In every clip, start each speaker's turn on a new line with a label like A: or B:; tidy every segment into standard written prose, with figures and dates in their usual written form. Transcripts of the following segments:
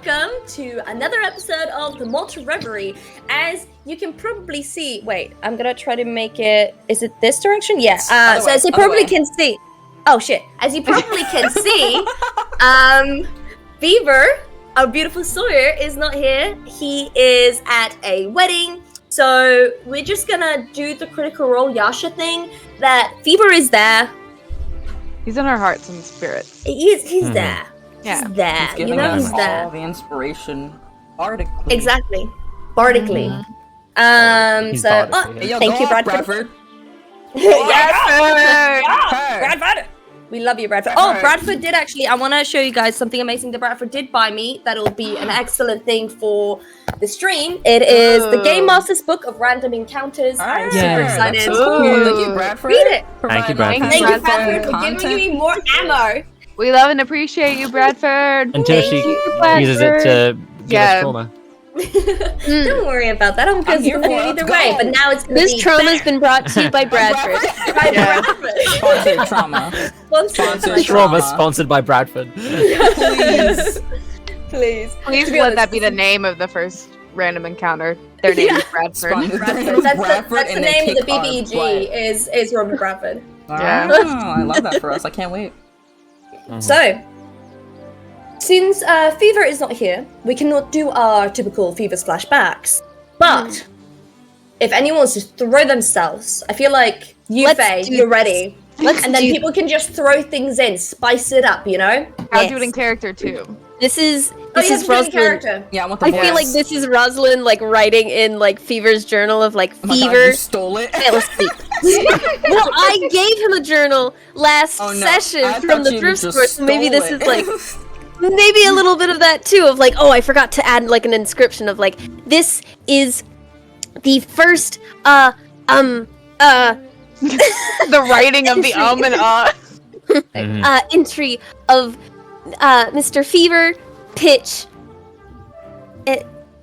A: welcome to another episode of the Reverie. As you can probably see, wait, I'm gonna try to make it. Is it this direction? Yeah. So as you probably can see, oh shit! As you probably can see, Fever, our beautiful Sawyer, is not here. He is at a wedding. So we're just gonna do the Critical Role Yasha thing. That Fever is there.
B: He's in our hearts and spirits.
A: He's there.
B: Yeah.
A: He's there.
C: He's giving
A: he's
C: us
A: there.
C: all the inspiration bardically.
A: Exactly. Bardically.
D: He's
A: So,
D: bardically,
C: Hey, yo,
A: thank
C: go
A: you,
C: off,
A: Bradford.
B: Yes!
A: Bradford. We love you, Bradford. Oh, Bradford did actually. I want to show you guys something amazing that Bradford did buy me. That'll be an excellent thing for the stream. It is the Game Master's Book of Random Encounters. I'm super excited.
C: That's cool. Thank you, Bradford.
A: Read it.
D: Thank you, Bradford.
A: Thank you,
B: Bradford.
A: Bradford, for giving me more ammo.
B: We love and appreciate you, Bradford.
D: Until she uses it to give us trauma.
A: Don't worry about that. I'm good
C: here for it.
A: either
C: Let's
A: way.
C: go.
A: But now it's
E: This trauma's been brought to you by Bradford.
C: Sponsored trauma.
A: Sponsored
D: Trauma sponsored by Bradford.
C: Please.
A: Please.
B: Please
A: To be
B: let
A: honest,
B: that be the name of the first random encounter. Their name is Bradford.
A: Bradford. That's the name of the BBG is Robert Bradford.
B: Yeah.
C: Oh, I love that for us. I can't wait.
A: So, since Fever is not here, we cannot do our typical Fever flashbacks. But if anyone wants to throw themselves, I feel like you,
E: Let's
A: Faye,
E: do
A: you're
E: this.
A: ready. And then people can just throw things in, spice it up, you know?
B: I'll do it in character too.
E: This is
A: This is
E: Rosalind.
A: character.
C: Yeah, I want the
E: I
C: voice.
E: feel like this is Rosalind like writing in like Fever's journal of like
C: Oh my God,
E: Fever
C: you stole it.
E: fell asleep. Well, I gave him a journal last
C: Oh, no.
E: session
C: I
E: from
C: thought
E: the
C: you
E: thrift
C: just
E: store, so maybe
C: stole
E: this
C: it.
E: is like maybe a little bit of that too of like, oh, I forgot to add like an inscription of like this is the first
B: The writing of the and
E: entry of Mr. Fever Pitch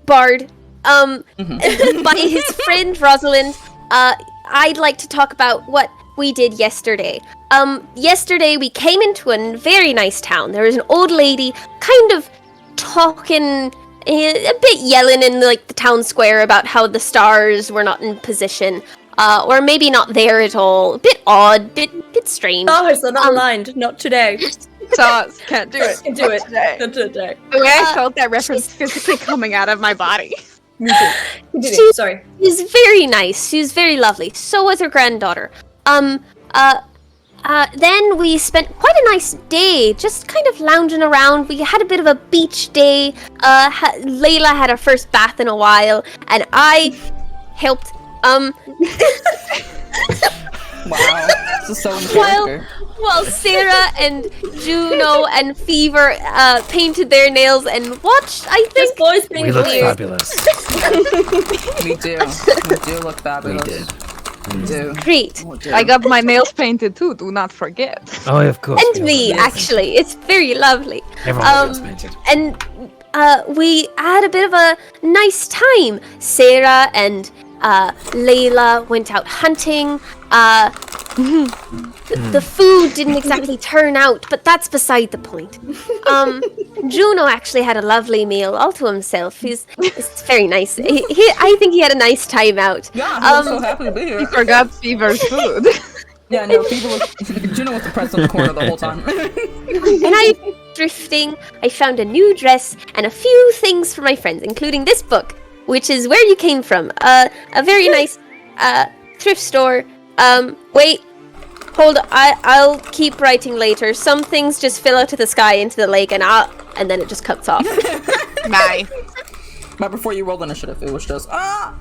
E: Bard by his friend Rosalind. I'd like to talk about what we did yesterday. Yesterday we came into a very nice town. There was an old lady kind of talking a bit yelling in like the town square about how the stars were not in position. Or maybe not there at all. A bit odd, bit strange.
A: Stars are not aligned. Not today.
B: sauce. Can't do it.
A: Can do it. Not today.
B: The way I felt that reference physically coming out of my body.
A: Me too. Continue.
E: She-
A: Sorry.
E: She's very nice. She's very lovely. So was her granddaughter. Then we spent quite a nice day, just kind of lounging around. We had a bit of a beach day. Layla had her first bath in a while, and I helped.
C: Wow. This is so in
E: While,
C: character.
E: while Sarah and Juno and Fever painted their nails and watched, I
A: This
E: think.
A: boy's being
D: We look
A: weird.
D: fabulous.
C: We do. We do look fabulous.
D: We did.
C: We do.
E: Great.
C: We do.
B: I got my nails painted too, do not forget.
D: Oh, of course.
E: And me, actually. It's very lovely.
D: Everyone gets painted.
E: And we had a bit of a nice time. Sarah and Layla went out hunting. The food didn't exactly turn out, but that's beside the point. Juno actually had a lovely meal all to himself. It's very nice. I think he had a nice time out.
C: Yeah, I'm so happy to be here.
B: Forgot Fever's food.
C: Yeah, no, Juno was depressed in the corner the whole time.
E: And drifting, I found a new dress and a few things for my friends, including this book, which is Where You Came From. A very nice thrift store. Wait. Hold on, I'll keep writing later. Some things just fill out to the sky into the lake and then it just cuts off.
B: Nice.
C: But before you rolled initiative, it was just
A: So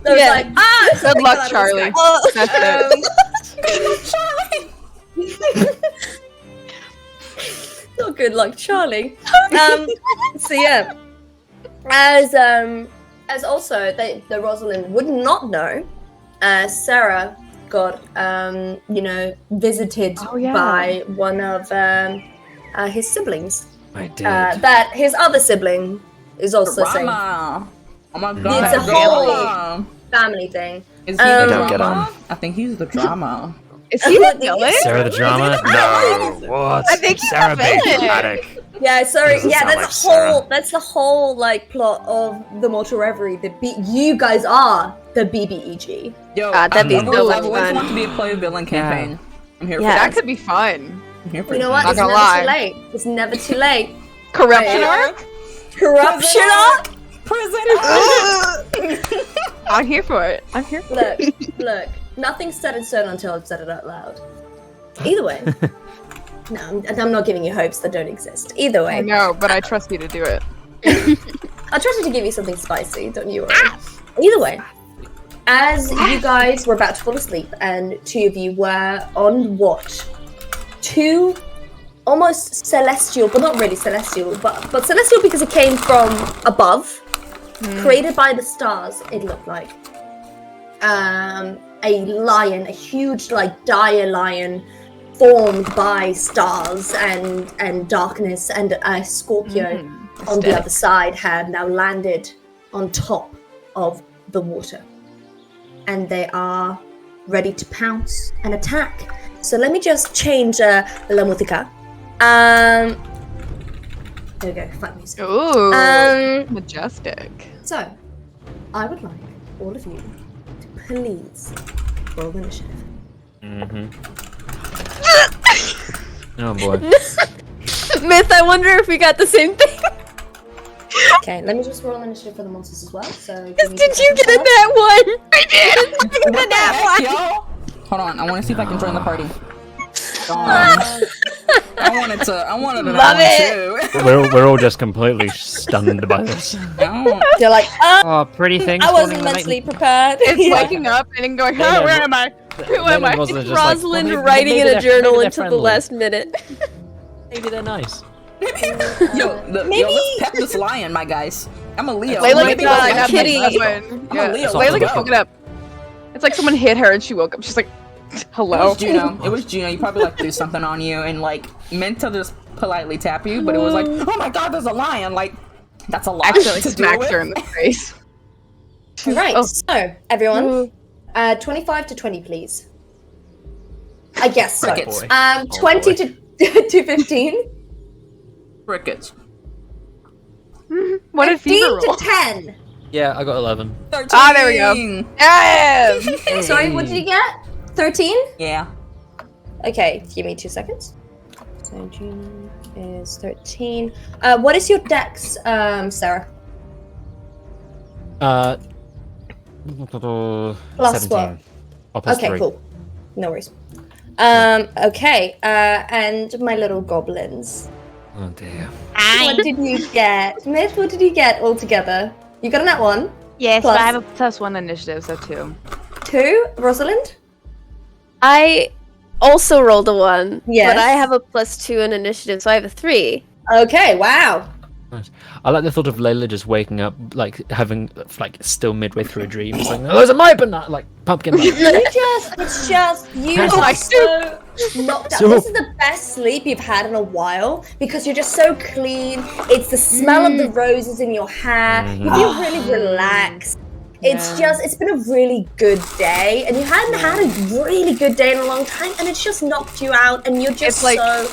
A: it's
E: Yeah.
A: like,
B: Good luck, Charlie. That's it.
A: not good luck, Charlie. So yeah, as also the Rosalind would not know, Sarah got visited
B: Oh, yeah.
A: by one of his siblings.
D: I did.
A: That his other sibling is also saying
C: drama. Oh my god.
A: It's a whole-
C: drama.
A: family thing.
C: Is he
A: I
C: the
D: don't get
C: drama? I think he's the drama.
B: Is he the villain?
D: Sarah the drama? No. What?
B: I think he's
D: Sarah
B: the
D: being
B: villain.
D: dramatic.
A: Yeah, sorry.
F: Doesn't
A: Yeah,
F: sound
A: that's
F: like
A: that's the whole like plot of the Mortal Reverie. You guys are the BBEG.
C: Yo,
E: that'd be
C: I've
E: so much
C: always
E: fun.
C: wanted to be a player villain campaign. I'm here for
E: Yeah.
B: That
C: that.
B: could be fun.
C: I'm here for
A: You know
C: it.
A: what?
B: Not
A: It's
B: gonna
A: never
B: lie.
A: too late. It's never too late.
B: Corruption
A: Yeah.
B: arc?
A: Corruption arc.
C: Prison
B: I'm here for it. I'm here for it.
A: Look. Nothing's set in stone until I've said it out loud. Either way. No, I'm not giving you hopes that don't exist. Either way.
B: I know, but I trust you to do it.
A: I'll try to give you something spicy, don't you worry. Either way, as you guys were about to fall asleep and two of you were on watch, two almost celestial, but not really celestial, but celestial because it came from above, created by the stars, it looked like. A lion, a huge like dire lion formed by stars and darkness, and a Scorpio on the other side had now landed on top of the water. And they are ready to pounce and attack. So let me just change La Música. There we go, fun music.
B: Ooh,
A: Um,
B: majestic.
A: So, I would like all of you to please roll initiative.
D: Oh boy.
E: Myth, I wonder if we got the same thing.
A: Okay, let me just roll initiative for the monsters as well. So,
E: Did you get a nat one? I did.
C: What the heck, yo? Hold on, I want to see if I can join the party. I wanted to
E: Love it.
C: too.
D: We're all just completely stunned by this.
A: You're like,
D: Oh, pretty things.
A: I wasn't
D: falling in the
A: mentally
D: night.
A: prepared.
B: It's
A: Yeah.
B: waking up and going,
D: Yeah,
B: oh, where am I? Who am I?
D: Rosalind was just like,
E: Rosalind
D: well,
E: writing
D: maybe
E: in a
D: they're-
E: journal
D: maybe they're
E: until the
D: friendly.
E: last minute.
D: Maybe they're nice.
C: Yo, let's pet this lion, my guys. I'm a Leo.
B: Layla
C: Maybe
B: gets
C: let's
B: up,
C: pet
E: kitty.
C: this
B: Yeah.
C: one. I'm a Leo.
B: Layla
C: Let's
B: gets
C: go.
B: woken up. It's like someone hit her and she woke up. She's like,
C: It
B: hello.
C: was Juno. It was Juno. You probably like threw something on you and like meant to just politely tap you, but it was like, oh my god, there's a lion. Like, that's a lot
B: Actually
C: to deal
B: smacked
C: with.
B: her in the face.
A: Right,
B: Oh.
A: so, everyone, 25 to 20, please. I guess so.
C: Crickets.
A: 20 to 15.
C: Crickets.
B: What did
A: 15
B: Fever
A: to
B: roll?
A: 10.
D: Yeah, I got 11.
C: 13.
B: Ah, there we go. Yeah.
A: Sorry, what did you get? 13?
C: Yeah.
A: Okay, give me 2 seconds. So June is 13. What is your dex, Sarah?
D: Plus
A: Plus
D: 17.
A: what?
D: Oh, plus
A: Okay,
D: 3.
A: cool. No worries. Okay, and my little goblins.
D: Oh dear.
A: What did you get? Myth, what did you get altogether? You got a nat 1?
B: Yes,
A: Plus.
B: but I have a +1 initiative, so 2.
A: 2? Rosalind?
E: I also rolled a 1,
A: Yes.
E: but I have a +2 in initiative, so I have a 3.
A: Okay, wow.
D: Nice. I like the thought of Layla just waking up, like having, like, still midway through a dream, just like, oh, there's a my banana, like pumpkin.
A: It's just you
D: Oh,
A: are
D: my
A: so knocked out.
D: Soup.
A: This is the best sleep you've had in a while because you're just so clean. It's the smell of the roses in your hair. You feel really relaxed. It's been a really good day, and you hadn't had a really good day in a long time, and it's just knocked you out, and you're just
B: It's like
A: so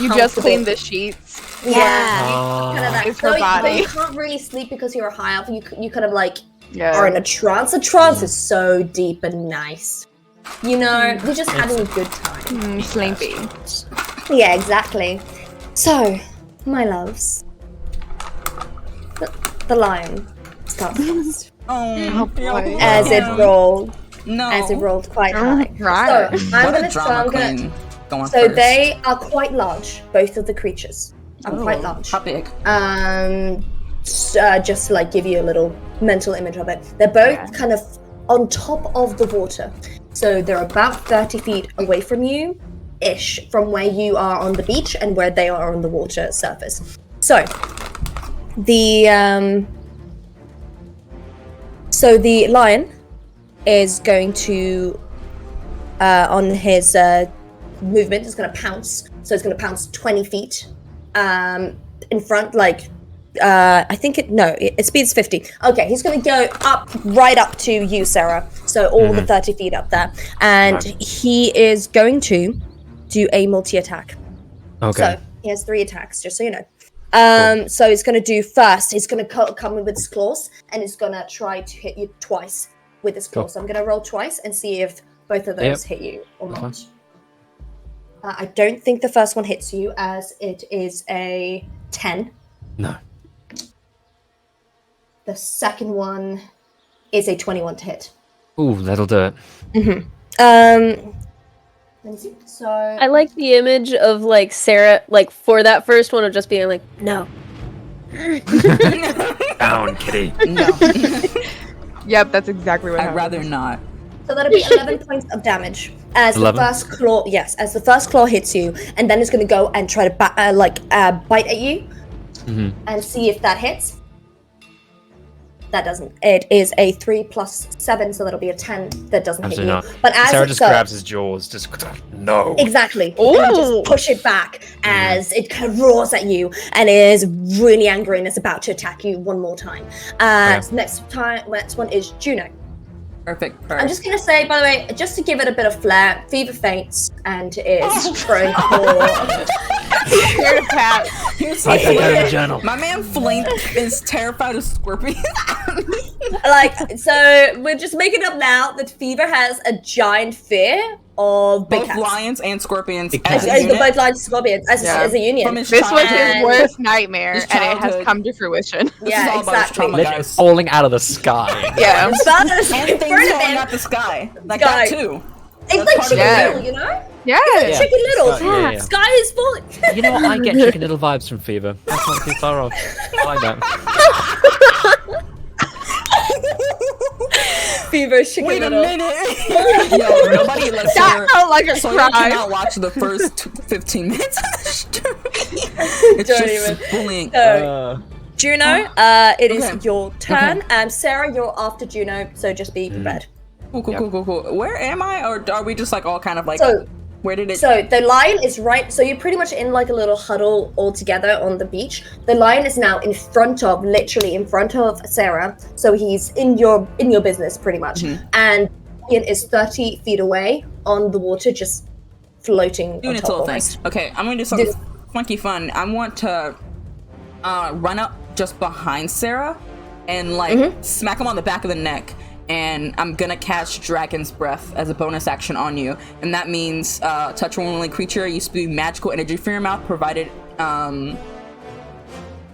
B: You just
A: comfortable.
B: cleaned the sheets.
A: Yeah.
D: Oh.
A: Kind of that.
B: It's her
A: But
B: body.
A: you can't really sleep because you're high up. You kind of like
B: Yeah.
A: are in a trance. A trance is so deep and nice. You know, you're just having a good time.
B: Sleepy.
A: Yeah, exactly. So, my loves, the lion starts first,
C: Oh,
B: boy.
A: as it rolled,
C: No.
A: as it rolled quite high.
B: Right.
A: So I'm
C: What a
A: gonna,
C: drama
A: so
C: queen going
A: So
C: first.
A: they are quite large. Both of the creatures are quite
C: Oh,
A: large.
C: How big?
A: Just to like give you a little mental image of it, they're both kind of on top of the water. So they're about 30 feet away from you, ish, from where you are on the beach and where they are on the water surface. So the lion is going to on his movement is going to pounce. So it's going to pounce 20 feet in front, like I think it speeds 50. Okay, he's going to go right up to you, Sarah. So all the 30 feet up there, and he is going to do a multi-attack.
D: Okay.
A: So he has 3 attacks, just so you know. So it's gonna do first. It's gonna come in with its claws, and it's gonna try to hit you twice with its claws. So I'm gonna roll twice and see if both of those hit you or not. I don't think the first one hits you, as it is a 10.
D: No.
A: The second one is a 21 to hit.
D: Ooh, that'll do it.
A: Let me see. So
E: I like the image of like Sarah, like for that first one of just being like, no.
D: Down, kitty.
C: No.
B: Yep, that's exactly what
C: I'd
B: happened.
C: rather not.
A: So that'll be 11 points of damage as
D: 11?
A: the first claw. Yes, as the first claw hits you, and then it's going to go and try to bite at you, and see if that hits. That doesn't. It is a 3 plus 7, so that'll be a 10. That doesn't
D: Absolutely
A: hit you.
D: not.
A: But as
D: Sarah
A: it
D: just
A: goes,
D: grabs his jaws. Just no.
A: exactly. And just push it back as it kind of roars at you and is really angry and is about to attack you one more time. So next one is Juno.
C: Perfect.
A: I'm just gonna say, by the way, just to give it a bit of flair, Fever faints and is trying for.
B: Scared of cats.
D: Write that down in the journal.
C: My man Flink is terrified of scorpions.
A: So we're just making up now that Fever has a giant fear of big
C: Both
A: cats.
C: lions and scorpions.
D: Big
C: As
D: cats.
C: a
A: As the
C: unit.
A: both lions and scorpions as a union.
C: From his
B: This was
C: childhood.
B: his worst nightmare,
C: His
B: and it has
C: childhood.
B: come to fruition.
C: This is
A: Yeah,
C: all about his
A: exactly.
C: trauma,
D: Literally
C: guys.
D: falling out of the sky.
B: Yeah.
A: It's not as
C: And
A: in
C: things
A: front of
C: falling
A: him.
C: out the sky. Like
A: Guy.
C: that too.
A: It's
C: That's
A: like
C: part of
A: Chicken
B: it.
A: Little, you know?
B: Yeah.
A: Chicken Little.
D: Sky, yeah.
A: Sky is falling.
D: You know what? I get Chicken Little vibes from Fever. That's not too far off. I like that.
A: Fever, Chicken
C: Wait a
A: Little.
C: minute. Yo, nobody lets
B: That
C: her.
B: felt like a
C: So you
B: crime.
C: cannot watch the first 15 minutes of the story. It's
A: Don't
C: just
A: even.
C: bullying.
A: So, Juno, it is
C: Okay.
A: your turn. Sarah, you're after Juno, so just be prepared.
C: Cool. Where am I? Or are we just like all kind of like,
A: So,
C: where did it?
A: So the lion is right. So you're pretty much in like a little huddle all together on the beach. The lion is now literally in front of Sarah. So he's in your business pretty much. And Ian is 30 feet away on the water, just floating
C: Doing
A: on
C: its
A: top
C: little
A: of
C: thing.
A: us.
C: Okay, I'm gonna do something funky fun. I want to run up just behind Sarah and like smack him on the back of the neck. And I'm gonna cast Dragon's Breath as a bonus action on you, and that means touch one only creature. You spew magical energy from your mouth, provided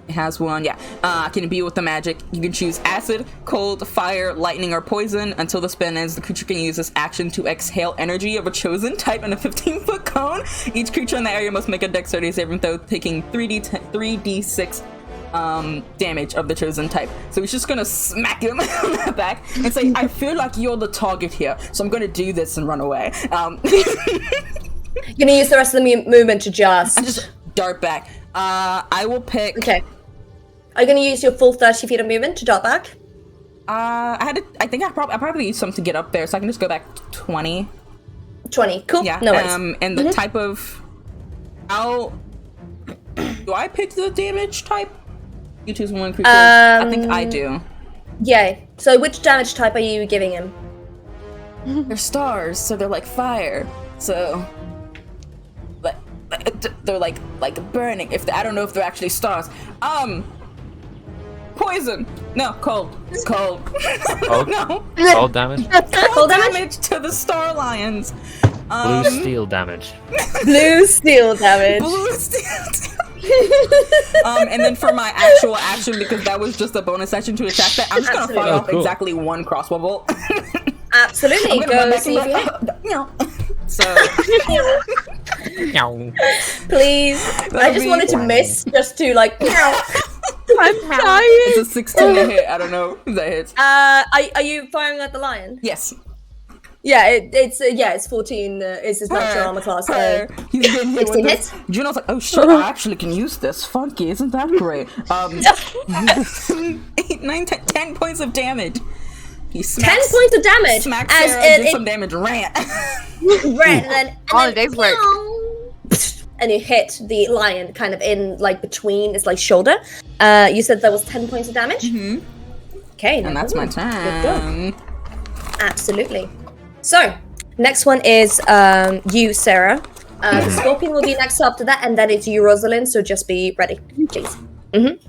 C: it has one. Can imbue with the magic. You can choose acid, cold, fire, lightning, or poison. Until the spell ends, the creature can use this action to exhale energy of a chosen type in a 15-foot cone. Each creature in the area must make a dexterity saving throw, taking 3d6 damage of the chosen type. So he's just gonna smack him on the back and say, I feel like you're the target here, so I'm gonna do this and run away.
A: You're gonna use the rest of the movement to
C: just dart back. I will pick.
A: Okay. Are you gonna use your full 30 feet of movement to dart back?
C: I think I probably use some to get up there, so I can just go back 20.
A: 20. Cool.
C: Yeah.
A: No worries.
C: And the type of. Do I pick the damage type? You choose one creature. I think I do.
A: Yeah. So which damage type are you giving him?
C: They're stars, so they're like fire. So, they're like burning. I don't know if they're actually stars. Poison. No, cold. Cold.
D: Cold?
C: No.
D: Cold damage?
A: Cold damage?
C: Damage to the star lions.
D: Blue steel damage.
A: Blue steel damage.
C: Blue steel. And then for my actual action, because that was just a bonus action to attack that, I'm just gonna fire off
D: cool.
C: exactly one crossbow bolt.
A: Absolutely.
C: I'm gonna run
A: Go
C: back
A: see if you hit.
C: and be like, so
A: Please. I just wanted to miss, just to like.
B: I'm dying.
C: it's a 16 to hit. I don't know if that hits.
A: Are you firing at the lion?
C: Yes.
A: Yeah, it's 14. Is his natural armor class.
C: He's getting hit
A: 16
C: with
A: hits.
C: this. Juno's like, oh shit, I actually can use this. Funky, isn't that great? 8, 9, 10 points of damage. He
A: 10
C: smacks,
A: points of damage.
C: smacks
A: As
C: Sarah, did some damage, ran.
A: ran, and
B: All
A: then
B: a day's work.
A: and you hit the lion kind of in like between its like shoulder. You said there was 10 points of damage. Mm-hmm. Okay,
C: And that's my turn.
A: Absolutely. So next one is you, Sarah. The Scorpion will be next after that, and then it's you, Rosalind. So just be ready, please.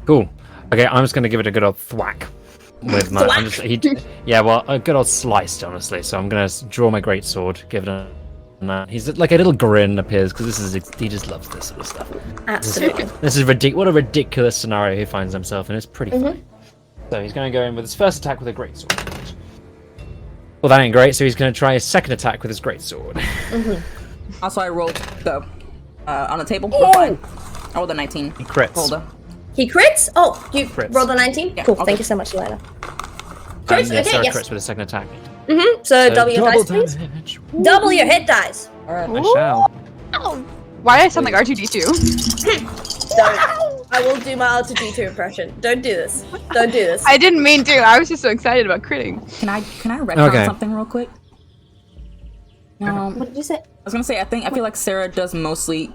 D: Cool. Okay, I'm just gonna give it a good old thwack. With my, a good old slice, honestly. So I'm gonna draw my greatsword, give it a. He's like a little grin appears because he just loves this sort of stuff.
A: Absolutely.
D: This is ridiculous. What a ridiculous scenario he finds himself in. It's pretty funny. So he's gonna go in with his first attack with a greatsword. Well, that ain't great. So he's gonna try his second attack with his greatsword.
C: Also, I rolled the on the table.
A: Oh!
C: We're fine. I rolled a 19.
D: He crits.
C: Hold up.
A: He crits? Oh, you
D: Crits.
A: rolled a 19?
C: Yeah,
A: Cool,
C: okay.
A: thank you so much, Lila. Crits?
D: Yeah,
A: Okay,
D: Sarah
A: yes.
D: crits with his second attack.
A: So double your dice, please.
D: Damage.
A: Double your hit dice.
C: Alright.
D: I shall.
B: Why do I sound like R2D2?
A: Don't. I will do my R2D2 impression. Don't do this. Don't do this.
B: I didn't mean to. I was just so excited about critting.
C: Can I retcon
D: Okay.
C: something real quick?
A: What did you say?
C: I was gonna say I feel like Sarah is mostly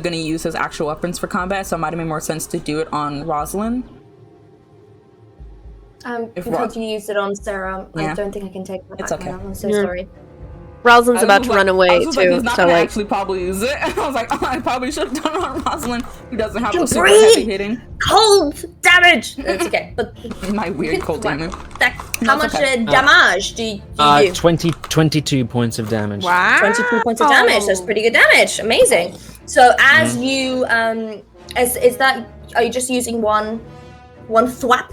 C: gonna use his actual weapons for combat, so it might have made more sense to do it on Rosalind.
A: Because you used it on Sarah,
C: Yeah.
A: I don't think I can take that
C: It's
A: back
C: okay.
A: now. I'm so
E: Yeah.
A: sorry.
E: Rosalind's
C: I
E: about
C: was
E: to
C: like-
E: run
C: I
E: away
C: was just like,
E: too,
C: he's not
E: so
C: gonna
E: like
C: actually probably use it. I was like, oh, I probably should have done it on Rosalind, who doesn't have
A: You
C: a super
A: breathe!
C: heavy hitting.
A: Cold damage! It's okay, but
C: My weird cold damage.
A: how much
C: okay.
A: damage do you do?
D: 22 points of damage.
B: Wow.
A: 22 points of damage. That's pretty good damage. Amazing. So as you is that are you just using one thwap?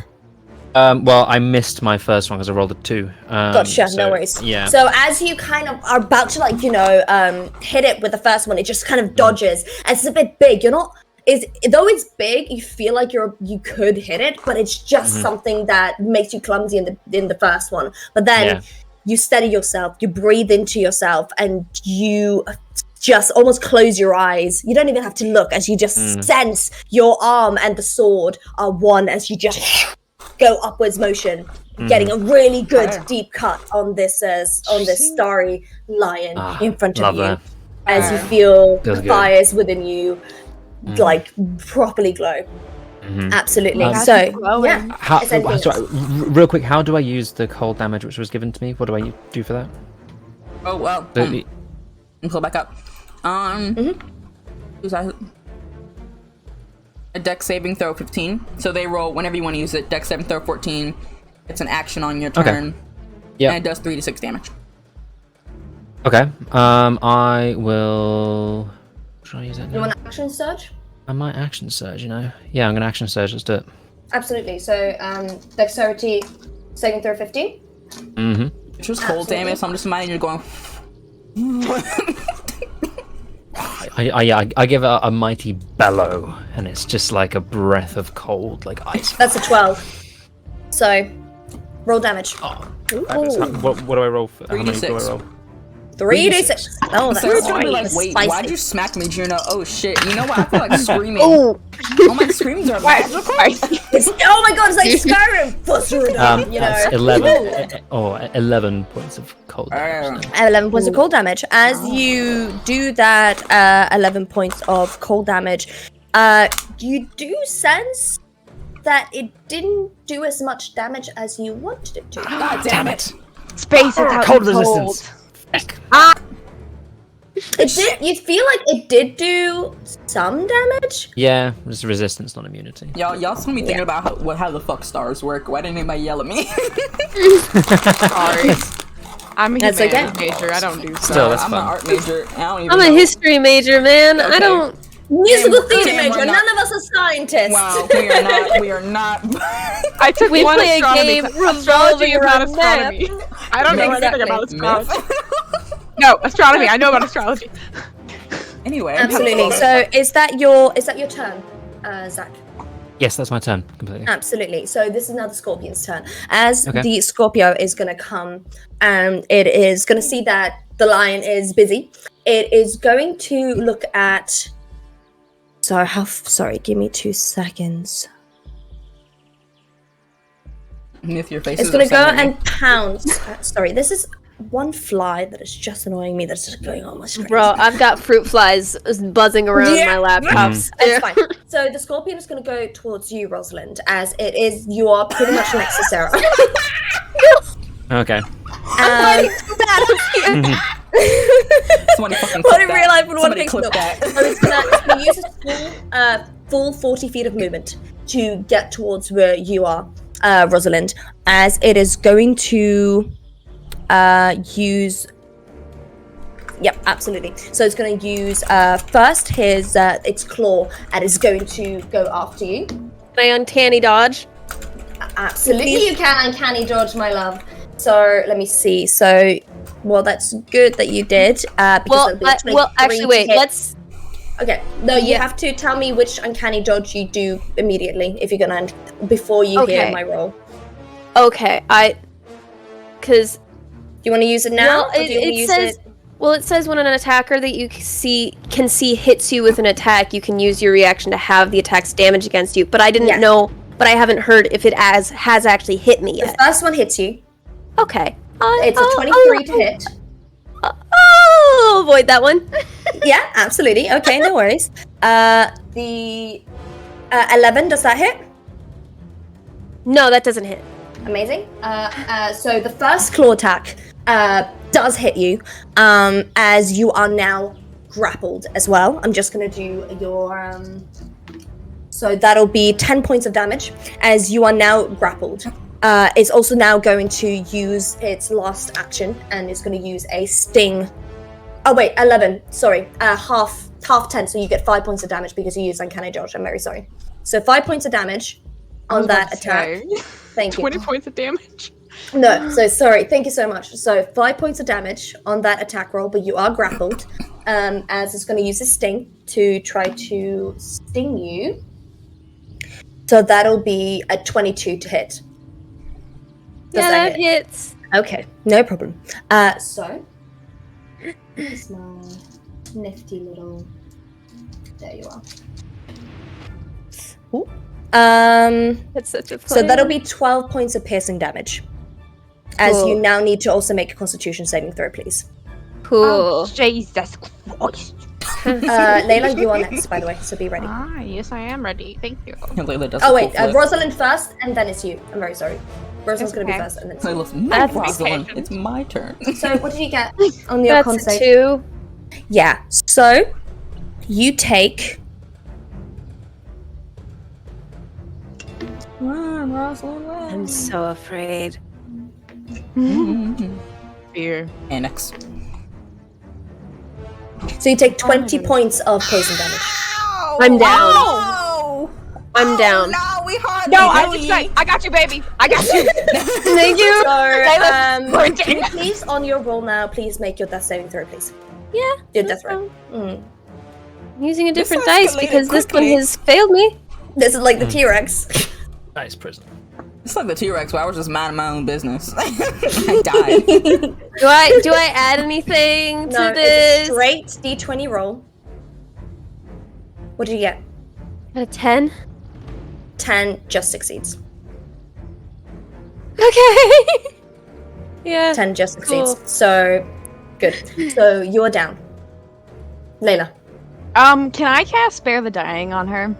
D: Well, I missed my first one because I rolled a 2.
A: Gotcha,
D: so,
A: no worries.
D: Yeah.
A: So as you kind of are about to hit it with the first one, it just kind of dodges. And it's a bit big. Though it's big, you feel like you could hit it, but it's just something that makes you clumsy in the first one. But then you steady yourself, you breathe into yourself, and you just almost close your eyes. You don't even have to look, as you just sense your arm and the sword are one as you just go upwards motion, getting a really good deep cut on this starry lion in front of
D: love
A: you,
D: that.
A: as you feel
D: Feels
A: the
D: good.
A: fires within you like properly glow. Absolutely. So yeah,
D: How,
A: Is anything
D: sorry, real quick, how do I use the cold damage which was given to me? What do I do for that?
C: Oh well.
D: The-
C: Pull back up. Who's that? A dex saving throw 15. So they roll whenever you want to use it. Dex saving throw 14. It's an action on your turn.
D: Yeah.
C: And it does 3d6 damage.
D: Okay. I will. Should I use that
A: you
D: now?
A: want an action surge?
D: I might action surge, you know. Yeah, I'm gonna action surge. Let's do it.
A: Absolutely. So dexterity saving throw 15.
C: Which was cold
A: Absolutely.
C: damage, so I'm just imagining you're going.
D: I give it a mighty bellow, and it's just like a breath of cold, like ice.
A: That's a 12. So roll damage.
D: Fabulous. What do I roll for? How many do I
C: 3d6.
D: roll?
A: 3d6. Oh, that's
C: Sarah's gonna be like,
A: nice.
C: wait,
A: Spicy.
C: why'd you smack me, Juno? Oh shit, you know what? I feel like screaming. Oh my screams are magical.
A: Oh my god, it's like Skyrim.
D: That's 11 points of cold damage.
A: 11 points of cold damage. As you do that 11 points of cold damage, you do sense that it didn't do as much damage as you wanted it to.
C: God damn it.
B: Space without
D: Cold
B: the
D: resistance.
A: It did. You feel like it did do some damage?
D: Yeah, it's resistance, not immunity.
C: Y'all still me thinking about how the fuck stars work. Why didn't anybody yell at me?
B: Sorry. I'm a
A: That's
B: humanities
A: okay.
B: major. I don't do
D: Still,
B: stuff.
D: that's
C: I'm an
D: fun.
C: art major. I don't even
E: I'm a
C: know.
E: history major, man. I
C: Okay.
E: don't.
A: Musical theater
C: Damn, we're
A: major.
C: not-
A: None of us are scientists.
C: Wow, we are not.
B: I took
E: We
B: one
E: play a
B: astronomy
E: game
B: class. Astrology is not
E: revolving around
B: astronomy. I don't know
A: Myth.
B: anything about astrology.
C: Myth.
B: No, astronomy. I know about astrology.
C: Anyway.
A: Absolutely. So is that your turn, Zach?
D: Yes, that's my turn, completely.
A: Absolutely. So this is now the Scorpion's turn. As
D: Okay.
A: the Scorpio is going to come, it is going to see that the lion is busy. It is going to look at. Sorry, give me 2 seconds.
C: Myth, your face
A: It's
C: is
A: going to go
C: upsetting me.
A: and pounce. Sorry, this is one fly that is just annoying me. That's just going on my screen.
E: Bro, I've got fruit flies buzzing around
A: Yeah.
E: my laptops.
A: It's fine. So the Scorpion is going to go towards you, Rosalind, as it is. You are pretty much next to Sarah.
D: Okay.
C: Somebody fucking
A: What
C: clip
A: in
C: that.
A: real life would one
C: Somebody
A: think?
C: clip
A: No.
C: that.
A: So it's gonna use its full 40 feet of movement to get towards where you are, Rosalind, as it is going to use. Yep, absolutely. So it's going to use first its claw, and it's going to go after you.
E: Can I uncanny dodge?
A: Absolutely, you can uncanny dodge, my love. So let me see. So, well, that's good that you did. Because it'll be a 23
E: actually,
A: to
E: wait.
A: hit.
E: Let's.
A: Okay. No, you
E: Yeah.
A: have to tell me which uncanny dodge you do immediately if you're gonna before you hear
E: Okay.
A: my roll.
E: Okay, because
A: Do you want to use it now?
E: well,
A: or do you want to use it?
E: Well, it says when an attacker that you can see hits you with an attack, you can use your reaction to have the attack's damage against you. But I didn't know. But I haven't heard if it has actually hit me
A: The
E: yet.
A: first one hits you.
E: Okay.
A: It's a 23 to hit.
E: I'll avoid that one.
A: Yeah, absolutely. Okay, no worries. The 11, does that hit?
E: No, that doesn't hit.
A: Amazing. So the first claw attack does hit you, as you are now grappled as well. I'm just gonna do your so that'll be 10 points of damage as you are now grappled. It's also now going to use its last action, and it's going to use a sting. Oh wait, 11. Sorry, half 10. So you get 5 points of damage because you used uncanny dodge. I'm very sorry. So 5 points of damage on that attack. Thank you.
B: 20 points of damage.
A: No, so sorry. Thank you so much. So 5 points of damage on that attack roll, but you are grappled. As it's going to use a sting to try to sting you. So that'll be a 22 to hit. Does
E: Yeah,
A: that
E: that
A: hit?
E: hits.
A: Okay, no problem. So it's my nifty little. There you are. Ooh.
E: That's such a.
A: So that'll be 12 points of piercing damage. As
E: Cool.
A: you now need to also make a Constitution saving throw, please.
E: Cool.
B: Oh, Jesus Christ.
A: Layla, you are next, by the way, so be ready.
B: Ah, yes, I am ready. Thank you.
C: Layla does
A: Oh
C: a
A: wait,
C: full flip.
A: Rosalind first, and then it's you. I'm very sorry. Rosalind's
B: It's
A: gonna be
B: okay.
A: first, and then it's you.
C: Layla's no,
E: That's
C: Rosalind.
B: patient.
C: It's my turn.
A: So what did you get on your con
E: That's a
A: save?
E: 2.
A: Yeah. So you take
C: Run, Rosalind, run.
E: I'm so afraid.
B: Fear.
C: Annex.
A: so you take 20 points of poison damage.
E: I'm down.
C: Oh!
E: I'm down.
C: No, we hardly
B: No,
C: know
B: I got you, baby. I got you.
E: Thank you.
A: So, can you please, on your roll now, please make your death saving throw, please.
E: Yeah.
A: Your
E: that's
A: death throw.
E: fine. I'm using a different
C: This
E: dice
C: escalated
E: because this one
C: quickly.
E: has failed me.
A: This is like the T-Rex.
D: Nice prison.
C: It's like the T-Rex where I was just minding my own business. I died.
E: Do I add anything to
A: No,
E: this?
A: it's a straight D20 roll. What did you get?
E: A 10.
A: 10 just succeeds.
E: Okay. Yeah.
A: 10 just succeeds.
E: Cool.
A: So, good. So, you're down. Layla.
B: Can I cast Spare the Dying on her?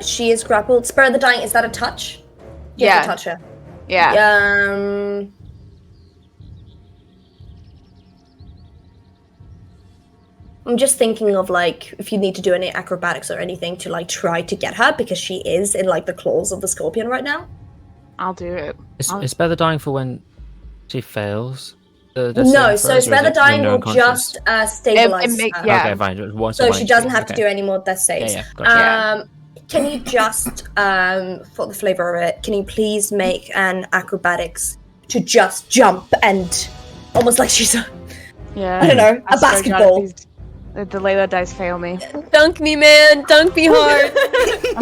A: She is grappled. Spare of the Dying, is that a touch? You have to touch her.
B: Yeah.
A: I'm just thinking of like if you need to do any acrobatics or anything to like try to get her because she is in like the claws of the scorpion right now.
B: I'll do it.
D: Is Better dying for when she fails?
A: No, so Spare the Dying will just stabilize her.
B: Yeah.
D: Okay, fine. Once
A: So
D: or
A: she
D: once,
A: doesn't have to
D: okay.
A: do any more death saves.
D: Yeah, gotcha.
A: Can you just, for the flavor of it, can you please make an acrobatics to just jump and almost like she's a,
B: Yeah.
A: I don't know, a
B: I swear to God,
A: basketball.
B: the Layla dice fail me.
E: Dunk me, man. Dunk me hard.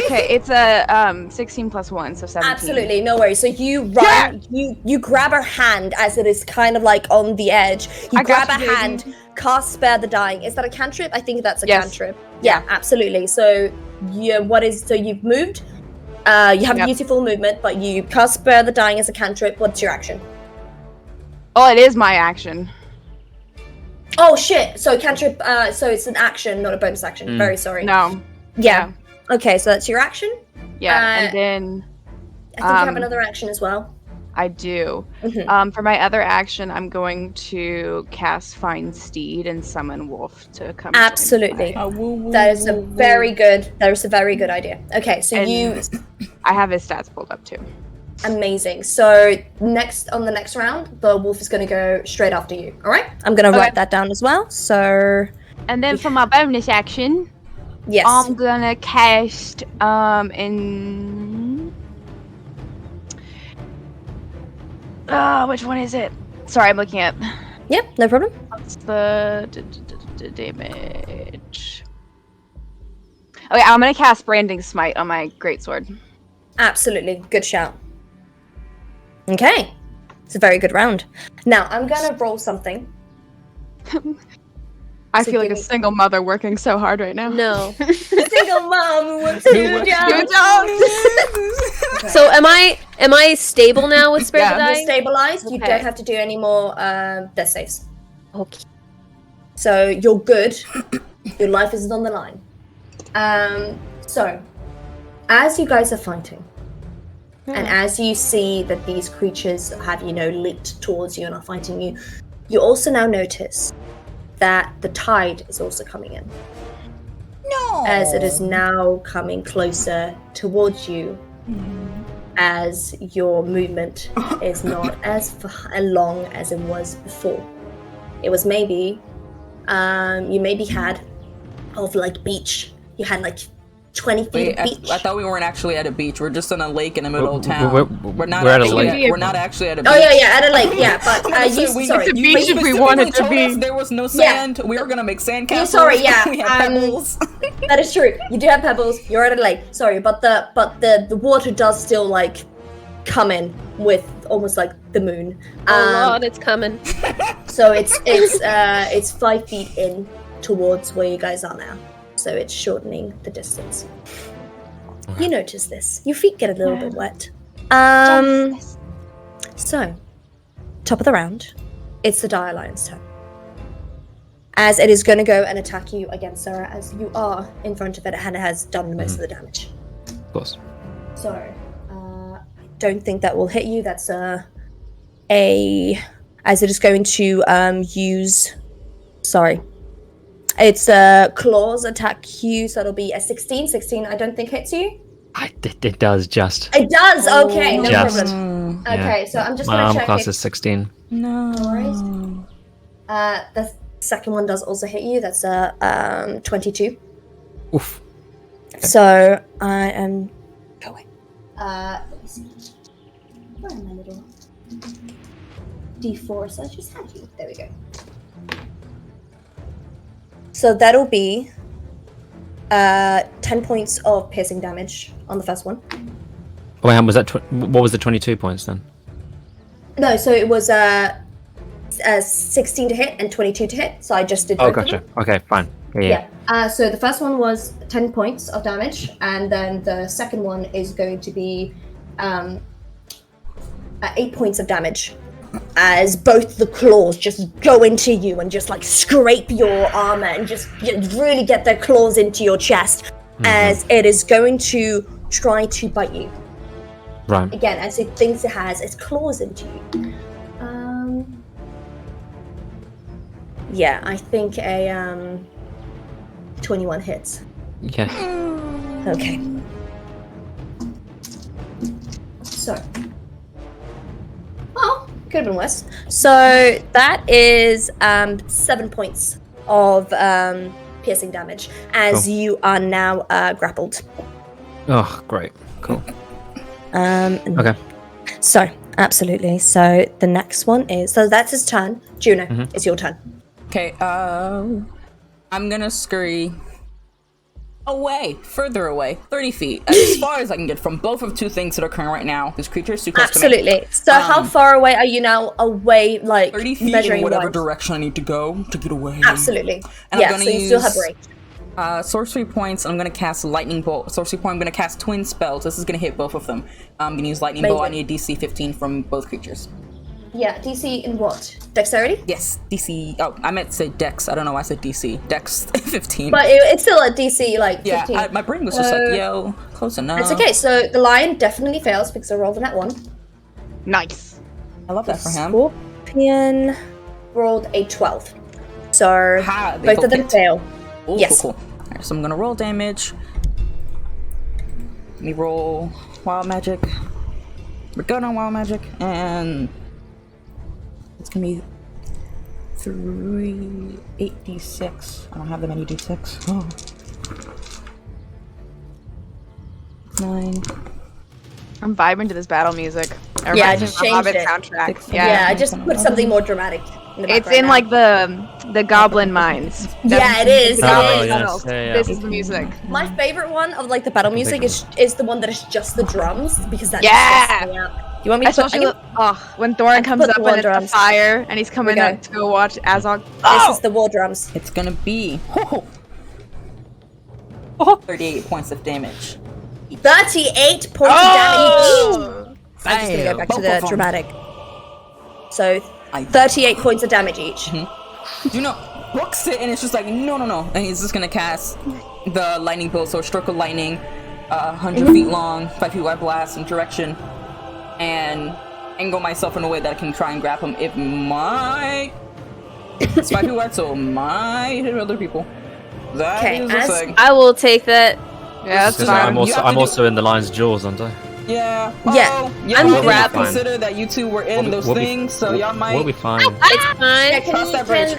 B: Okay, it's a 16 plus 1, so 17.
A: Absolutely, no worries. So you run, you grab her hand as it is kind of like on the edge. You
B: I got
A: grab
B: you,
A: her
B: baby.
A: hand, cast Spare the Dying. Is that a cantrip? I think that's a
B: Yes.
A: cantrip. Yeah, absolutely. So so you've moved. You have beautiful movement, but you cast Spare the Dying as a cantrip. What's your action?
B: Oh, it is my action.
A: Oh shit! So cantrip. So it's an action, not a bonus action. Very sorry.
B: No.
A: Yeah. Okay, so that's your action.
B: Yeah,
A: Uh,
B: and then
A: I think you have another action as well.
B: I do.
A: Mhm.
B: For my other action, I'm going to cast Find Steed and summon Wolf to come.
A: Absolutely.
C: Woo, woo,
A: That is a
C: woo, woo.
A: very good. That is a very good idea. Okay, so
B: And
A: you
B: I have his stats pulled up too.
A: amazing. So next on the next round, the wolf is going to go straight after you. All right. I'm going to
B: Okay.
A: write that down as well. So
B: And then for my bonus action,
A: yes.
B: I'm gonna cast in. Which one is it? Sorry, I'm looking at.
A: Yep. No problem.
B: What's the damage? Okay, I'm gonna cast Branding Smite on my greatsword.
A: Absolutely. Good shout. Okay. It's a very good round. Now I'm going to roll something.
B: I
A: So
B: feel like
A: give
B: a
A: me-
B: single mother working so hard right now.
E: No.
A: Single mom who wants two jobs. Okay.
E: So am I stable now with Spare
B: Yeah,
E: the
A: You're
E: Dying?
A: stabilized. You
E: Okay.
A: don't have to do any more death saves.
E: Okay.
A: So you're good. Your life isn't on the line. So, as you guys are fighting, and as you see that these creatures have, leaped towards you and are fighting you, you also now notice that the tide is also coming in.
C: No.
A: As it is now coming closer towards you, as your movement is not as long as it was before. It was maybe, you maybe had of like beach. You had like 20 feet
C: Wait,
A: of beach.
C: I thought we weren't actually at a beach. We're just on a lake in the middle of
D: We're-
C: town.
D: we're-
C: not
D: we're at a
C: actually
D: lake.
C: We're not actually at a beach.
A: Oh yeah, at a lake, yeah. But
C: So
A: you,
C: we-
A: sorry,
B: it's a
A: you-
B: beach
C: You
B: if we
C: specifically
B: wanted to
C: told
B: be.
C: us there was no sand. We were gonna make sand castles.
A: sorry, yeah,
C: We had pebbles.
A: that is true. You do have pebbles. You're at a lake. Sorry, but the water does still like come in with almost like the moon.
E: Oh Lord, it's coming.
A: So it's 5 feet in towards where you guys are now. So it's shortening the distance. You notice this. Your feet get a little bit wet. So, top of the round, it's the Dire Lion's turn. As it is going to go and attack you again, Sarah, as you are in front of it and it has done most of the damage.
D: Of course.
A: So, I don't think that will hit you. That's as it is going to use. Sorry. It's claws attack you, so it'll be a 16. 16, I don't think hits you.
D: It does just.
A: It does. Okay, no
D: Just.
A: problem. Okay, so I'm just
D: My
A: gonna
D: arm
A: check
D: class
A: if
D: is 16.
C: No.
A: the second one does also hit you. That's 22.
D: Oof.
A: So I am going. Let me see. Where are my little D4? So I just had you. There we go. So that'll be 10 points of piercing damage on the first one.
D: Oh, wait, was that? What was the 22 points then?
A: No, so it was 16 to hit and 22 to hit. So I just did.
D: Oh,
A: both of them.
D: gotcha. Okay, fine. Yeah.
A: So the first one was 10 points of damage, and then the second one is going to be 8 points of damage. As both the claws just go into you and just like scrape your armor and just really get their claws into your chest, as it is going to try to bite you.
D: Right.
A: Again, as it thinks it has its claws into you. Yeah, I think a 21 hits.
D: Yeah.
A: Okay. So. Oh, could have been worse. So that is 7 points of piercing damage as
D: Cool.
A: you are now grappled.
D: Oh, great. Cool.
A: And
D: Okay.
A: So, absolutely. So the next one is, so that's his turn. Juno, it's your turn.
C: Okay, I'm gonna scurry away, further away, 30 feet, as far as I can get from both of two things that are occurring right now. This creature is too close to me.
A: Absolutely. So how far away are you now away, like
C: 30 feet in
A: measuring
C: whatever
A: wise?
C: direction I need to go to get away.
A: Absolutely.
C: And
A: yeah,
C: I'm gonna
A: so you still have
C: use-
A: range.
C: Sorcery points, I'm gonna cast Lightning Bolt. Sorcery point, I'm gonna cast Twin Spells. This is gonna hit both of them. I'm gonna use Lightning Bolt. I
A: Amazing.
C: need a DC 15 from both creatures.
A: Yeah, DC in what? Dexterity?
C: Yes, DC. Oh, I meant to say Dex. I don't know why I said DC. Dex 15.
A: But it's still a DC, like,
C: yeah,
A: 15.
C: my brain was just like, yo, close enough.
A: It's okay, so the lion definitely fails because I rolled a net 1.
B: Nice.
C: I love that for him.
A: Scorpion rolled a 12. So
C: Ha, they
A: both
C: both
A: of them
C: hit.
A: fail.
C: Ooh,
A: Yes.
C: cool. Alright, so I'm gonna roll damage. Let me roll wild magic. We're good on wild magic, and it's gonna be 8d6. I don't have that many d6. Oh. 9.
B: I'm vibing to this battle music.
A: Yeah, I
B: Reminds me
A: just
B: of the
A: changed
B: Hobbit
A: it.
B: soundtrack.
A: Yeah, I just put something more dramatic in the
B: It's
A: background
B: in
A: now.
B: like the goblin mines.
A: Yeah, it is.
B: The
A: Oh,
B: goblin
D: yes,
B: tunnels.
D: yeah.
B: This is the music.
A: My favorite one of like the battle music is the one that is just the drums because that
B: Yeah!
A: stresses me out. You want me to put,
B: Especially when Thorin
A: I
B: comes
A: put
B: up
A: the war
B: and it's the
A: drums.
B: fire and he's coming
A: Okay.
B: up to go watch Azog.
A: This is the war drums.
C: It's gonna be 38 points of damage.
A: 38 points of damage. I'm just gonna go back to
C: Both
A: the
C: of 'em.
A: dramatic. So
C: I-
A: 38 points of damage each.
C: You know, books it, and it's just like, no. And he's just gonna cast the lightning bolt, so a stroke of lightning, 100 feet long, 5 feet wide blast in direction, and angle myself in a way that I can try and grab him. It might. It's 5 feet wide, so it might hit other people. That
A: Okay,
C: is a
A: as-
C: thing.
E: I will take that.
B: Yeah, that's
D: Because
B: fine.
C: You have to
D: I'm
C: do-
D: also in the lion's jaws, aren't I?
C: Yeah.
A: Yeah,
C: Oh,
E: I'm
C: y'all
E: grabbed.
C: consider that you two were in those things, so y'all might
D: We'll be fine.
E: It's fine.
A: Yeah,
C: cross that bridge.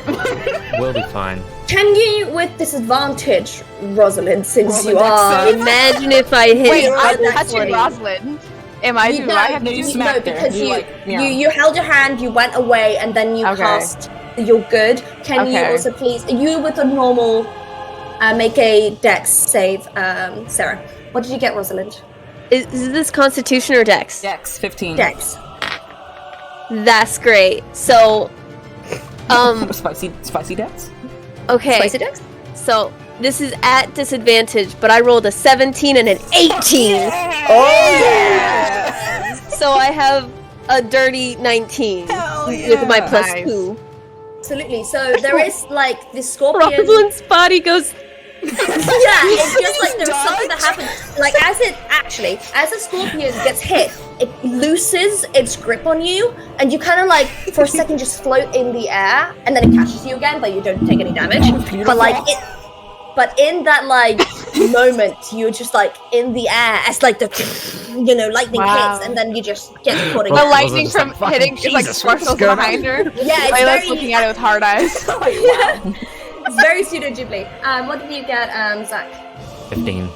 D: We'll be fine.
A: Can you, with disadvantage, Rosalind, since
C: Roll
A: you
C: a dex
A: are...
C: save.
E: Imagine if I hit
B: Wait,
A: You're
B: I'm
A: right,
B: touching
A: funny.
B: Rosalind. Am I?
A: You
B: Do I have
C: no,
B: to
C: you
B: do
C: smacked her.
A: because
C: You,
A: you,
C: like, yeah.
A: you held your hand, you went away, and then you
B: Okay.
A: cast You're Good. Can you
B: Okay.
A: also please, you with a normal, make a dex save, Sarah. What did you get, Rosalind?
E: Is this Constitution or Dex?
C: Dex 15.
A: Dex.
E: That's great. So,
C: Spicy dex.
E: okay.
A: Spicy dex?
E: So this is at disadvantage, but I rolled a 17 and an 18. So I have a dirty 19 with my plus
B: Nice.
E: 2.
A: Absolutely. So there is like the scorpion.
E: Rosalind's body goes.
A: Yeah, it's just like there's something that happens. Like as the scorpion gets hit, it looses its grip on you, and you kind of like for a second just float in the air, and then it catches you again, but you don't take any damage. But in that like moment, you're just like in the air as like the lightning
B: Wow.
A: hits, and then you just get caught
B: The
A: again.
D: Rosalind
B: lightning
D: just
B: from
D: like, fucking
B: hitting is like
D: Jesus, what's
B: sparkles
D: going on?
B: behind her.
A: Yeah, it's
B: Layla's
A: very,
B: looking at it with hard eyes.
A: it's very pseudo Ghibli. What did you get, Zach?
D: 15.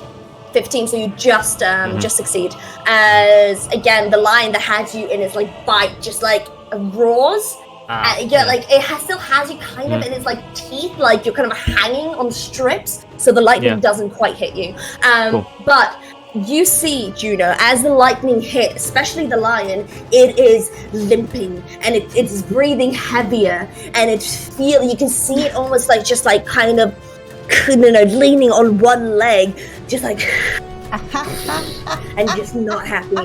A: 15, so you just just succeed. As again, the lion that has you in its like bite just like roars. Like it still has you kind of in its like teeth, like you're kind of hanging on strips, so the lightning
D: Yeah.
A: doesn't quite hit you.
D: Cool.
A: But you see, Juno, as the lightning hit, especially the lion, it is limping and it's breathing heavier, and you can see it almost like just like kind of leaning on one leg, just like and just not happy.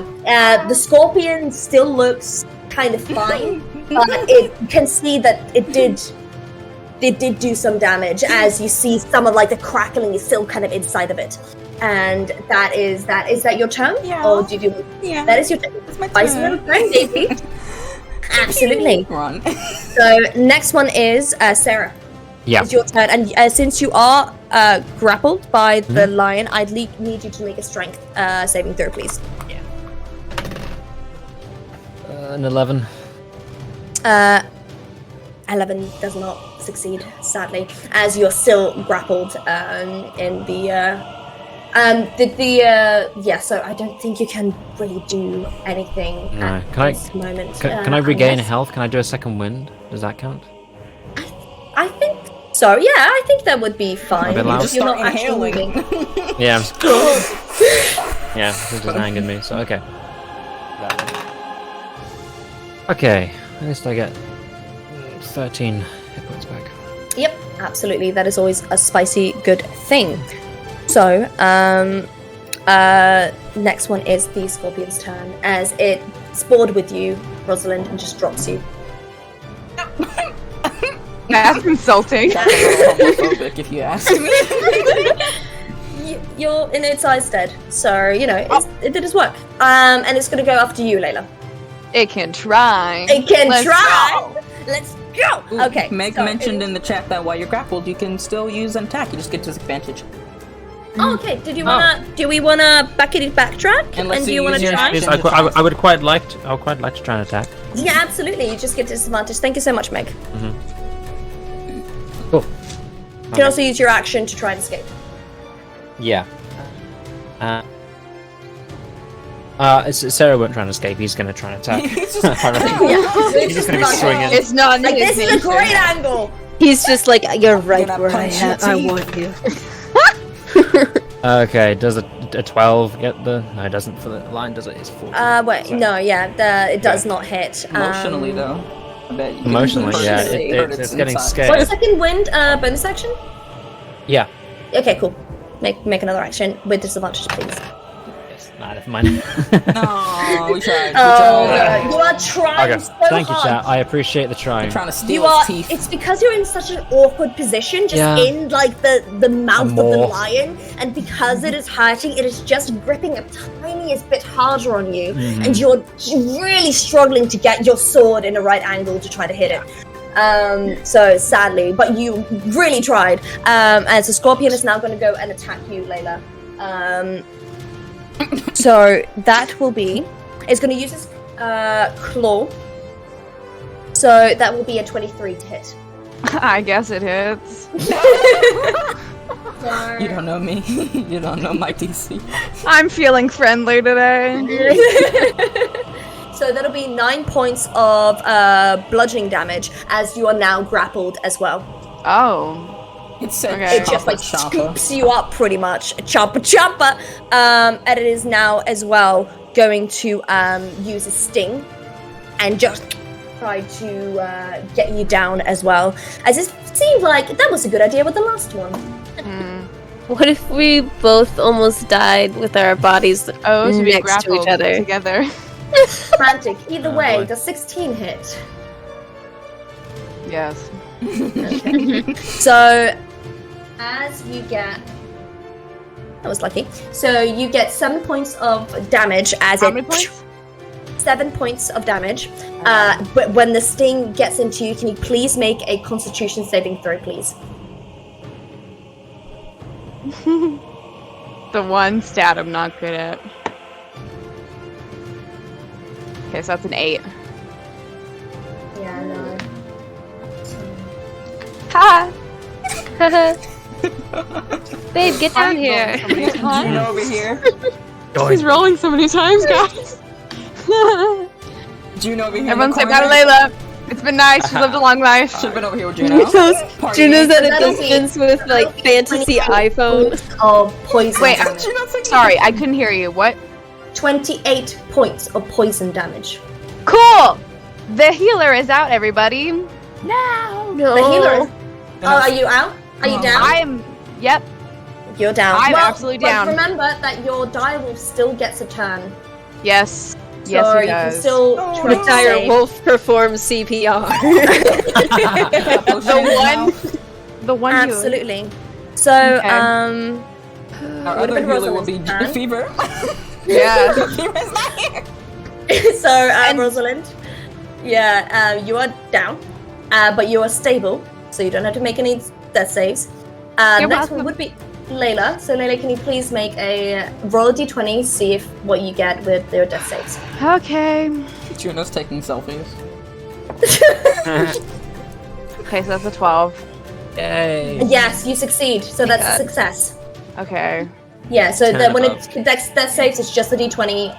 A: The scorpion still looks kind of fine, but it can see that it did do some damage, as you see some of like the crackling is still kind of inside of it. And is that your turn?
C: Yeah.
A: Or did you?
C: Yeah.
A: That is your turn.
C: That's my
A: Spicy
C: turn.
A: little turn, baby. Absolutely.
C: Run.
A: So next one is Sarah.
D: Yeah.
A: It's your turn, and since you are grappled by the lion, I'd need you to make a strength saving throw, please.
D: An 11.
A: 11 does not succeed, sadly, as you're still grappled in the. So I don't think you can really do anything
D: No.
A: at
D: Can I-
A: this moment.
D: Can I regain
A: unless-
D: health? Can I do a second wind? Does that count?
A: I think so. Yeah, I think that would be fine.
D: A bit loud.
A: If you're not
C: Start
A: actually
C: inhaling.
A: moving.
D: Yeah. Yeah, this just angered me, so okay. Okay, at least I get 13 hit points back.
A: Yep, absolutely. That is always a spicy good thing. So, next one is the scorpion's turn, as it spored with you, Rosalind, and just drops you.
B: That's insulting.
C: That's a little homophobic, if you ask me.
A: You're in its eyes dead, so it did its work. And it's gonna go after you, Layla.
B: It can try.
A: It can
B: Let's
A: try.
B: go.
A: Let's go.
C: Ooh,
A: Okay.
C: Meg
A: so
C: mentioned in the chat that while you're grappled, you can still use an attack. You just get disadvantage.
A: Oh, okay. Do we wanna backtrack?
C: Unless
A: And do
C: you
A: you wanna
C: use your
A: try?
C: action.
D: Yes, I would quite like to try and attack.
A: Yeah, absolutely. You just get disadvantage. Thank you so much, Meg.
D: Cool.
A: You can also use your action to try and escape.
D: Yeah. Sarah won't try and escape. He's going to try and attack.
C: He's just-
D: He's just going to be swinging.
B: It's not
A: Like,
B: his
A: this is a
B: nature.
A: great angle.
E: He's just like, you're right
C: Gonna
E: where I,
C: punch your
E: I
C: teeth.
E: want you.
D: Okay, does a 12 get the... No, it doesn't for the line, does it? It's 14.
A: Wait,
D: So-
A: no, it does not hit.
C: Emotionally, though. I bet you
D: Emotionally,
C: can
D: yeah.
C: hurt
D: It's getting
C: inside.
D: scared.
A: What's second wind bonus action?
D: Yeah.
A: Okay, cool. Make another action with disadvantage, please.
D: Yes. Nah, never mind.
C: No, we tried.
A: You are trying
D: Okay,
A: so
D: thank you,
A: hard.
D: chat. I appreciate the trying.
C: Trying to steal
A: You are.
C: his teeth.
A: It's because you're in such an awkward position, just
D: Yeah.
A: in like the mouth of the
D: maw.
A: lion, and because it is hurting, it is just gripping a tiniest bit harder on you, and you're really struggling to get your sword in the right angle to try to hit it. So sadly, but you really tried. And so Scorpion is now going to go and attack you, Layla. So that will be. It's going to use its claw. So that will be a 23 to hit.
B: I guess it hits.
C: You don't know me. You don't know my DC.
B: I'm feeling friendly today.
A: So that'll be 9 points of bludgeoning damage as you are now grappled as well.
B: Oh.
C: It said
B: Okay.
A: It just like
C: chopper.
A: scoops you up pretty much. Chopper. And it is now as well going to use a sting and just try to get you down as well. As it seemed like that was a good idea with the last one.
E: What if we both almost died with our bodies
B: Oh, to be
E: next to
B: grappled
E: each other?
B: together.
A: Frantic. Either
D: Oh,
A: way,
D: boy.
A: does 16 hit?
B: Yes.
A: So, as you get... That was lucky. So you get 7 points of damage as
B: How
A: it...
B: many points?
A: 7 points of damage. But when the sting gets into you, can you please make a Constitution saving throw, please?
B: The one stat I'm not good at. Okay, so that's an 8.
A: Yeah, no.
B: Ha!
E: Babe, get down here.
C: Juno over here.
B: He's rolling so many times, guys.
C: Juno over here.
B: Everyone say bye to Layla. It's been nice. She's lived a long life.
C: Should've been over here with Juno.
E: Juno's at a
A: That'll be-
E: distance with like fantasy iPhone.
A: Of poison
B: Wait,
A: damage.
B: sorry, I couldn't hear you. What?
A: 28 points of poison damage.
B: Cool! The healer is out, everybody.
E: No.
A: The healer is... Oh, are you out? Are you down?
B: Yep.
A: You're down.
B: I'm
A: Well,
B: absolutely
A: but
B: down.
A: remember that your direwolf still gets a turn.
B: Yes.
A: So
B: Yes, he
A: you can
B: does.
A: still try
E: The
A: to
E: dire
A: save.
E: wolf performs CPR.
B: The one healer.
A: Absolutely. So,
B: Okay.
C: Our
A: would've
C: other
A: been
C: healer will be
A: Rosalind's turn.
C: Fever.
B: Yeah.
C: Fever's not here.
A: So, Rosalind, you are down, but you are stable, so you don't have to make any death saves.
B: You're
A: Next one
B: welcome.
A: would be Layla. So, Layla, can you please make a roll a d20, see if what you get with your death saves?
B: Okay.
C: Juno's taking selfies.
B: Okay, so that's a 12.
C: Yay.
A: Yes, you succeed. So that's a
B: God.
A: success.
B: Okay.
A: Yeah. So
D: 10
A: that when
D: above.
A: it death saves, it's just a d20.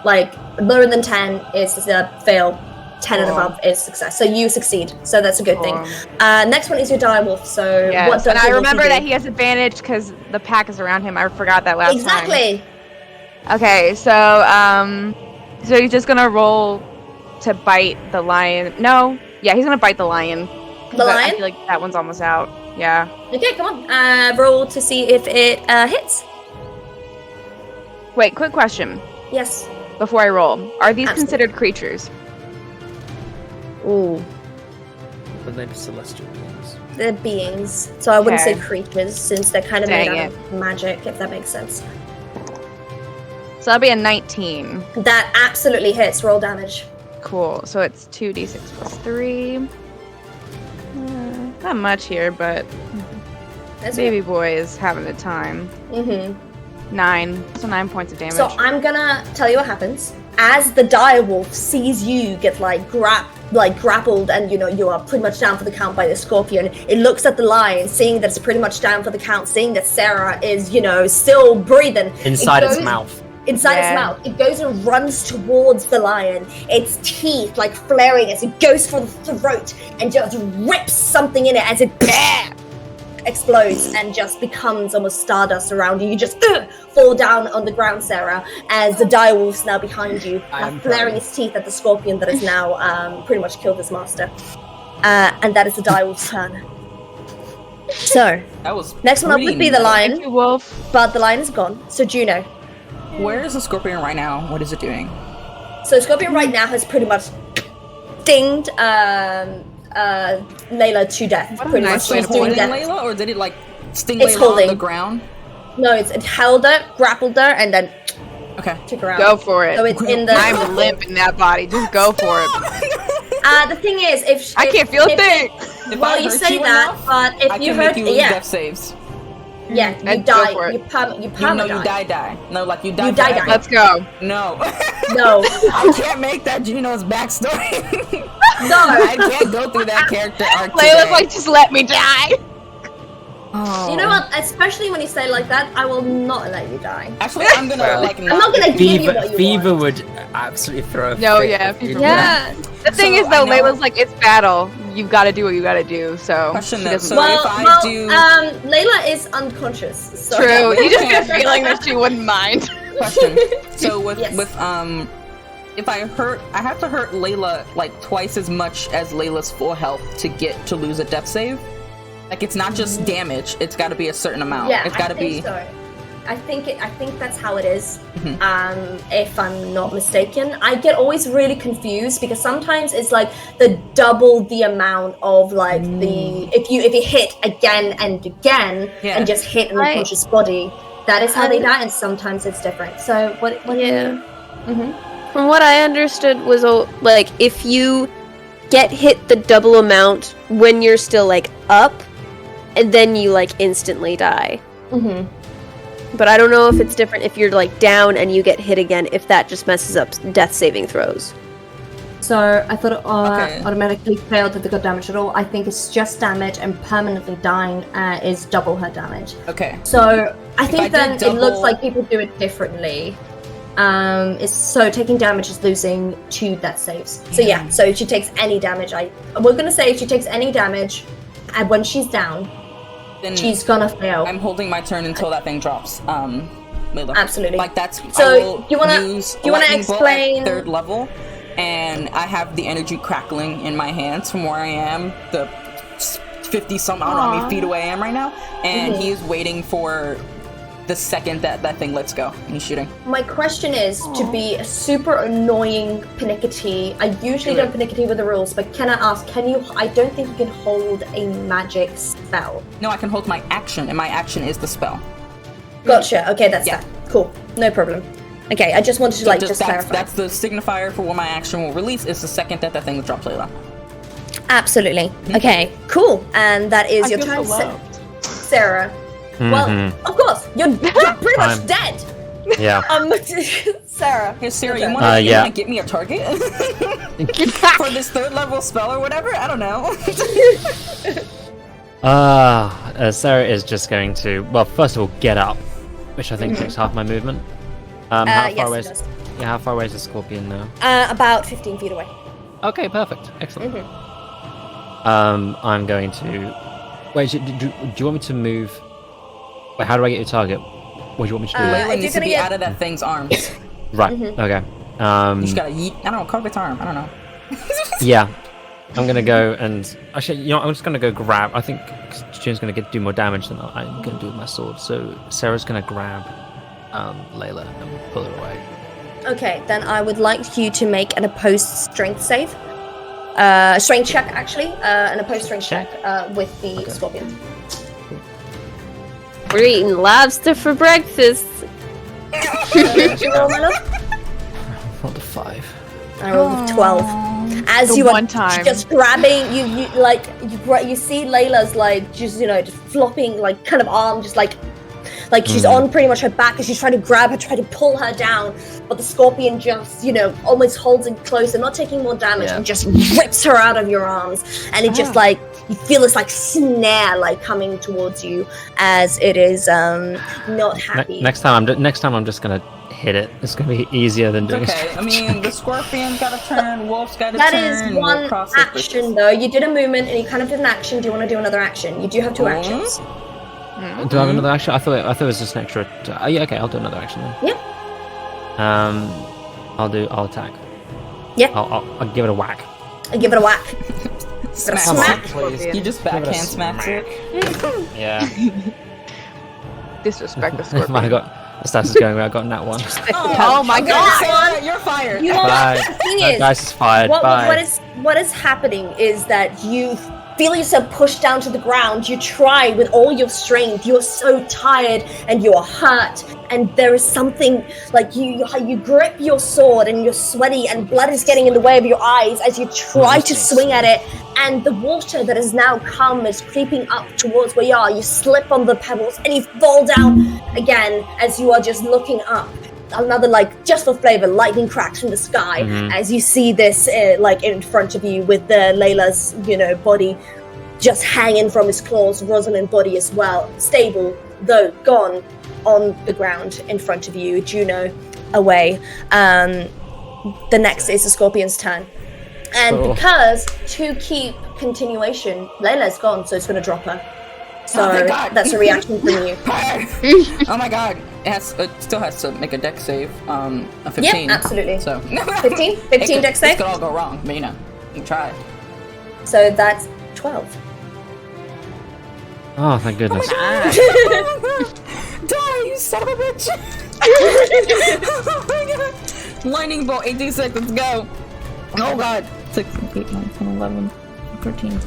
A: Like lower than 10 is a fail. 10 and
B: Cool.
A: above is success. So you succeed. So that's a good thing.
B: Cool.
A: Next one is your direwolf. So
B: Yes.
A: what does
B: And I
A: your wolf
B: remember
A: do?
B: that he has advantage because the pack is around him. I forgot that last time.
A: Exactly.
B: Okay, so he's just gonna roll to bite the lion. No, yeah, he's gonna bite the lion. 'Cause
A: The
B: I
A: lion?
B: feel like that one's almost out. Yeah.
A: Okay, come on. Roll to see if it hits.
B: Wait, quick question
A: Yes.
B: before I roll. Are these
A: Absolutely.
B: considered creatures?
E: Ooh.
D: But they're celestial beings.
A: They're beings. So I wouldn't say
B: Okay.
A: creatures since they're kind of
B: Dang
A: made out of magic, if that makes sense.
B: So that'll be a 19.
A: That absolutely hits. Roll damage.
B: Cool. So it's 2d6 plus 3. Not much here, but
A: That's
B: baby boy is having the time.
A: Mm-hmm.
B: 9. So 9 points of damage.
A: So I'm gonna tell you what happens. As the direwolf sees you get grappled and you are pretty much down for the count by the scorpion, it looks at the lion, seeing that it's pretty much down for the count, seeing that Sarah is, still breathing.
D: Inside its mouth.
A: Inside its mouth. It goes and runs towards the lion, its teeth flaring as it goes for the throat and just rips something in it as it explodes and just becomes almost stardust around you. You just fall down on the ground, Sarah, as the direwolf's now behind you, flaring its teeth at the scorpion that has now pretty much killed his master. And that is the direwolf's turn. So,
C: That was
A: next one up would be the lion,
B: Thank you, Wolf.
A: but the lion is gone. So Juno.
C: Where is the scorpion right now? What is it doing?
A: So Scorpion right now has pretty much dinged Layla to death.
B: What a
A: Pretty
B: nice
A: much,
B: way
A: she's
B: to
A: doing
C: Holding
A: death.
C: Layla, or did it sting
A: It's
C: Layla
A: holding.
C: on the ground?
A: No, it held her, grappled her, and then
C: Okay.
A: took her out.
B: Go for it.
A: So it's in the.
B: I'm limp in that body. Just go for it.
A: The thing is, if
B: I can't feel a thing.
A: Well, you say that, but if
C: I
A: you
C: can
A: hurt,
C: make you lose
A: yeah,
C: death saves.
A: yeah, you
B: And go for
A: die.
B: it.
A: You
C: You
A: perma
C: die. No, you die.
A: You die.
C: forever.
B: Let's go.
C: No.
A: No,
C: I can't make that Juno's backstory.
A: no.
C: I can't go through that character arc
B: Layla's
C: today.
B: just let me die.
C: Oh.
A: You know what? Especially when you say it like that, I will not let you die.
C: Actually, I'm gonna
D: Well,
C: not.
A: I'm not gonna give you what you
D: Fever
A: want.
D: would absolutely throw a
B: No,
D: fit
B: yeah,
D: if you
B: Fever
D: did
B: would.
D: that.
B: The thing
C: So,
B: is, though,
C: I know-
B: Layla's it's battle. You've got to do what you got to do. So
C: Question
B: she
C: though,
B: doesn't.
C: so-
A: Well,
C: if I do-
A: Layla is unconscious. So
B: True. You just get a feeling that she wouldn't mind.
C: Question. So with
A: Yes.
C: if I have to hurt Layla twice as much as Layla's full health to lose a death save. It's not just damage. It's got to be a certain amount.
A: Yeah,
C: It's got to be.
A: So. I think that's how it is.
C: Mhm.
A: If I'm not mistaken, I get always really confused because sometimes it's the double the amount of the if you hit again and again
C: Yeah.
A: and just hit an
E: Right.
A: unconscious body. That is how they die, and sometimes it's different. So what?
E: Yeah.
A: Mm-hmm.
E: From what I understood was if you get hit the double amount when you're still up, and then you instantly die.
A: Mm-hmm.
E: But I don't know if it's different if you're down and you get hit again, if that just messes up death saving throws.
A: So I thought it
C: Okay.
A: automatically failed that they got damage at all. I think it's just damage, and permanently dying is double her damage.
C: Okay.
A: So I
C: I
A: think
C: did
A: then it looks
C: double-
A: like people do it differently. So taking damage is losing 2 death saves. So yeah, so if she takes any damage, we're gonna say if she takes any damage, and when she's down,
C: Then
A: she's gonna fail.
C: I'm holding my turn until that thing drops. Layla.
A: Absolutely.
C: That's.
A: So,
C: I will
A: you wanna-
C: use
A: you wanna
C: lightning bolt
A: explain-
C: at 3rd level, and I have the energy crackling in my hands from where I am. The 50 some I don't know how many feet away I am right now, and he is waiting for the second that thing lets go, and he's shooting.
A: My question is to be a super annoying panickety. I usually don't panickety with the rules, but can I ask? I don't think you can hold a magic spell.
C: No, I can hold my action, and my action is the spell.
A: Gotcha. Okay, that's
C: Yeah.
A: that. Cool. No problem. Okay, I just wanted to
C: So
A: just
C: that's,
A: clarify.
C: that's the signifier for what my action will release. Is the second that thing drops, Layla.
A: Absolutely. Okay, cool. And that is
B: I
A: your
B: feel
A: turn,
B: so loved.
A: Sarah. Well, of course, you're pretty much
D: I'm-
A: dead.
D: Yeah.
A: Sarah.
C: Hey, Sarah,
A: Okay.
C: you wanna
D: Yeah.
C: get me a target for this 3rd level spell or whatever? I don't know.
D: Sarah is just going to, well, first of all, get up, which I think takes half my movement. How far
A: yes,
D: away
A: it
D: is,
A: does.
D: yeah, how far away is the scorpion now?
A: About 15 feet away.
D: Okay, perfect. Excellent.
A: Mm-hmm.
D: I'm going to, wait, do you want me to move? Wait, how do I get your target? What do you want me to do?
C: Layla
A: if
C: needs
A: you're
C: to
A: gonna
C: be
A: get-
C: out of that thing's arms.
D: Right, okay.
C: You just gotta yeet. I don't know, carve its arm. I don't know.
D: Yeah. I'm gonna go and actually, I'm just gonna go grab. I think June's gonna do more damage than I'm gonna do with my sword. So Sarah's gonna grab Layla and pull her away.
A: Okay, then I would like you to make an opposed strength save. Strength check, actually. An opposed strength check with the scorpion.
E: We're eating lobster for breakfast.
A: Did you roll, my love?
D: Rolled a 5.
A: I rolled a 12. As
B: The
A: you are
B: one time.
A: just grabbing, you see Layla's like just just flopping like kind of arm, just like she's on pretty much her back as she's trying to grab her, try to pull her down, but the scorpion just almost holds it close and not taking more damage and just rips her out of your arms, and it just like you feel this like snare like coming towards you as it is not happy.
D: Next time I'm just gonna hit it. It's gonna be easier than doing
C: Okay, I mean, the scorpion's got a turn, wolf's got a
A: That
C: turn.
A: is one action though. You did a movement and you kind of did an action. Do you want to do another action? You do have 2 actions.
D: Do I have another action? I thought it was just an extra. Yeah, okay, I'll do another action then.
A: Yep.
D: I'll attack.
A: Yep.
D: I'll give it a whack.
A: I give it a whack.
C: Smack.
D: Please.
C: You just
D: Give it a
C: backhand smacks it.
D: Yeah.
B: Disrespect the
D: I
B: scorpion.
D: got the stats is going where I got that one.
B: Oh my god!
C: Sarah, you're fired.
A: You know what?
D: Bye.
A: The thing
D: That
A: is,
D: dice is fired. Bye.
A: what is happening is that you feel yourself pushed down to the ground. You try with all your strength. You are so tired and you are hurt, and there is something like you grip your sword and you're sweaty and blood is getting in the way of your eyes as you try to swing at it, and the water that has now come is creeping up towards where you are. You slip on the pebbles and you fall down again as you are just looking up. Another, just for flavor, lightning cracks from the sky as you see this in front of you with Layla's body just hanging from his claws, Rosalind's body as well, stable though gone on the ground in front of you, Juno away. The next is the scorpion's turn, and because to keep continuation, Layla's gone, so it's going to drop her. So that's a reaction from you.
C: Oh my god. It still has to make a dex save. A 15.
A: Yep, absolutely.
C: So
A: 15 dex save?
C: It could all go wrong, but you try.
A: So that's 12.
D: Oh, thank goodness.
C: Die, you son of a bitch! Oh my god. Lightning bolt, 86, let's go. Oh god. 6, 8, 9, 10, 11, 13.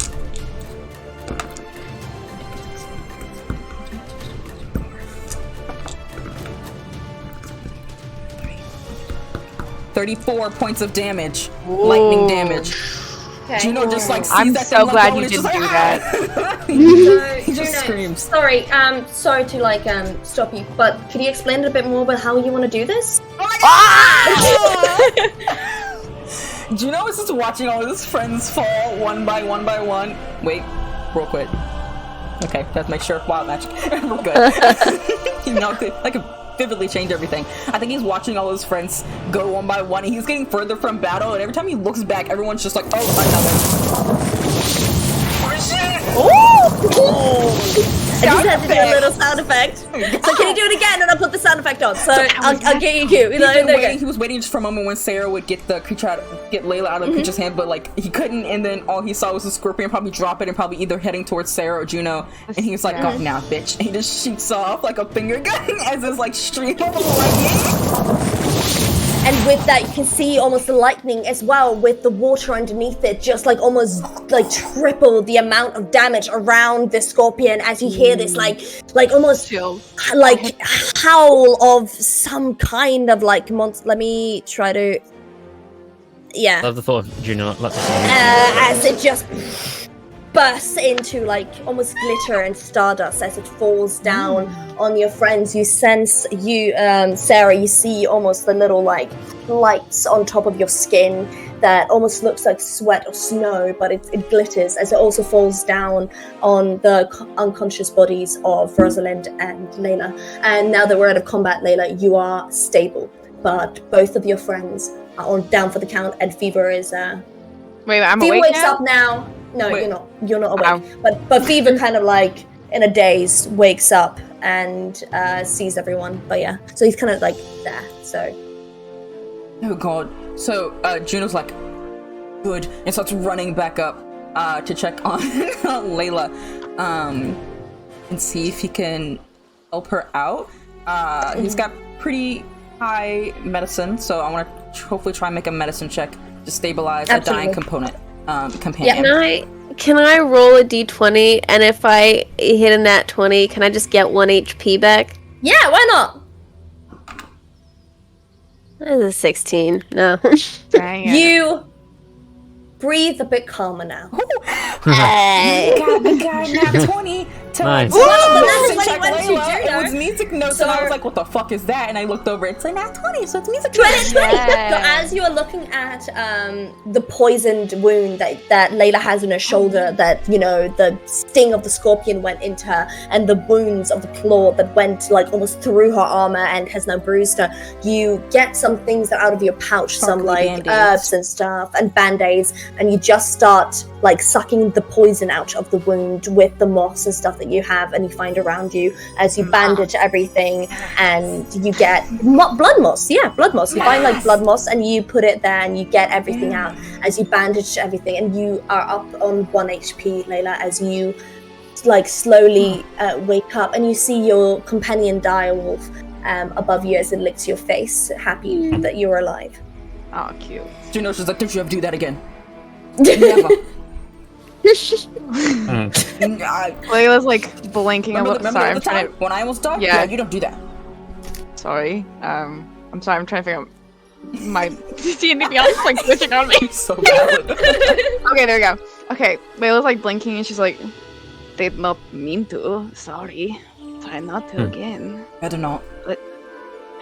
C: 34 points of damage. Lightning damage.
A: Okay.
C: Juno just sees
B: I'm
C: that
B: so
C: thing
B: glad
C: let go
B: you
C: and it's
B: didn't do
C: just
B: that.
C: He just
A: Juno,
C: screams.
A: Sorry to stop you, but could you explain a bit more about how you want to do this?
C: Juno is just watching all of his friends fall one by one by one. Wait, real quick. Okay, let's make sure. Wild magic. We're good. I could vividly change everything. I think he's watching all his friends go one by one, and he's getting further from battle, and every time he looks back, everyone's just like, oh, another.
A: I just had to do a little sound effect. So can you do it again? And I'll put the sound effect on. So I'll get you cue.
C: He was waiting just for a moment when Sarah would get the creature get Layla out of the creature's hand, but he couldn't. And then all he saw was the scorpion probably drop it and probably either heading towards Sarah or Juno. And he was like, "God, now, bitch!" And he just shoots off like a finger gun as this stream of lightning.
A: And with that, you can see almost the lightning as well, with the water underneath it, just almost triple the amount of damage around the scorpion as you hear this almost howl of some kind of monster. Let me try to. Yeah.
D: I love the thought of Juno.
A: As it just bursts into almost glitter and stardust as it falls down on your friends. You sense Sarah, you see almost the little lights on top of your skin that almost looks like sweat or snow, but it glitters as it also falls down on the unconscious bodies of Rosalind and Layla. And now that we're out of combat, Layla, you are stable, but both of your friends are down for the count, and Fever is
B: Wait, I'm
A: Fever
B: awake
A: wakes
B: now?
A: up now. No,
C: Wait.
A: you're not awake.
B: Ow.
A: But Fever kind of in a daze wakes up and sees everyone. But yeah, so he's kind of there. So.
C: Oh god. So Juno's good, and starts running back up to check on Layla and see if he can help her out. He's got pretty high medicine, so I want to hopefully try and make a medicine check to stabilize a dying companion.
E: Can I roll a d20, and if I hit a nat 20, can I just get 1 HP back?
A: Yeah, why not?
E: That is a 16. No.
B: Dang it.
A: You breathe a bit calmer now.
C: God, nat 20 to
D: Nice.
A: Well, that's
C: check
A: when you went to
C: Layla.
A: do
C: It was music notes, and I was like, "What the fuck is that?" And I looked over. It's a nat 20, so it's music notes.
A: 20. So as you are looking at the poisoned wound that Layla has in her shoulder, that the sting of the scorpion went into her, and the wounds of the claw that went like almost through her armor and has now bruised her, you get some things that out of your pouch, some
C: Sparkly
A: like
C: Band-Aids.
A: herbs and stuff and band-aids, and you just start like sucking the poison out of the wound with the moss and stuff that you have and you find around you as you bandage everything, and you get blood moss. Yeah, blood moss. You find like blood moss and you put it there and you get everything out as you bandage everything, and you are up on 1 HP, Layla, as you like slowly wake up and you see your companion direwolf above you as it licks your face, happy that you're alive.
B: Oh, cute.
C: Juno's just like, "Don't you ever do that again?" Never.
B: Layla's like blinking a
C: Remember
B: little.
C: the
B: Sorry, I'm
C: time
B: trying to.
C: when I almost died?
B: Yeah.
C: Yeah, you don't do that.
B: Sorry. I'm sorry. I'm trying to figure out my D&D Beyond is like glitching on me.
C: So bad.
B: Okay, there we go. Okay, Layla's like blinking and she's like, "Did not mean to. Sorry. Try not to again.
C: Better not.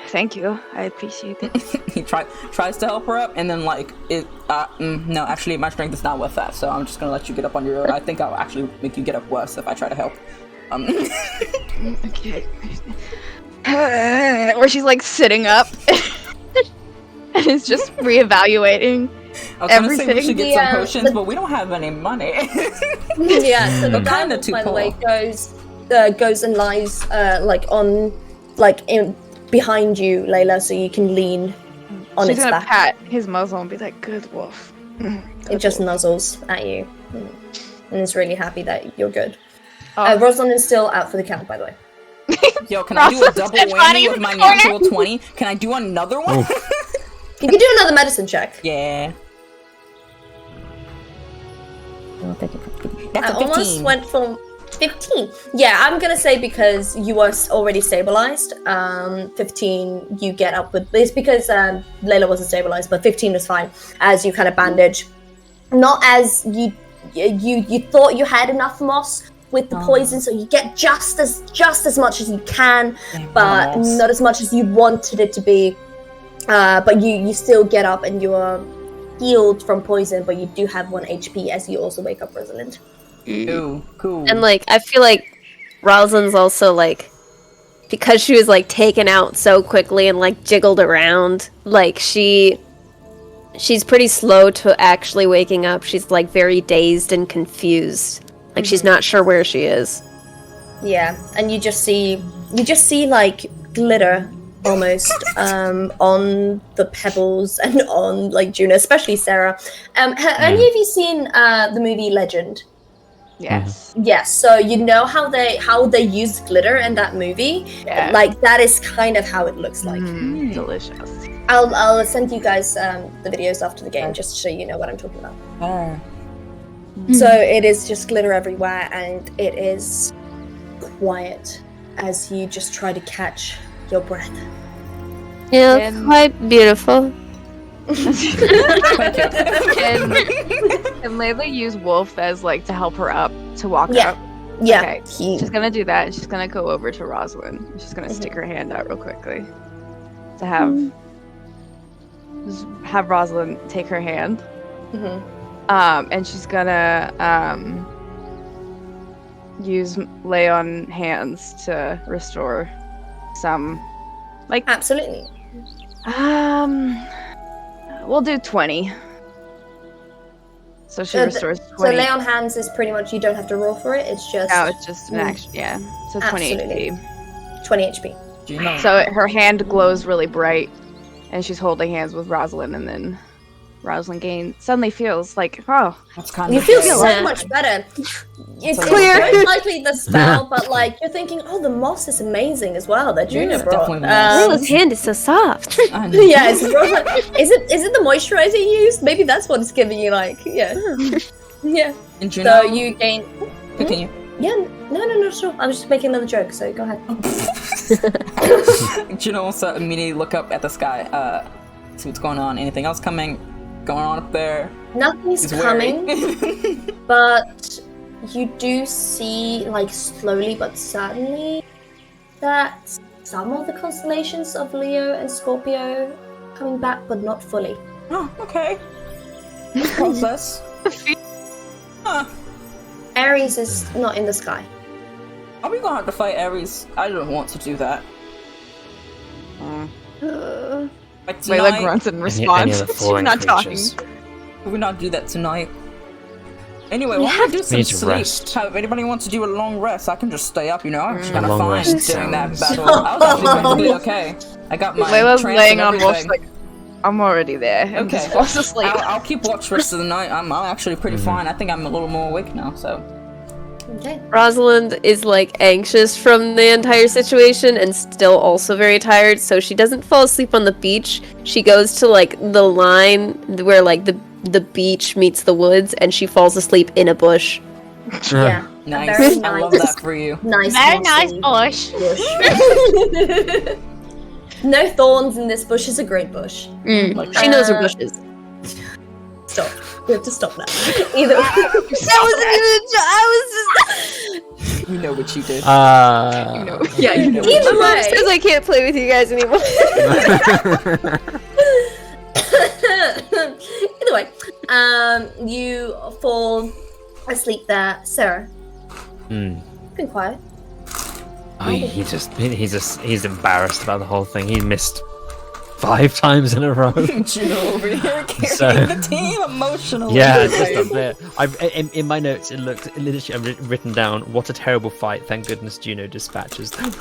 B: Thank you. I appreciate it."
C: He tries to help her up, and then like it. No, actually, my strength is not worth that. So I'm just gonna let you get up on your own. I think I'll actually make you get up worse if I try to help.
B: Okay. Where she's like sitting up and is just reevaluating.
C: I was gonna say we
B: Everything.
C: should get some potions, but we don't have any money.
A: Yeah, so the
C: I'm kinda
A: direwolf,
C: too
A: by the way,
C: poor.
A: goes and lies in behind you, Layla, so you can lean on
B: She's
A: its
B: gonna
A: back.
B: pat his muzzle and be like, "Good wolf."
A: It just nuzzles at you and is really happy that you're good.
B: Oh.
A: Rosalind is still out for the count, by the way.
C: Yo, can I do a double
B: Rosalind's
C: whammy with my
B: in the corner.
C: natural 20? Can I do another one?
A: You can do another medicine check.
C: Yeah.
A: I
C: That's a
A: almost
C: 15.
A: went for 15. Yeah, I'm gonna say because you are already stabilized. 15, you get up with. It's because Layla wasn't stabilized, but 15 was fine as you kind of bandage. Not as you thought you had enough moss with the poison, so you get just as much as you can, but
C: moss.
A: not as much as you wanted it to be. But you still get up and you are healed from poison, but you do have 1 HP as you also wake up, Rosalind.
C: Ooh, cool.
E: And like, I feel like Rosalind's also like, because she was like taken out so quickly and like jiggled around, like she's pretty slow to actually waking up. She's like very dazed and confused. Like she's not sure where she is.
A: Yeah, and you just see like glitter almost on the pebbles and on like Juno, especially Sarah. Have any of you seen the movie Legend?
B: Yes.
A: Yes, so you know how they use glitter in that movie?
B: Yeah.
A: Like that is kind of how it looks like.
B: Delicious.
A: I'll send you guys the videos after the game just so you know what I'm talking about. So it is just glitter everywhere, and it is quiet as you just try to catch your breath.
E: Yeah,
B: And-
E: quite beautiful.
B: Can Layla use Wolf as like to help her up to walk
A: Yeah.
B: up?
A: Yeah,
B: Okay. She's gonna do that. She's gonna go over to Rosalind. She's gonna stick her hand out real quickly to have Rosalind take her hand. And she's gonna use lay on hands to restore some, like
A: absolutely.
B: we'll do 20. So she
A: So
B: restores
A: So
B: 20.
A: lay on hands is pretty much you don't have to roll for it. It's just
B: No, it's just an action. Yeah. So 20
A: Absolutely.
B: HP.
A: 20 HP.
C: Juno.
B: So her hand glows really bright, and she's holding hands with Rosalind, and then Rosalind suddenly feels like, oh,
C: That's kind
A: You
C: of
A: feel
C: good.
A: so much better. It's
C: Clear.
A: very likely the spell, but like you're thinking, oh, the moss is amazing as well. That Juno
C: it's
A: brought.
C: definitely the moss.
E: Layla's hand is so soft.
C: I know.
A: Yeah, it's is it the moisturizer you used? Maybe that's what it's giving you. Like, yeah, yeah.
C: And Juno,
A: So you gain.
C: continue.
A: Yeah, no, sure. I was just making another joke, so go ahead.
C: Juno wants to immediately look up at the sky. See what's going on. Anything else going on up there?
A: Nothing's
C: He's wary.
A: coming, but you do see, like, slowly but certainly, that some of the constellations of Leo and Scorpio coming back, but not fully.
C: Oh, okay. Process. Huh.
A: Aries is not in the sky.
C: Are we gonna have to fight Ares? I don't want to do that. Like tonight?
B: Layla grunts in
D: Any
B: response.
D: of the
B: She's
D: falling
B: not
D: creatures.
B: talking.
C: Could we not do that tonight? Anyway,
E: We
C: why don't
E: have
C: we do some
D: need to
C: sleep?
D: rest.
C: If anybody wants to do a long rest, I can just stay up, you know? I'm just
D: A
C: kind of
D: long
C: fine
D: rest
C: during that
D: sounds-
C: battle. I was actually going to be okay. I got my
B: Layla's
C: trance
B: laying
C: and
B: on Wolf
C: everything.
B: like, I'm already there. And
C: Okay.
B: just falls asleep.
C: I'll keep watch rest of the night. I'm actually pretty fine. I think I'm a little more awake now, so.
A: Okay.
E: Rosalind is like anxious from the entire situation and still also very tired, so she doesn't fall asleep on the beach. She goes to like the line where like the beach meets the woods, and she falls asleep in a bush.
A: Yeah.
C: Nice.
A: Very
C: I love
A: nice.
C: that for you.
A: Nice.
F: Very nice
A: mossy
F: bush.
A: bush. No thorns in this bush. Is a great bush.
E: She knows her bushes.
A: Stop. We have to stop that. Either
C: You know what you did.
B: You know, yeah, you know.
A: Either
E: My mom
A: way.
E: says I can't play with you guys anymore.
A: Either way, you fall asleep there, Sarah. Been quiet.
D: Oh, he's embarrassed about the whole thing. He missed 5 times in a row.
C: Juno over here carrying
D: So-
C: the team emotionally.
D: Yeah, it's just up there. In my notes, it literally I've written down, "What a terrible fight! Thank goodness Juno dispatches them."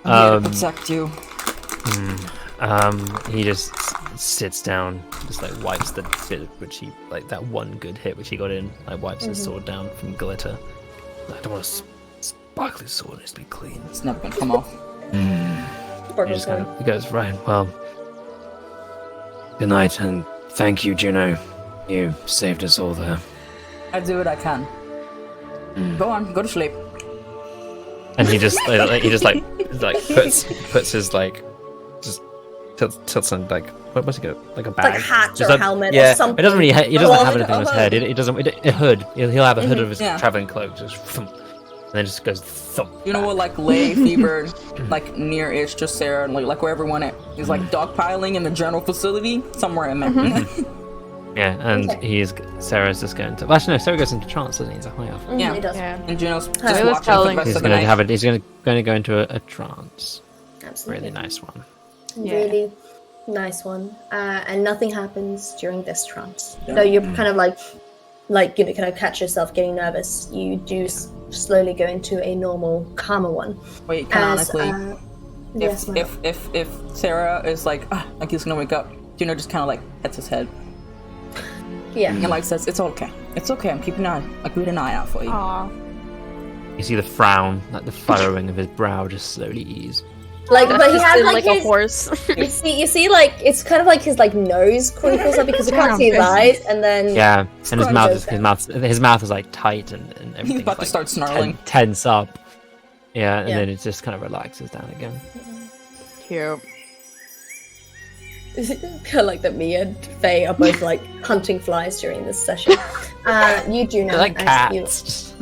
C: Protect you.
D: He just sits down, just like wipes the bit which he like that one good hit which he got in, like wipes his sword down from glitter. I don't want a sparkly sword; it needs to be clean.
C: It's never gonna come off.
D: He goes, right, well, good night, and thank you, Juno. You saved us all there.
C: I do what I can. Go on, go to sleep.
D: And he just, puts his, like, just tilts on, like, what's it got? Like a bag?
A: Like hat
D: Just
A: or
D: like-
A: helmet
D: yeah,
A: or something.
D: It doesn't really, he doesn't
A: Cloth
D: have anything on his
A: or
D: head. It doesn't, a hood. He'll have a hood of his
C: Yeah.
D: traveling cloak, just, thump, and then just goes thump.
C: You know what, like, lay fever, like, near-ish to Sarah, and like where everyone is, like, dogpiling in the general facility, somewhere in there.
D: Yeah, and Sarah's just going to, well, actually, no, Sarah goes into trance, doesn't he? He's a high elf.
C: Yeah.
A: He does.
B: Yeah.
C: And Juno's just
B: was
C: watching for the
B: telling-
C: rest
D: He's
C: of the
D: going to
C: night.
D: he's going to go into a trance.
A: Absolutely.
D: Really nice one.
A: Really nice one. And nothing happens during this trance. Though you're kind of like you know, kind of catch yourself getting nervous. You do slowly go into a normal, calmer one.
C: Wait,
A: As,
C: canonically,
A: yes, my love.
C: if Sarah is like he's gonna wake up, Juno just kind of like hits his head
A: Yeah.
C: and like says, "It's okay, I'm keeping an eye out for you."
B: Aw.
D: You see the frown, like the furrowing of his brow just slowly ease.
A: Like, but he
E: Just
A: has
E: in,
A: like
E: a
A: his.
E: horse.
A: You see, like it's kind of like his like nose crinkles up because you can't see his eyes, and then
D: Yeah, and his
A: Scrunch
D: mouth
A: open.
D: his mouth is like tight and everything.
C: He's about to start snarling.
D: Tense up. Yeah, and
A: Yeah.
D: then it just kind of relaxes down again.
B: Cute.
A: kind of like that. Me and Faye are both like hunting flies during this session. You do know,
D: They're like
A: as you-
D: cats.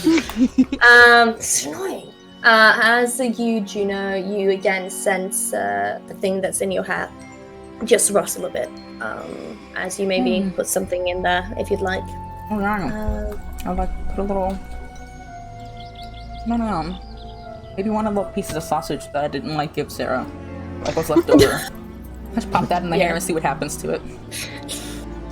A: It's annoying. As you, Juno, you again sense the thing that's in your hat just rustle a bit. As you maybe put something in there if you'd like.
C: Oh, no. I'd like put a little. No. Maybe one of the pieces of sausage that I didn't like give Sarah, like what's left over. Just pop that in the hair and see what happens to it.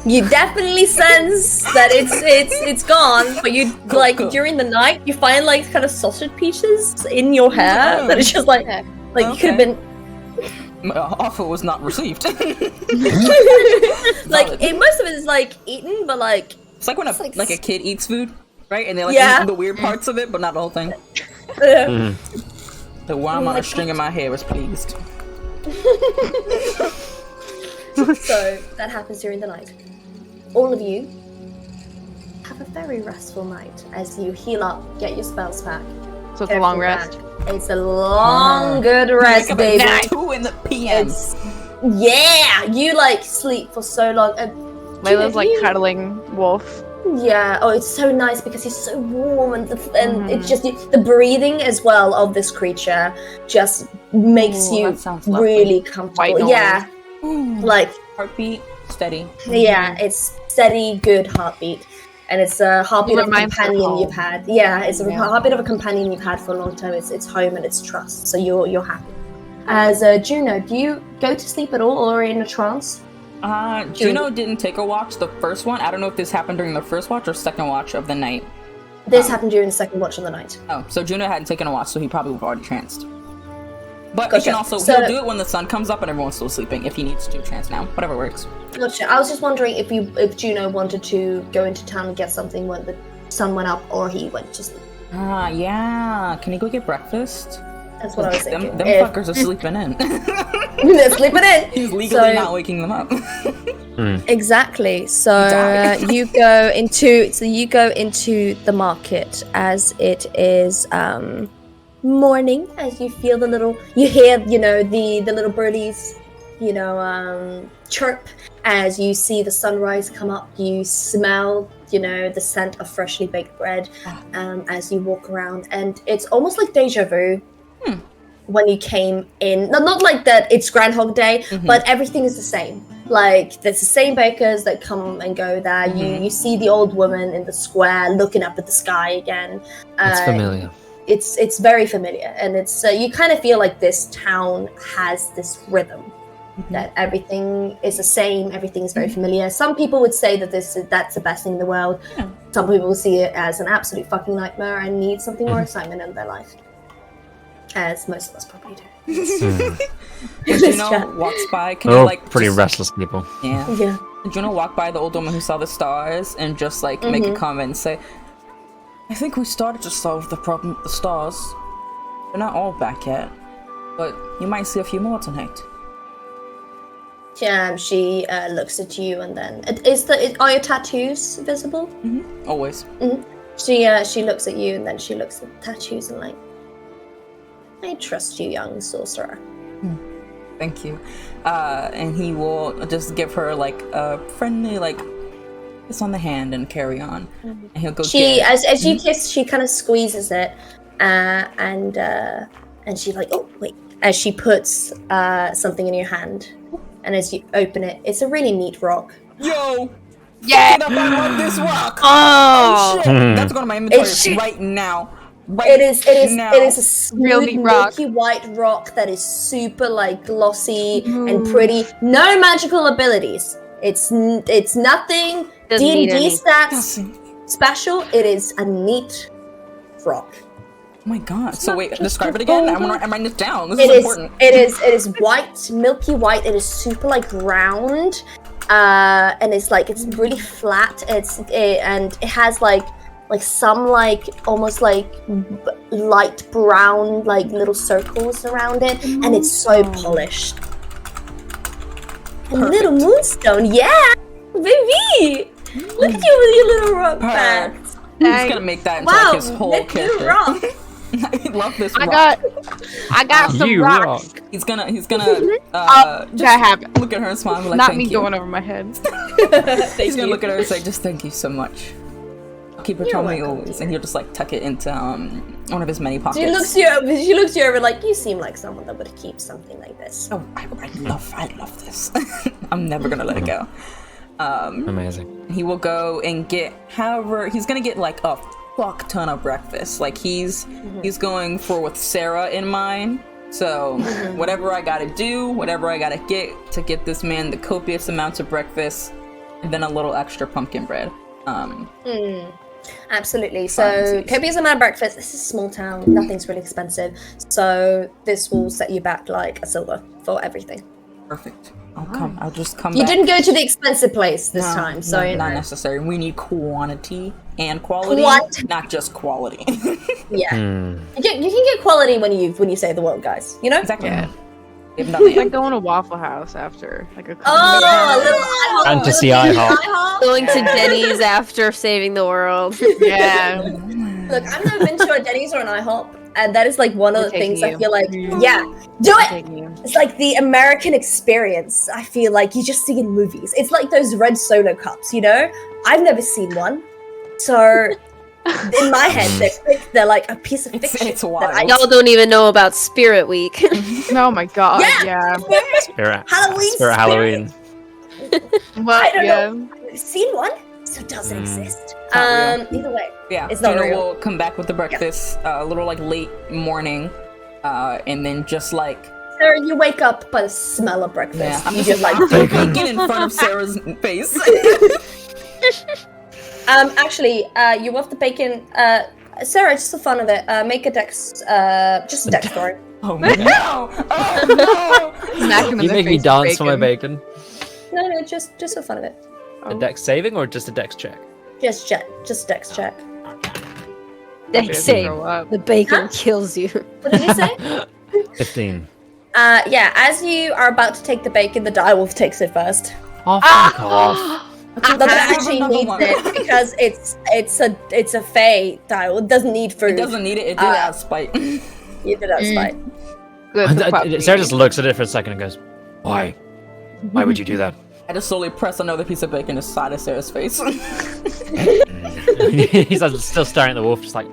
A: You definitely sense that it's gone, but you
C: Cool.
A: during the night you find like kind of sausage pieces in your hair that it's just like you could have been
C: My offer was not received.
A: like
C: Valid.
A: most of it is like eaten, but like
C: It's like when
A: It's like
C: like a kid eats food, right? And they like
A: Yeah.
C: eat the weird parts of it, but not the whole thing. The worm on a string in my hair was pleased.
A: so that happens during the night. All of you have a very restful night as you heal up, get your spells back.
B: So it's a long
A: everything
B: rest.
A: back. It's a long, good rest,
C: Wake up
A: baby.
C: at 2 in the PM.
A: Yeah, you like sleep for so long. And
B: Layla's like
A: you-
B: cuddling Wolf.
A: Yeah. Oh, it's so nice because he's so warm, and it's just the breathing as well of this creature just makes
C: Ooh,
A: you
C: that sounds lovely.
A: really
B: White
A: comfortable.
B: noise.
A: Yeah, like
C: Heartbeat steady.
A: yeah, it's steady, good heartbeat, and it's a heartbeat of a
B: reminds her of
A: companion
B: home.
A: you've had. Yeah, it's a
C: Yeah.
A: heartbeat of a companion you've had for a long time. It's home and it's trust. So you're happy. As Juno, do you go to sleep at all, or in a trance?
C: Juno didn't take a watch the first one. I don't know if this happened during the first watch or second watch of the night.
A: This happened during the second watch of the night.
C: Oh, so Juno hadn't taken a watch, so he probably would have already tranced. But
A: Gotcha.
C: he can also
A: So-
C: he'll do it when the sun comes up and everyone's still sleeping if he needs to trance now. Whatever works.
A: Gotcha. I was just wondering if Juno wanted to go into town and get something when the sun went up, or he went to sleep.
C: Yeah. Can he go get breakfast?
A: That's what I was thinking.
C: Them
A: If-
C: fuckers are sleeping in.
A: They're sleeping in.
C: He's legally
A: So-
C: not waking them up.
A: Exactly. So
C: Die.
A: you go into the market as it is morning. As you feel you hear the little birdies, chirp as you see the sunrise come up. You smell the scent of freshly baked bread as you walk around, and it's almost like deja vu. When you came in, not like that it's Groundhog Day, but everything is the same. Like there's the same bakers that come and go there. You see the old woman in the square looking up at the sky again.
D: It's familiar.
A: It's very familiar, and it's you kind of feel like this town has this rhythm that everything is the same. Everything is very familiar. Some people would say that that's the best thing in the world.
C: Yeah.
A: Some people see it as an absolute fucking nightmare and need something more excitement in their life. As most of us probably do.
C: When Juno walks by, can
D: They're
C: you
D: all
C: like
D: pretty
C: just-
D: restless people.
C: Yeah.
A: Yeah.
C: Can Juno walk by the old woman who saw the stars and just like make a comment and say, I think we started to solve the problem with the stars. They're not all back yet, but you might see a few more tonight.
A: She looks at you, and then are your tattoos visible?
C: Always.
A: She looks at you, and then she looks at the tattoos and like, I trust you, young sorcerer.
C: Thank you. And he will just give her like a friendly like kiss on the hand and carry on. And he'll go
A: As you kiss, she kind of squeezes it, and she like, oh wait, as she puts something in your hand, and as you open it, it's a really neat rock.
C: Yo!
B: Yeah.
C: Fucking up, I love this rock!
B: Oh,
C: Shit! That's going to my inventory
A: It's shit.
C: right now.
A: It is
C: now.
A: a smooth,
B: Real neat rock.
A: milky white rock that is super like glossy and pretty. No magical abilities. It's nothing
E: Doesn't need
A: D&D
E: any.
A: stats special. It is a neat rock.
C: Oh my god. So wait, describe it again. I'm writing this down. This
A: It
C: is
A: is
C: important.
A: it is white, milky white. It is super like round, and it's really flat. And it has like some like almost like light brown like little circles around it, and it's so polished. And little moonstone, yeah, baby. Look at you with your little rock band.
C: He's gonna make that into
A: Wow,
C: like his whole
A: little
C: character.
A: rock.
C: I love this
B: I
C: rock.
B: got some
D: You
B: rocks.
D: rock.
C: He's gonna
B: That happened.
C: look at her and smile and be like,
B: Not
C: thank
B: me
C: you.
B: going over my head.
C: He's gonna look at her and say, just thank you so much. I'll keep it
A: You're
C: on me
A: welcome,
C: always. And he'll just like tuck it into one of his many pockets.
A: She looks you over like, you seem like someone that would keep something like this.
C: Oh, I love this. I'm never gonna let it go.
D: Amazing.
C: He will go and get he's gonna get like a fuck ton of breakfast. Like he's going for with Sarah in mind. So whatever I gotta do, whatever I gotta get to get this man the copious amounts of breakfast, and then a little extra pumpkin bread.
A: Absolutely. So
C: Funsies.
A: copious amount of breakfast. This is a small town. Nothing's really expensive. So this will set you back like a silver for everything.
C: Perfect. I'll just come
A: You
C: back.
A: didn't go to the expensive place this
C: No,
A: time, so
C: no,
A: you
C: not
A: know.
C: necessary. We need quantity and quality, not just quality.
A: Yeah. You can get quality when you say the word, guys. You know?
C: Exactly.
B: Yeah.
C: We haven't done that
B: It's like
C: yet.
B: going to Waffle House after like a
A: Oh, a little IHOP.
D: Fantasy
A: a little
D: IHOP.
A: IHOP.
E: Going to Denny's after saving the world.
B: yeah.
A: Look, I've never been to a Denny's or an IHOP, and that is like one of
B: We're
A: the things
B: taking
A: I feel like,
B: you.
A: yeah, do it!
B: Taking you.
A: It's like the American experience. I feel like you just see in movies. It's like those red Solo cups, you know? I've never seen one. So, in my head, they're like a piece of fiction.
C: It's
A: that
C: wild.
A: I
E: Y'all don't even know about Spirit Week.
B: Oh my god,
A: Yeah.
B: yeah.
D: Spirit
A: Halloween
D: Spirit Halloween.
B: Well,
A: I don't
B: yeah.
A: know. I've seen one, so does it exist?
C: Not
A: Either way.
C: Yeah,
A: It's not
C: Gina
A: real.
C: will come back with the breakfast a little like late morning, and then just like
A: Sarah, you wake up by the smell of breakfast.
C: yeah, I'm
A: you
C: just like
D: bacon.
C: bacon in front of Sarah's face.
A: Actually, you want the bacon. Sarah, just for fun of it, make a dex, just a dex story.
C: Oh no! Oh
B: Smack him in
D: You
B: the
D: make me
B: face with
D: dance for my bacon.
A: No, just for fun of it.
D: A dex saving or just a dex check?
A: Just dex check.
E: They say
B: Grow up.
E: the bacon kills you.
A: What did you say?
D: 15.
A: Yeah, as you are about to take the bacon, the direwolf takes it first.
D: Oh, fuck off.
A: Not that it actually
C: Another
A: needs
C: one.
A: it because it's a Fae direwolf. It doesn't need food.
C: It doesn't need it. It did it out of spite.
A: You did that spite.
B: Good for puppy.
D: Sarah just looks at it for a second and goes, "Why? Why would you do that?"
C: I just slowly press another piece of bacon inside of Sarah's face.
D: He's still staring at the wolf, just like.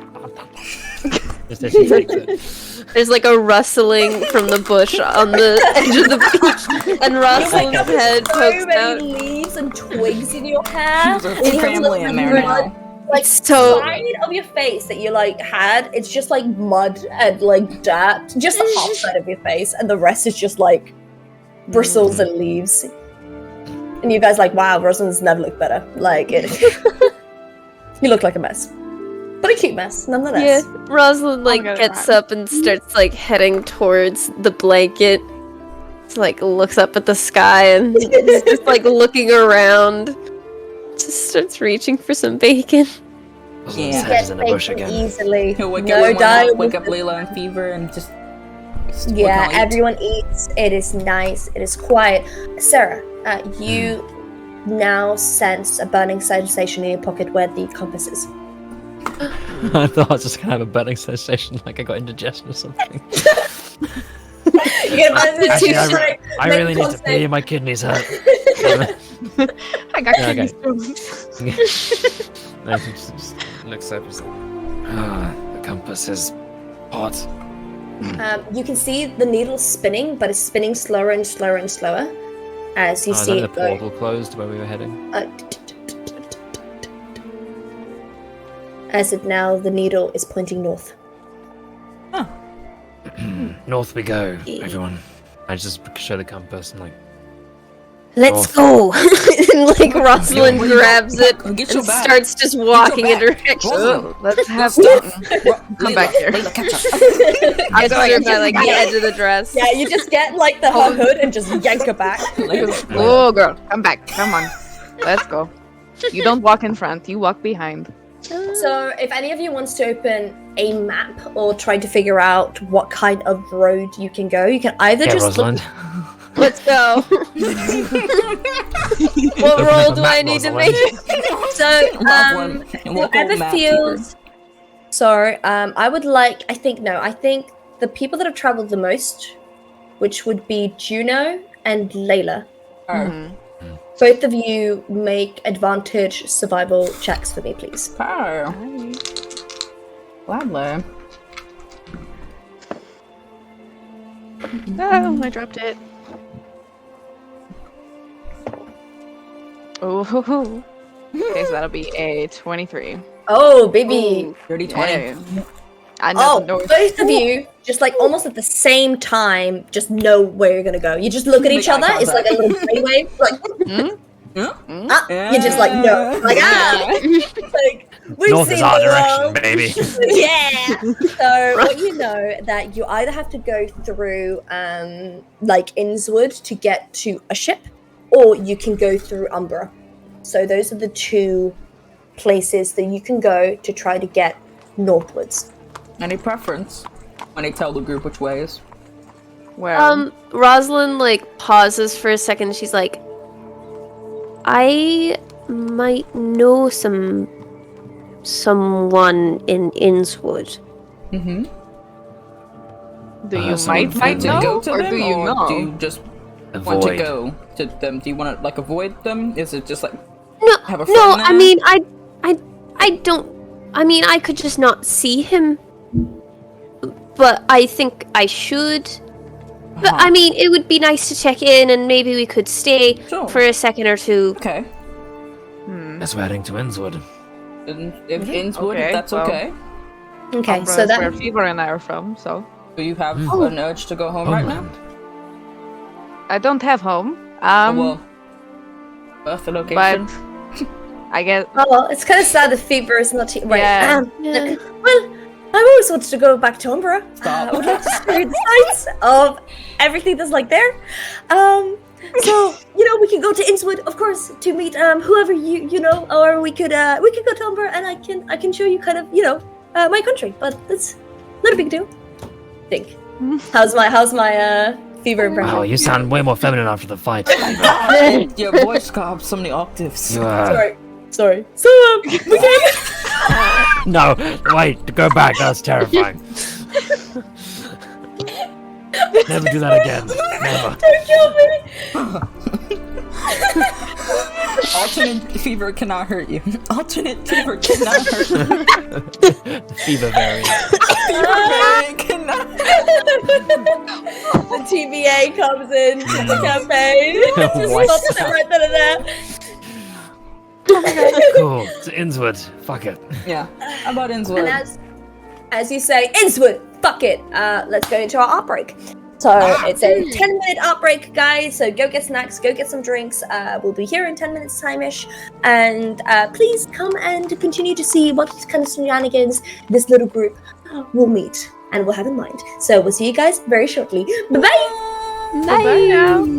D: Just as she takes it.
E: There's like a rustling from the bush on the edge of the beach, and Rosalind's head
A: So
E: pokes
A: many
E: out.
A: leaves and twigs in your hair.
C: There's
A: and you have
C: family
A: like
C: in there
A: mud,
C: now.
A: like
E: So-
A: side of your face that you like had. It's just like mud and like dirt. Just the half side of your face, and the rest is just like bristles and leaves. And you guys like, wow, Rosalind's never looked better. Like it. You look like a mess, but a cute mess nonetheless.
E: Yeah, Rosalind like
B: gonna
E: gets
B: cry.
E: up and starts like heading towards the blanket. It's, like looks up at the sky and is just like looking around. Just starts reaching for some bacon.
D: His
C: Yeah.
D: head is in the
A: Get
D: bush
A: bacon
D: again.
A: easily.
C: He'll wake
A: No
C: up,
A: diet.
C: wake up Layla in fever and just
A: Yeah,
C: everyone.
A: everyone eats. It is nice. It is quiet. Sarah, you now sense a burning sensation in your pocket where the compass is.
D: I thought I was just gonna have a burning sensation, like I got indigestion or something.
A: You get a burning
D: Actually,
A: sensation.
D: I
A: Make
D: really need to
A: constant-
D: pee. My kidneys hurt.
B: I got
D: Yeah,
B: kidney
D: okay.
B: stones.
D: No, she just looks over. She's like, the compass is hot.
A: You can see the needle spinning, but it's spinning slower and slower and slower as you
D: Is
A: see
D: that
A: it
D: the
A: go.
D: portal closed where we were heading?
A: As it now, the needle is pointing north.
D: North we go, everyone. I just show the compass and like,
E: Let's
D: North.
E: go! And like Rosalind
C: Where you
E: grabs
C: go?
E: it
C: Get
E: and
C: your back.
E: starts just walking in
C: back.
E: direction.
C: Rosalind.
B: Let's have
C: Stop.
B: something. Come back here.
C: Layla, catch up.
E: I got her by
A: just
E: like the
A: yank-
E: edge of the dress.
A: Yeah, you just get like the her hood and just yank her back.
B: Oh, girl, come back. Come on. Let's go. You don't walk in front. You walk behind.
A: So, if any of you wants to open a map or try to figure out what kind of road you can go, you can either
D: yeah,
A: just
D: Rosalind.
E: Let's go. What
D: Open
E: roll
D: up a
E: do
D: map,
E: I need to
D: Rosalind.
E: make?
A: So,
C: Rosalind, and we'll
A: whoever
C: hold map
A: feels. Sorry, I would like. I think the people that have traveled the most, which would be Juno and Layla.
B: Mhm.
A: Both of you make advantage survival checks for me, please.
C: Gladly.
B: Oh, I dropped it. Oh, okay, so that'll be a 23.
A: Oh, baby.
E: Ooh.
C: 30, 20.
B: Hey. I
A: Oh,
B: know.
A: both of you, just like almost at the same time, just know where you're gonna go. You just look at
C: Make
A: each
C: eye
A: other. It's like a little brainwave. Like, you just like no, like like we've
D: North
A: seen
D: is our
A: the
D: direction,
A: world.
D: baby.
A: Yeah. So what you know that you either have to go through like Innswood to get to a ship, or you can go through Umbra. So those are the two places that you can go to try to get northwards.
C: Any preference when they tell the group which ways?
B: Well,
E: Rosalind like pauses for a second. She's like, I might know someone in Innswood.
C: Mm-hmm.
B: Do you
D: someone
B: might
C: to
B: know,
C: go to
B: or
C: them,
B: do you
C: or
B: know?
C: do you just want to
D: Avoid.
C: go to them? Do you want to like avoid them? Is it just like
E: No,
C: have a
E: no.
C: friend
E: I
C: there?
E: mean, I don't. I mean, I could just not see him. But I think I should. But
C: Uh-huh.
E: I mean, it would be nice to check in, and maybe we could stay
C: Sure.
E: for a second or two.
C: Okay.
D: Guess we're heading to Innswood.
C: If Innswood,
B: Okay,
C: if that's
B: well.
C: okay.
A: Okay,
B: Umbra
A: so
B: is where
A: that
B: Fever and I are from, so
C: Do you have an urge to go home right now?
D: Homeland.
B: I don't have home.
C: Well, birth location.
B: but I guess
A: oh, well, it's kind of sad that Fever is not here. Right.
B: Yeah.
E: Yeah.
A: Well, I've always wanted to go back to Umbra.
C: Stop.
A: I would like to see the sights of everything that's like there. So we can go to Innswood, of course, to meet whoever you know, or we could go to Umbra, and I can show you kind of my country. But it's not a big deal. I think. How's my Fever impression?
D: Wow, you sound way more feminine after the fight.
C: Your voice got up so many octaves.
A: Sorry. So we can.
D: No, wait, go back. That's terrifying. Never do that again. Never.
A: Don't kill me.
C: Alternate fever cannot hurt you. Alternate fever cannot hurt you.
D: Fever variant.
C: Fever variant cannot.
A: The TVA comes in to the campaign. Just
D: White
A: stops it
D: stuff.
A: right then and there.
D: Cool. To Innswood. Fuck it.
C: Yeah. How about Innswood?
A: And as you say, Innswood, fuck it. Let's go into our outbreak. So it's a 10-minute outbreak, guys. So go get snacks, go get some drinks. We'll be here in 10 minutes time-ish. And please come and continue to see what kind of shenanigans this little group will meet and will have in mind. So we'll see you guys very shortly. Bye-bye!
B: bye now.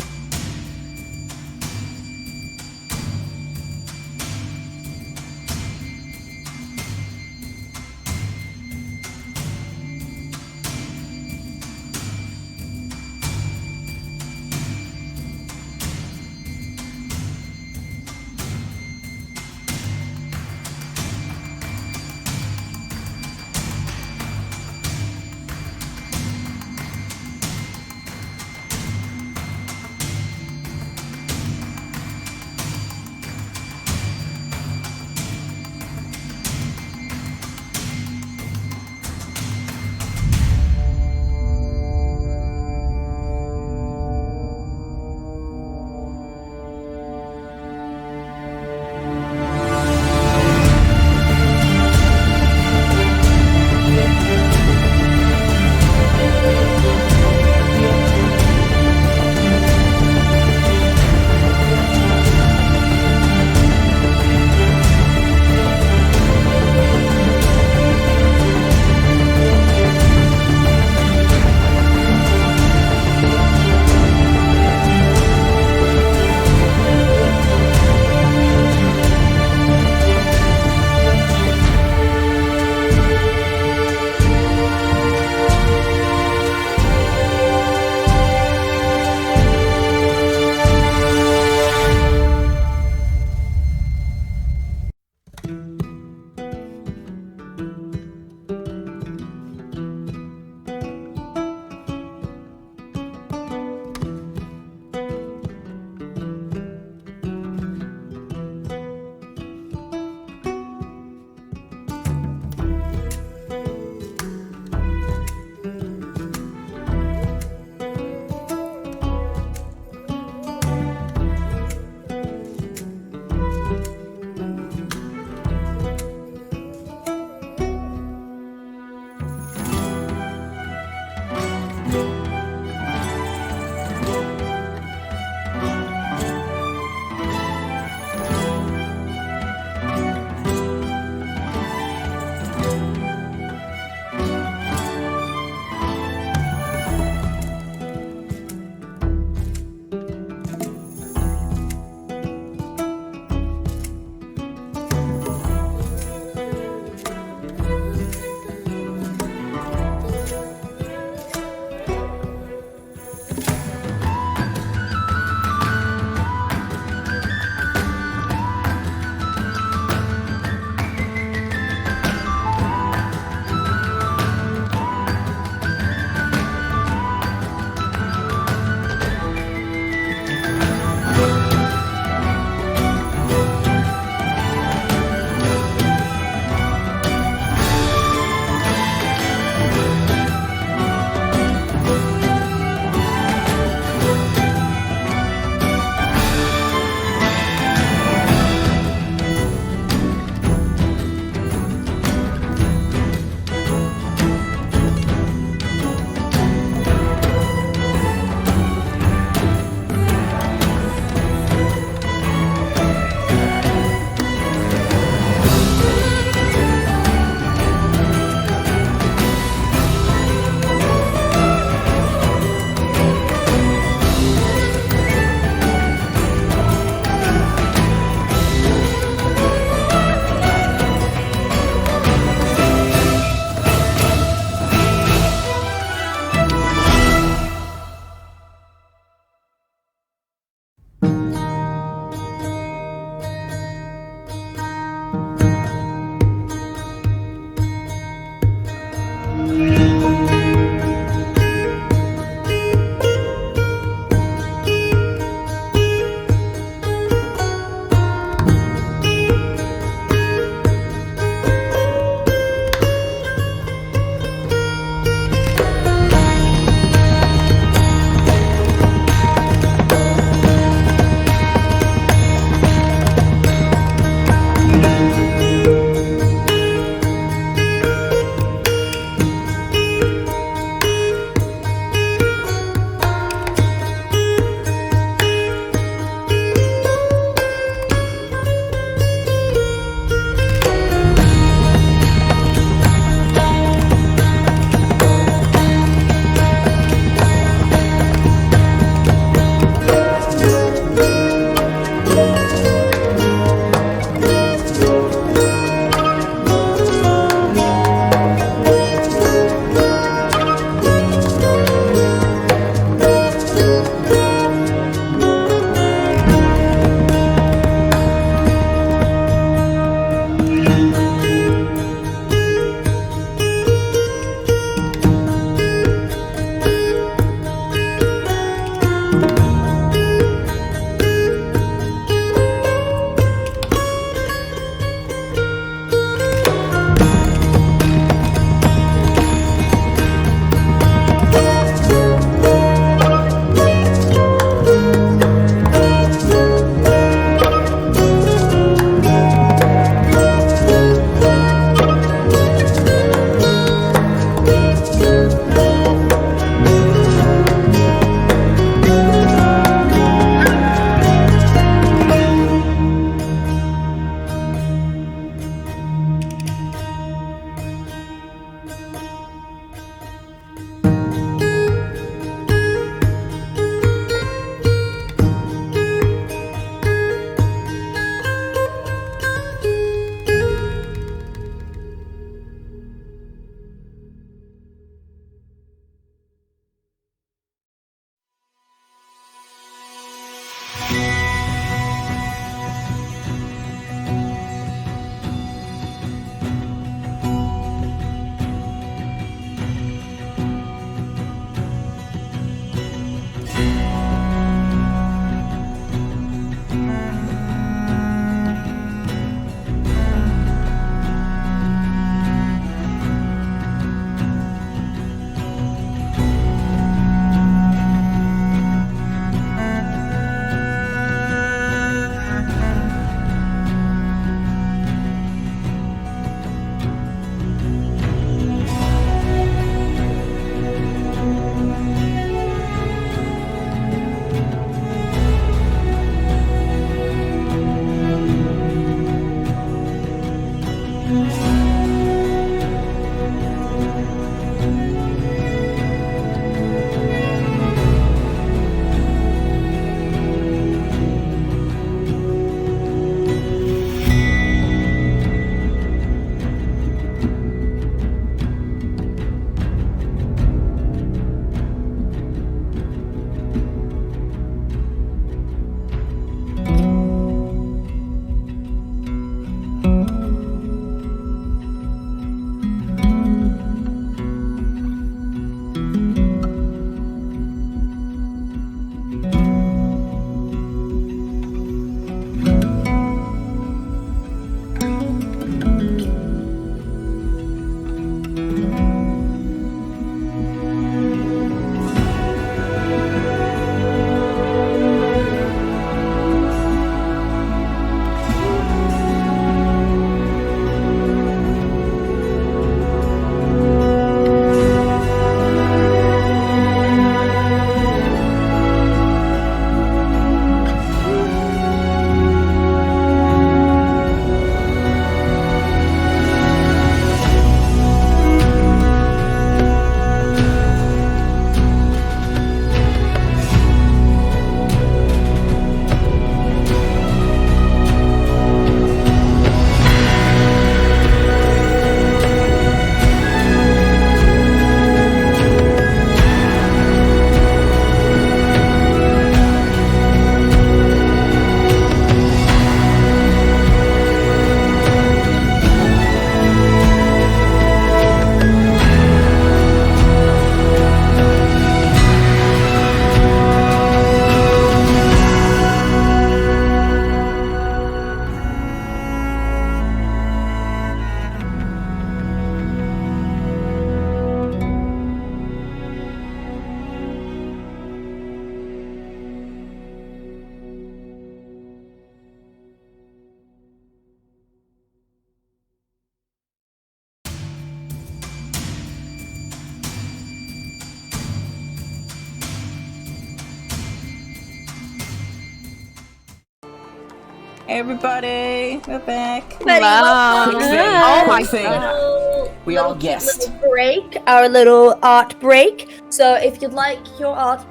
C: Hey everybody, we're back.
B: Wow.
C: Quick thing.
B: Oh my
C: Quick thing.
B: God.
C: We all
A: cute
C: guessed.
A: little break, our little art break. So if you'd like your art,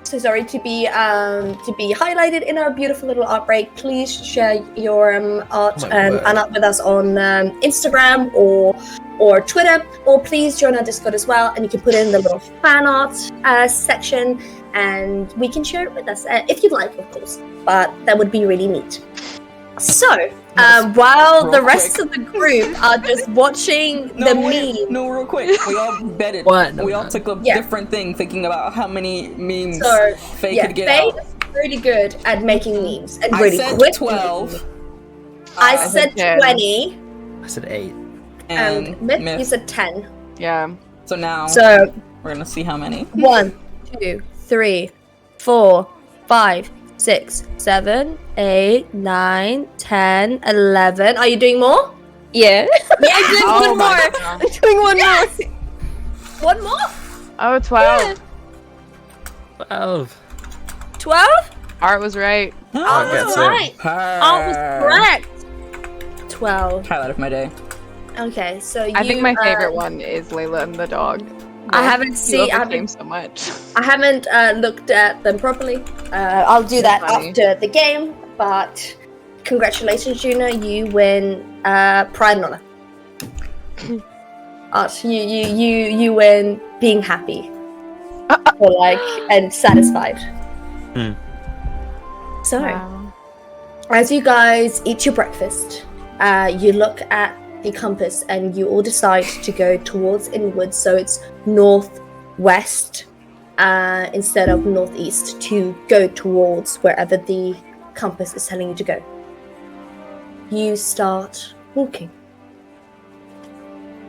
A: to be highlighted in our beautiful little art break, please share your art and art with us on Instagram or Twitter, or please join our Discord as well, and you can put in the little fan art section, and we can share it with us if you'd like, of course. But that would be really neat. So, while
C: real
A: the rest
C: quick.
A: of the group are just watching the meme.
C: No, real quick. We all betted.
D: What?
C: We all took a different thing, thinking about how many memes
A: So,
C: Faye could get
A: Faye
C: out.
A: is really good at making memes and
C: I
A: really
C: said
A: quick.
C: 12.
A: I said
B: said 10.
A: 20,
D: I said 8.
A: and Myth, you said 10.
B: Yeah.
C: So now
A: So,
C: we're gonna see how many.
A: 1, 2, 3, 4, 5, 6, 7, 8, 9, 10, 11. Are you doing more?
E: Yeah.
A: Yeah, I'm doing
B: Oh
A: one
B: my
A: more.
B: God.
E: I'm doing one more.
A: One more?
B: Oh, 12.
D: 12.
A: 12?
B: Art was right.
D: Art gets it.
A: Right. I was correct. 12.
C: Highlight of my day.
A: Okay, so you.
B: I think my favorite one is Layla and the dog.
A: I haven't
B: You
A: seen. I
B: overcame
A: haven't,
B: so much.
A: I haven't looked at them properly. I'll do that
B: Funny.
A: after the game. But congratulations, Juno! You win Pride and Honor. Art, you win being happy, or and satisfied. So,
B: Wow.
A: as you guys eat your breakfast, you look at the compass and you all decide to go towards inwards, so it's northwest instead of northeast, to go towards wherever the compass is telling you to go. You start walking.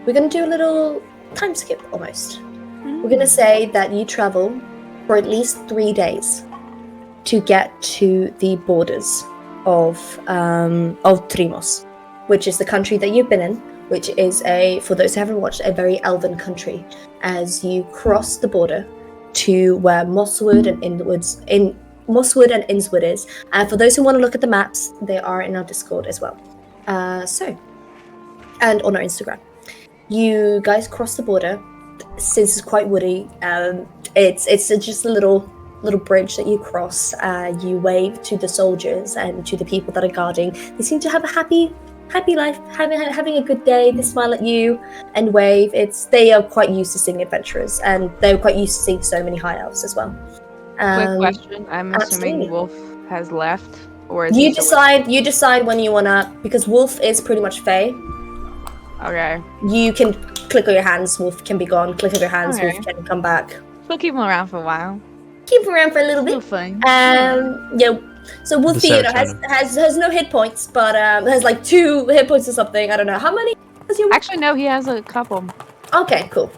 A: We're going to do a little time skip almost. We're going to say that you travel for at least 3 days to get to the borders of Trimos, which is the country that you've been in, which is for those who haven't watched, a very elven country. As you cross the border to where Mosswood and Innswood is. For those who want to look at the maps, they are in our Discord as well. And on our Instagram. You guys cross the border. Since it's quite woody, it's just a little bridge that you cross. You wave to the soldiers and to the people that are guarding. They seem to have a happy life, having a good day. They smile at you and wave. They are quite used to seeing adventurers, and they're quite used to seeing so many high elves as well.
B: Quick question. I'm
A: absolutely.
B: assuming Wolf has left, or is
A: You
B: he still with-
A: decide when you wanna, because Wolf is pretty much Fae.
B: Okay.
A: You can click on your hands, Wolf can be gone. Click on your hands,
B: Okay.
A: Wolf can come back.
B: We'll keep him around for a while.
A: Keep him around for a little
B: Still
A: bit.
B: fun.
A: Yeah. So Wolfie, you know,
D: serotonin.
A: has no hit points, but has like 2 hit points or something. I don't know how many. Has you?
B: Actually, no, he has a couple.
A: Okay, cool.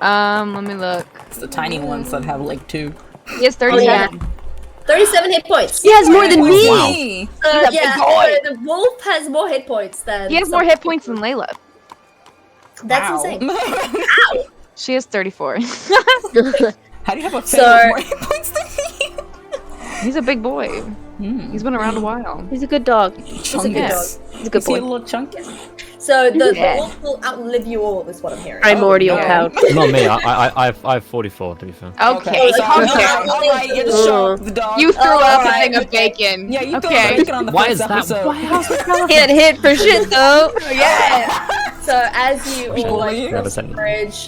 B: Let me look.
C: It's the tiny ones that have like 2.
B: He has 37.
A: 37 hit points.
E: He has more than me.
D: Wow.
B: He's a big
A: Yeah,
B: boy.
A: the wolf has more hit points than.
B: He has more hit points than Layla.
A: That's
C: Wow.
A: insane.
B: She has 34.
C: How do you have a
A: So-
C: Fae with more hit points than me?
B: He's a big boy. He's been around a while.
E: He's a good dog.
C: Chungus.
E: He's a good
C: Is he a
E: boy.
C: little chunky?
A: So the
B: Yeah.
A: wolf will outlive you all, is what I'm hearing.
E: Primordial
C: no.
E: pound.
D: Not me. I have 44 to be fair.
B: Okay.
A: so-
B: Okay.
C: Alright, you're the shark, the dog.
B: You threw
A: Oh,
B: up a
A: alright,
B: thing of
A: okay.
B: bacon.
C: Yeah, you threw
B: okay.
C: bacon on the
D: Why
C: first
D: is that?
C: episode.
E: Can't hit for shit though.
A: So as you all
C: Bullying.
A: cross the
D: Never
A: bridge,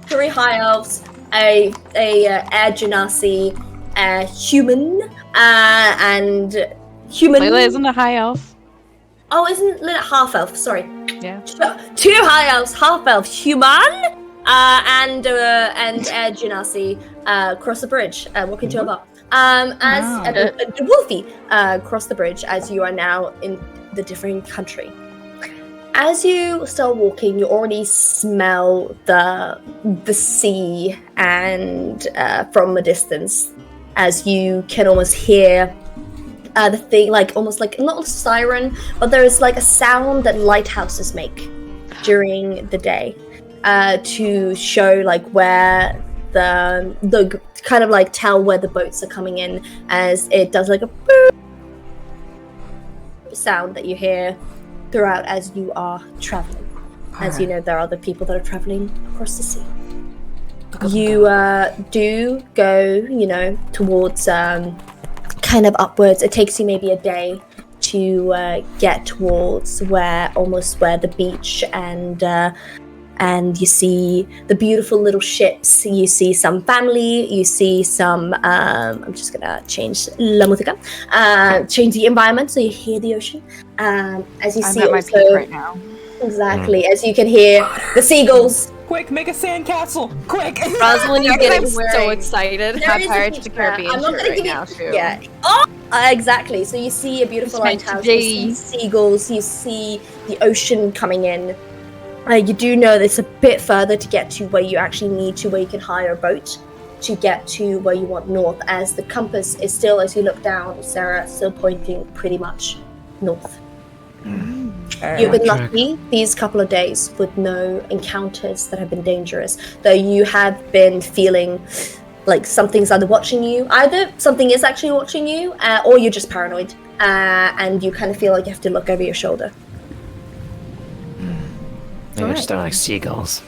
A: 3 high elves, a air genasi, a human, and human.
B: Layla isn't a high elf.
A: Oh, isn't Lynette half elf? Sorry.
B: Yeah.
A: 2 high elves, half elf, human, and air genasi cross the bridge, walking to a bar. As
C: Wow.
A: the wolfie cross the bridge as you are now in the different country. As you start walking, you already smell the sea and from a distance, as you can almost hear the thing, like almost like not a siren, but there is like a sound that lighthouses make during the day to show like where the kind of like tell where the boats are coming in, as it does like a boop, sound that you hear throughout as you are traveling. As you know, there are other people that are traveling across the sea. You do go, towards kind of upwards. It takes you maybe a day to get towards where the beach and you see the beautiful little ships. You see some family. You see some. I'm just gonna change la música. Change the environment so you hear the ocean. As you see,
B: I'm at my
A: also
B: peak right now.
A: exactly as you can hear the seagulls.
C: Quick, make a sandcastle! Quick!
E: Rosalind is
B: I'm
E: getting so
B: wearing-
E: excited.
A: There
B: My
A: is a
B: Pirates of
A: beach
B: the
A: there.
B: Caribbean
A: I'm not
B: shirt
A: gonna
B: right
A: give
B: now,
A: you.
B: too.
A: Yeah. Oh, exactly. So you see a beautiful
B: It's meant
A: lighthouse.
B: to
A: You
B: be.
A: see seagulls. You see the ocean coming in. You do know that it's a bit further to get to where you actually need to, where you can hire a boat to get to where you want north. As the compass is still, as you look down, Sarah, still pointing pretty much north. You've been lucky these couple of days with no encounters that have been dangerous, though you have been feeling like something's either watching you, either something is actually watching you, or you're just paranoid, and you kind of feel like you have to look over your shoulder.
D: Maybe I just don't like seagulls.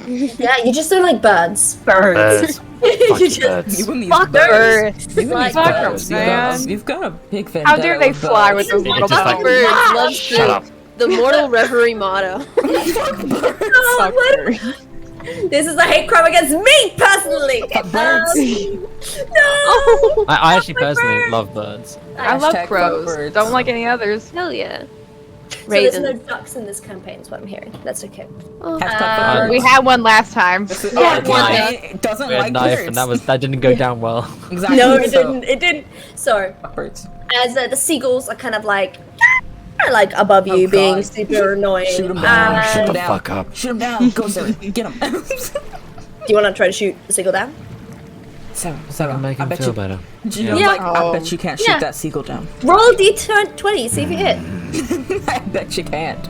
A: Yeah, you just don't like birds.
D: Birds. Fuck
A: You
D: you,
A: just-
D: birds.
C: You and these
E: Fuck
C: birds.
E: birds.
C: You and
A: Like
C: these
B: fuck
C: birds.
B: them,
C: You've got-
B: man.
C: You've got a big fan.
B: How dare they fly with those
D: It
B: little
D: just like-
B: bones?
E: Birds love
D: Shut up.
E: soup. The mortal reverie motto.
A: Oh,
B: Fuck
A: what-
B: birds.
A: This is a hate crime against me personally.
C: birds.
A: No.
D: I actually personally love birds.
B: I love
C: Hashtag fuck
B: crows.
C: birds.
B: Don't like any others.
E: Hell yeah.
A: So there's no
E: Ravens.
A: ducks in this campaign, is what I'm hearing. That's okay.
E: Oh.
C: Hashtag fuck birds.
B: We had one last time.
C: This is-
A: Yeah,
C: oh,
A: one
C: it doesn't
D: We had
C: like
D: knife,
C: birds.
D: and that didn't go down well.
C: Exactly.
A: No, it
C: so-
A: didn't. It didn't. So
C: Fuck birds.
A: as the seagulls are kind of like above you,
C: Oh,
A: being
C: God.
A: super annoying.
C: Shoot him down.
A: And-
C: Shoot him
D: the
C: down.
D: fuck up.
C: Shoot him down. Go, Sarah. Get him.
A: Do you want to try to shoot the seagull down?
C: Sarah,
D: Make
C: I
D: him
C: bet
D: feel
C: you.
D: better.
C: Gino's
A: Yeah.
C: like, I
B: Oh.
C: bet you can't shoot
A: Yeah.
C: that seagull down.
A: Roll a d20, see if you hit.
C: I bet you can't.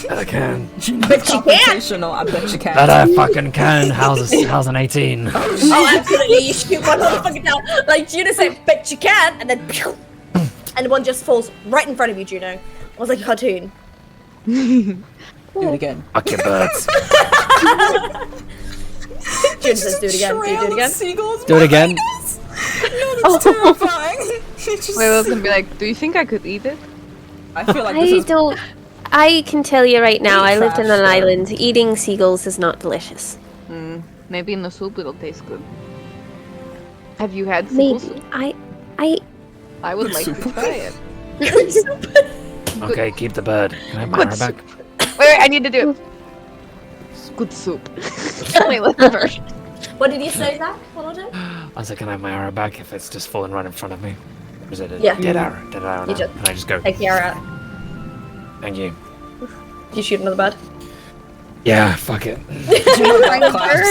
D: I can.
C: Gino's
A: Bet you can't.
C: confrontational. I bet you can't.
D: But I fucking can. How's an 18?
A: Oh, absolutely. You shoot one motherfucker down. Like Juno said, bet you can, and then pew, and one just falls right in front of you, Juno. It was like a cartoon.
C: Do it again.
D: Fuck your birds.
A: Juno says, do it again, do it again.
C: Seagulls
D: Do it again.
C: No, that's terrifying. It's just-
B: Wait, I was gonna be like, do you think I could eat it?
C: I feel like this
E: I
C: is
E: don't. I can tell you right now, I lived in
C: trash,
E: an
C: though.
E: island. Eating seagulls is not delicious.
B: Maybe in the soup it'll taste good. Have you had seagull
E: Maybe.
B: soup? I would like to
C: Soup.
B: try it.
D: Okay, keep the bird. Can I have my arrow back?
B: Wait, I need to do it. Good soup. Wait, let's first.
A: What did you say, Zach? One more time?
D: I was like, can I have my arrow back if it's just falling right in front of me? Or is it a
A: Yeah.
D: dead arrow? Dead arrow
A: You
D: now?
A: just-
D: Can I just go?
A: Take the arrow out.
D: Thank you.
A: Did you shoot another bird?
D: Yeah, fuck it.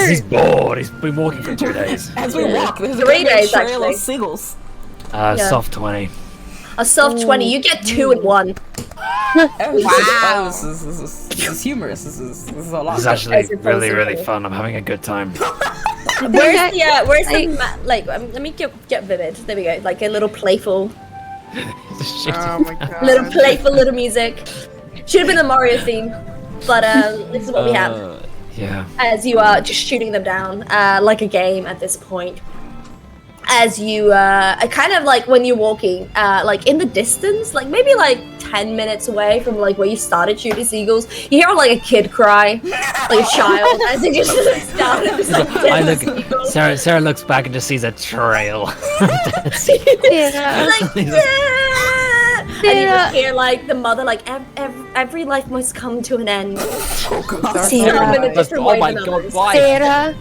D: He's bored. He's been walking for 2 days.
C: As we walk, there's a
A: 3
C: great
A: days,
C: trail
A: actually.
C: of seagulls.
A: Yeah.
D: Soft 20.
A: A soft 20. You get 2 and 1.
C: Wow. This is humorous. This is a lot.
D: This is actually
A: As opposed
D: really,
A: to-
D: really fun. I'm having a good time.
A: Where's the like? Let me get vivid. There we go. Like a little playful,
B: Oh my god.
A: little music. Should have been the Mario theme, but this is what we have.
D: Yeah.
A: As you are just shooting them down, like a game at this point. As you kind of like when you're walking, like in the distance, like maybe like 10 minutes away from like where you started shooting seagulls, you hear like a kid cry, like a child, as he just looks down and just like
D: I
A: dead
D: look.
A: seagulls.
D: Sarah looks back and just sees a trail.
E: Yeah.
A: Like, yeah! And you just hear like the mother, like every life must come to an end.
E: Sarah.
A: Some in a different
D: Oh
A: way
D: my
A: than
D: god,
A: others.
D: why?
E: Sarah,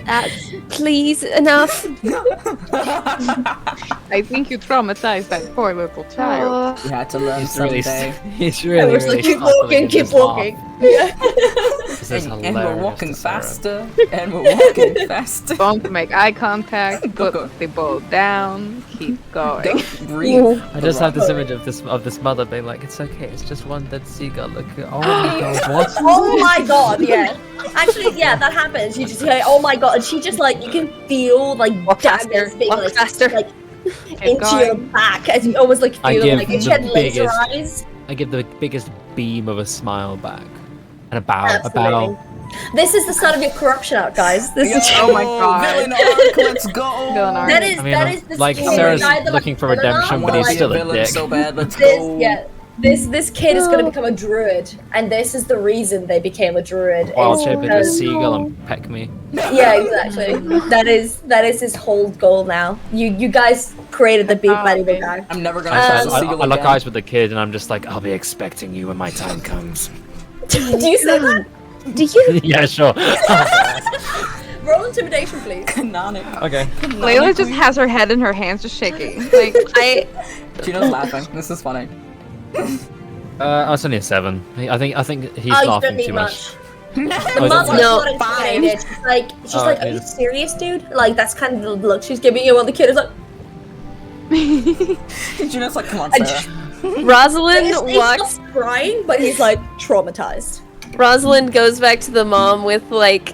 E: that's please enough.
B: I think you traumatized that poor little child.
C: You had to learn
D: He's really,
C: someday.
D: he's
A: I
D: really,
A: was
D: really
A: like, keep
D: chuckling
A: walking,
D: at
A: keep
D: this laugh.
A: walking.
D: This is
C: And we're
D: hilarious
C: walking
D: to Sarah.
C: faster, and we're walking faster.
B: Don't make eye contact.
C: Go.
B: Put the bow down. Keep going.
C: Breathe.
D: I just have this image of this mother being like, "It's okay, it's just one dead seagull." Look, oh my god, what?
A: Oh my god, yeah. Actually, yeah, that happens. You just hear, oh my god, and she just like, you can feel like
E: Walk faster,
A: daggers being
E: walk
A: like,
E: faster.
A: like
B: Keep
A: into your
B: going.
A: back as you almost like
D: I
A: feel
D: give
A: like she
D: the
A: had laser
D: biggest-
A: eyes.
D: I give the biggest beam of a smile back. And a bow.
A: Absolutely. This is the start of your corruption out, guys. This is
B: Oh my god.
C: Villain arc, let's go.
B: Villain arc.
A: that is
D: I mean,
A: that
D: I'm-
A: is the
D: like,
A: skill
D: Sarah's
A: guy that,
D: looking
A: like,
D: for
A: villain arc,
D: redemption, but
A: or,
D: he's
A: like,
D: still a
C: villain
D: dick.
C: so bad. Let's
A: this
C: go.
A: this kid is gonna become a druid, and this is the reason they became a druid.
D: Wild
A: is
D: shape into a
A: because-
D: seagull and peck me.
A: Yeah, exactly. that is his whole goal now. You guys created the beef valuable guy.
C: I'm never gonna try the
D: I
C: seagull
D: lock
C: again.
D: eyes with the kid, and I'm just like, I'll be expecting you when my time comes.
A: Do you say that?
E: Do you?
D: Yeah, sure.
A: Roll intimidation, please.
C: Canonical.
D: Okay.
B: Layla just has her head in her hands, just shaking. Like,
C: Gino's laughing. This is funny.
D: It's only a 7. I think he's
A: Oh, you
D: laughing
A: don't need
D: too
A: much.
D: Oh,
A: The
D: is
A: mom's
D: it?
A: not
C: Five.
A: intimidated. She's
D: Oh,
A: like,
D: okay.
A: are you serious, dude? Like, that's kind of the look she's giving you, while the kid is like,
C: Gino's like, come on,
A: I
C: Sarah.
E: Rosalind
A: he's
E: walks.
A: not crying, but he's like traumatized.
E: Rosalind goes back to the mom with like,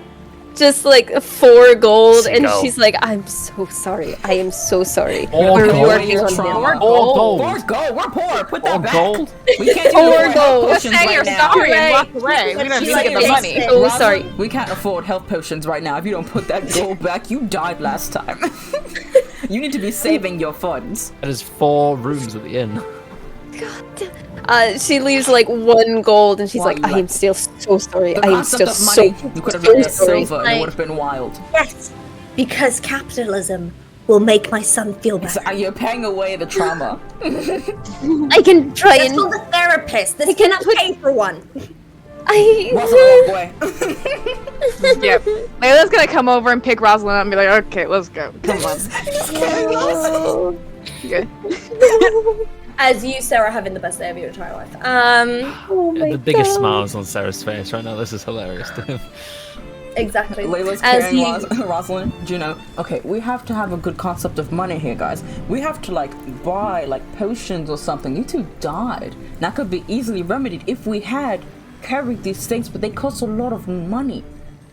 E: just like 4 gold, and
D: Seagull.
E: she's like, "I'm so sorry. I am so sorry.
D: Four
E: We're
D: gold?
E: working on
C: Trauma.
E: this."
D: All gold.
C: We're gold. We're poor. Put that
D: All
C: back.
D: gold?
C: We can't do
E: Four
C: afford health
E: gold.
B: just
C: potions
B: say
C: right
B: you're
C: now.
B: sorry and
E: Right.
B: walk away. We don't
A: She's
B: need to
A: like,
B: get the
A: "Yes,
B: money.
A: yes."
E: So
C: Rosalind,
E: sorry.
C: We can't afford health potions right now. If you don't put that gold back, you died last time. You need to be saving your funds.
D: There's 4 rooms at the inn.
E: She leaves like 1 gold, and she's
C: One
E: like, "I am
C: left.
E: still so sorry.
C: The
E: I am
C: concept
E: still
C: of
E: so
C: money, you could have made that
E: sorry."
C: silver and it would have been wild.
A: Yes, because capitalism will make my son feel better.
C: So, you're paying away the trauma.
E: I can try
A: That's
E: and
A: called a therapist. This
E: I cannot
A: cannot pay for one.
C: Wasn't
E: I.
C: a boy.
B: Yep. Layla's gonna come over and pick Rosalind up and be like, okay, let's go. Come on. Okay.
A: As you, Sarah, having the best day of your entire life.
E: Oh my
D: The biggest
E: God.
D: smiles on Sarah's face right now. This is hilarious to him.
A: Exactly.
C: Layla's
A: As
C: carrying
A: you,
C: Rosalind, Juno. Okay, we have to have a good concept of money here, guys. We have to like buy like potions or something. You two died. That could be easily remedied if we had carried these things, but they cost a lot of money.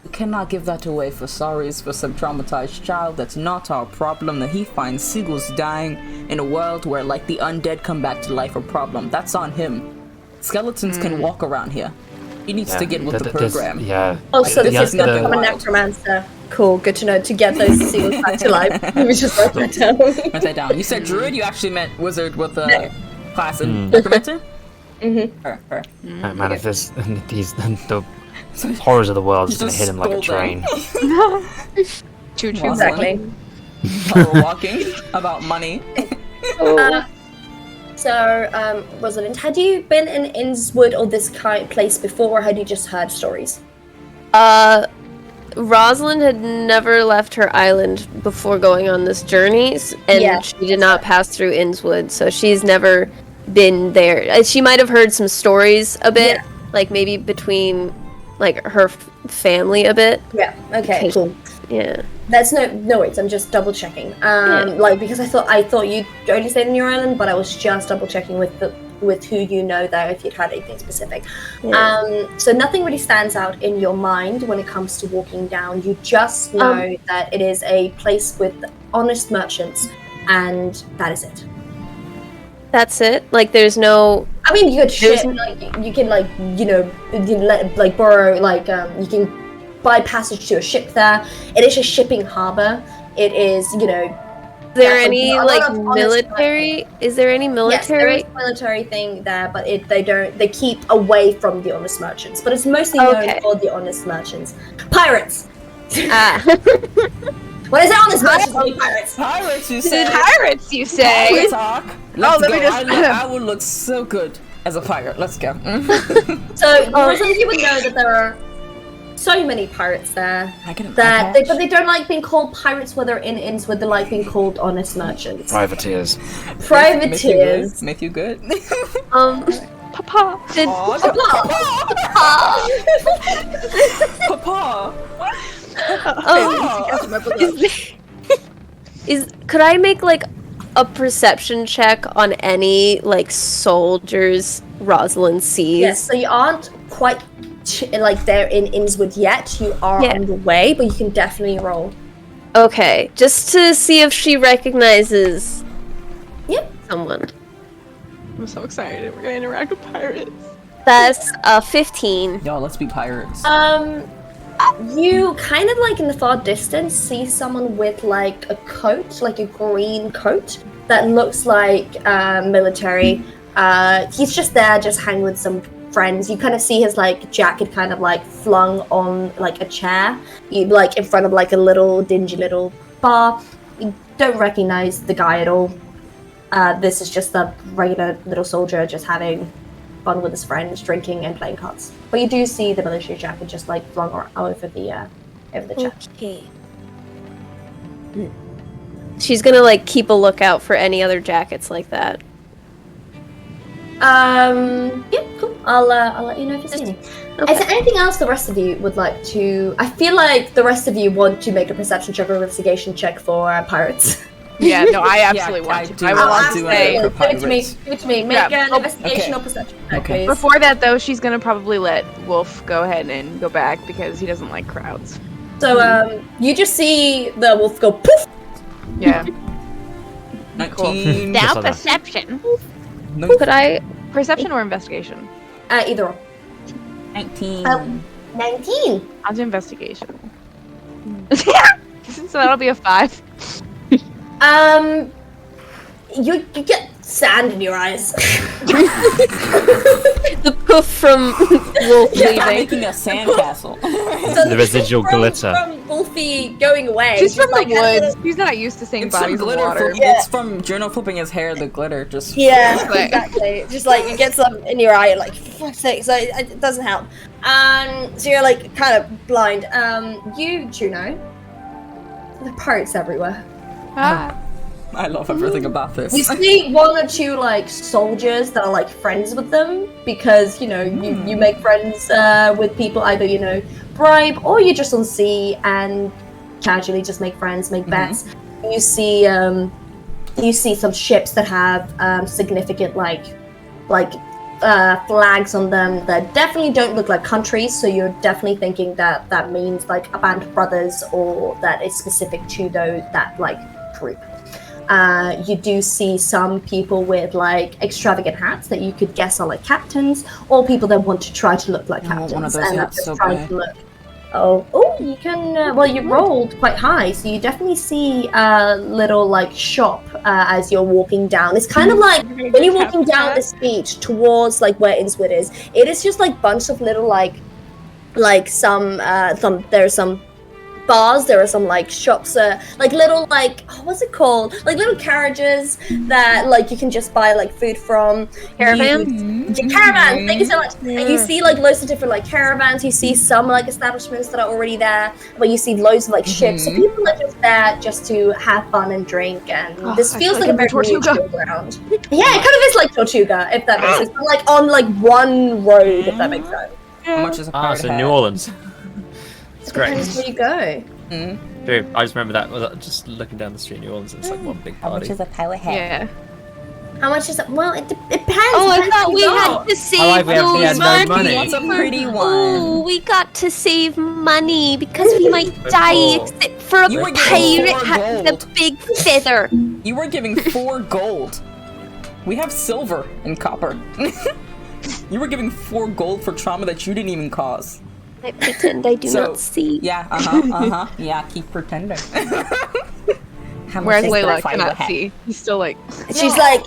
C: We cannot give that away for sorries for some traumatized child. That's not our problem. That he finds seagulls dying in a world where like the undead come back to life a problem. That's on him. Skeletons can walk around here. He needs to get with the program.
D: Yeah.
A: oh, so this
C: Yeah,
A: is going to
C: the-
A: become a necromancer. Cool, good to know. To get those seals back to life. Let me just write that down.
C: Write that down. You said druid, you actually meant wizard with a class in necromancer?
A: Mm-hmm.
C: Her.
D: Oh, man, if this, the horrors of the world is going to hit him like a train.
B: Choo choo.
A: Exactly.
C: While we're walking about money.
A: So, Rosalind, had you been in Innswood or this kind place before, or had you just heard stories?
E: Rosalind had never left her island before going on this journey, and
A: Yeah,
E: she did not pass through Innswood, so she's never been there. She might have heard some stories a bit,
A: Yeah.
E: like maybe between like her family a bit.
A: Yeah. Okay. Cool.
E: Yeah.
A: That's no worries. I'm just double checking. Like because I thought you only stayed in your island, but I was just double checking with who you know there if you'd had anything specific.
E: Yeah.
A: So nothing really stands out in your mind when it comes to walking down. You just know that it is a place with honest merchants, and that is it.
E: That's it. Like there's no.
A: I mean, you could
E: There's
A: ship, like you can like you can like borrow like you can buy passage to a ship there. It is a shipping harbor. It is
E: Is there
A: Yeah,
E: any
A: a lot
E: like
A: of honest
E: military? Is there any
A: Yes, there
E: military?
A: is a military thing there, but they keep away from the honest merchants. But it's mostly
E: Okay.
A: known for the honest merchants. Pirates.
E: Ah.
A: What is it? Honest merchants? Only pirates.
C: Pirates, you say?
B: Pirates, you say?
C: Pirate talk. Let's
B: let
C: go.
B: me just-
C: I would look so good as a pirate. Let's go.
A: So Rosalind, you would know that there are so many pirates there
C: I can
A: that but they don't like being called pirates when they're in Innswood. They like being called honest merchants.
D: Privateers.
A: Privateers.
C: Make you good.
E: Papa. Did,
C: Papa.
E: could I make like a perception check on any like soldiers Rosalind sees?
A: Yes, so you aren't quite like there in Innswood yet. You are
E: Yeah.
A: on the way, but you can definitely roll.
E: Okay, just to see if she recognizes someone.
B: I'm so excited. We're gonna interact with pirates.
E: That's 15.
C: Yo, let's be pirates.
A: You kind of like in the far distance see someone with like a coat, like a green coat that looks like military. He's just there, just hanging with some friends. You kind of see his like jacket kind of like flung on like a chair, like in front of like a little dingy little bar. You don't recognize the guy at all. This is just a regular little soldier just having fun with his friends, drinking and playing cards. But you do see the military jacket just like flung over the chair.
E: Okay. She's gonna like keep a lookout for any other jackets like that.
A: Yeah, cool. I'll let you know if you see any.
E: Okay.
A: Is there anything else the rest of you would like to? I feel like the rest of you want to make a perception check or investigation check for pirates.
B: Yeah, no, I absolutely
C: I
B: want to.
C: do
B: I will
C: want
B: also
C: to
B: say,
C: for
A: Give it to me.
C: pirates.
A: Give it to me. Make
B: Yeah.
A: an investigation
C: Okay.
A: or perception check,
C: Okay.
A: please.
B: before that though, she's gonna probably let Wolf go ahead and go back because he doesn't like crowds.
A: So you just see the wolf go poof.
B: Yeah.
C: 19.
D: Just like that.
E: perception.
C: No,
E: Could I?
B: Perception or investigation?
A: Either or.
C: 19.
A: 19.
B: I'll do investigation. So that'll be a 5.
A: You get sand in your eyes.
E: The poof from Wolf
C: I'm
E: leaving.
C: making a sandcastle.
A: So
D: The residual glitter.
A: from Wolfie going away.
B: She's
A: just
B: from the
A: like,
B: woods. She's not used to seeing
C: It's from
B: bodies of
C: glitter.
B: water.
A: Yeah.
C: It's from Juno flipping his hair. The glitter just.
A: Yeah,
B: Right.
A: exactly. Just like you get some in your eye, you're like, for fuck's sake. So it doesn't help. So you're like kind of blind. You, Juno, there are pirates everywhere.
B: Ah.
C: I love everything about this.
A: You see one or two like soldiers that are like friends with them because you make friends with people either bribe or you're just on sea and casually just make friends, make bets. You see some ships that have significant flags on them that definitely don't look like countries, so you're definitely thinking that means like a band of brothers or that is specific to that like group. You do see some people with like extravagant hats that you could guess are like captains, or people that want to try to look like
C: I want
A: captains
C: one of those
A: and are
C: hats
A: just
C: so
A: trying
C: bad.
A: to look. Oh, you can. Well, you rolled quite high, so you definitely see a little like shop as you're walking down. It's kind of like when you're walking down this beach towards like where Innswood is. It is just like bunch of little like some there's some bars, there are some like shops, like little like what's it called, like little carriages that like you can just buy like food from.
E: Caravan?
A: Caravans, thank you so much. And you see like loads of different like caravans. You see some like establishments that are already there, but you see loads of like ships. So people are just there just to have fun and drink, and this
B: I
A: feels
B: feel
A: like a
B: like
A: very
B: I'm in Tortuga.
A: neutral ground. Yeah, it kind of is like Tortuga, if that makes sense, but like on like one road, if that makes sense.
C: How much is a pirate
D: So
C: hat?
D: New Orleans. It's
A: Depends
D: great.
A: where you go.
D: Dude, I just remember that just looking down the street in New Orleans. It's like one big party.
C: a pirate hat?
B: Yeah.
A: How much is it? Well, it depends.
E: Oh, I
A: Depends
E: thought
A: where
E: we
A: you go.
E: had to save
D: like we had
E: those
D: no money.
C: What's a pretty one?
E: Oh, we got to save money because we might die
D: Oh.
E: except for a
C: You were getting
E: pirate
C: 4
E: hat with a
C: gold.
E: big feather.
C: You were giving 4 gold. We have silver and copper. You were giving 4 gold for trauma that you didn't even cause.
E: I pretend I do
C: So,
E: not see.
C: Yeah, yeah, keep pretending. How much
B: Whereas
C: is the
B: Layla
C: pirate
B: cannot
C: hat?
B: see. He's still like,
A: She's like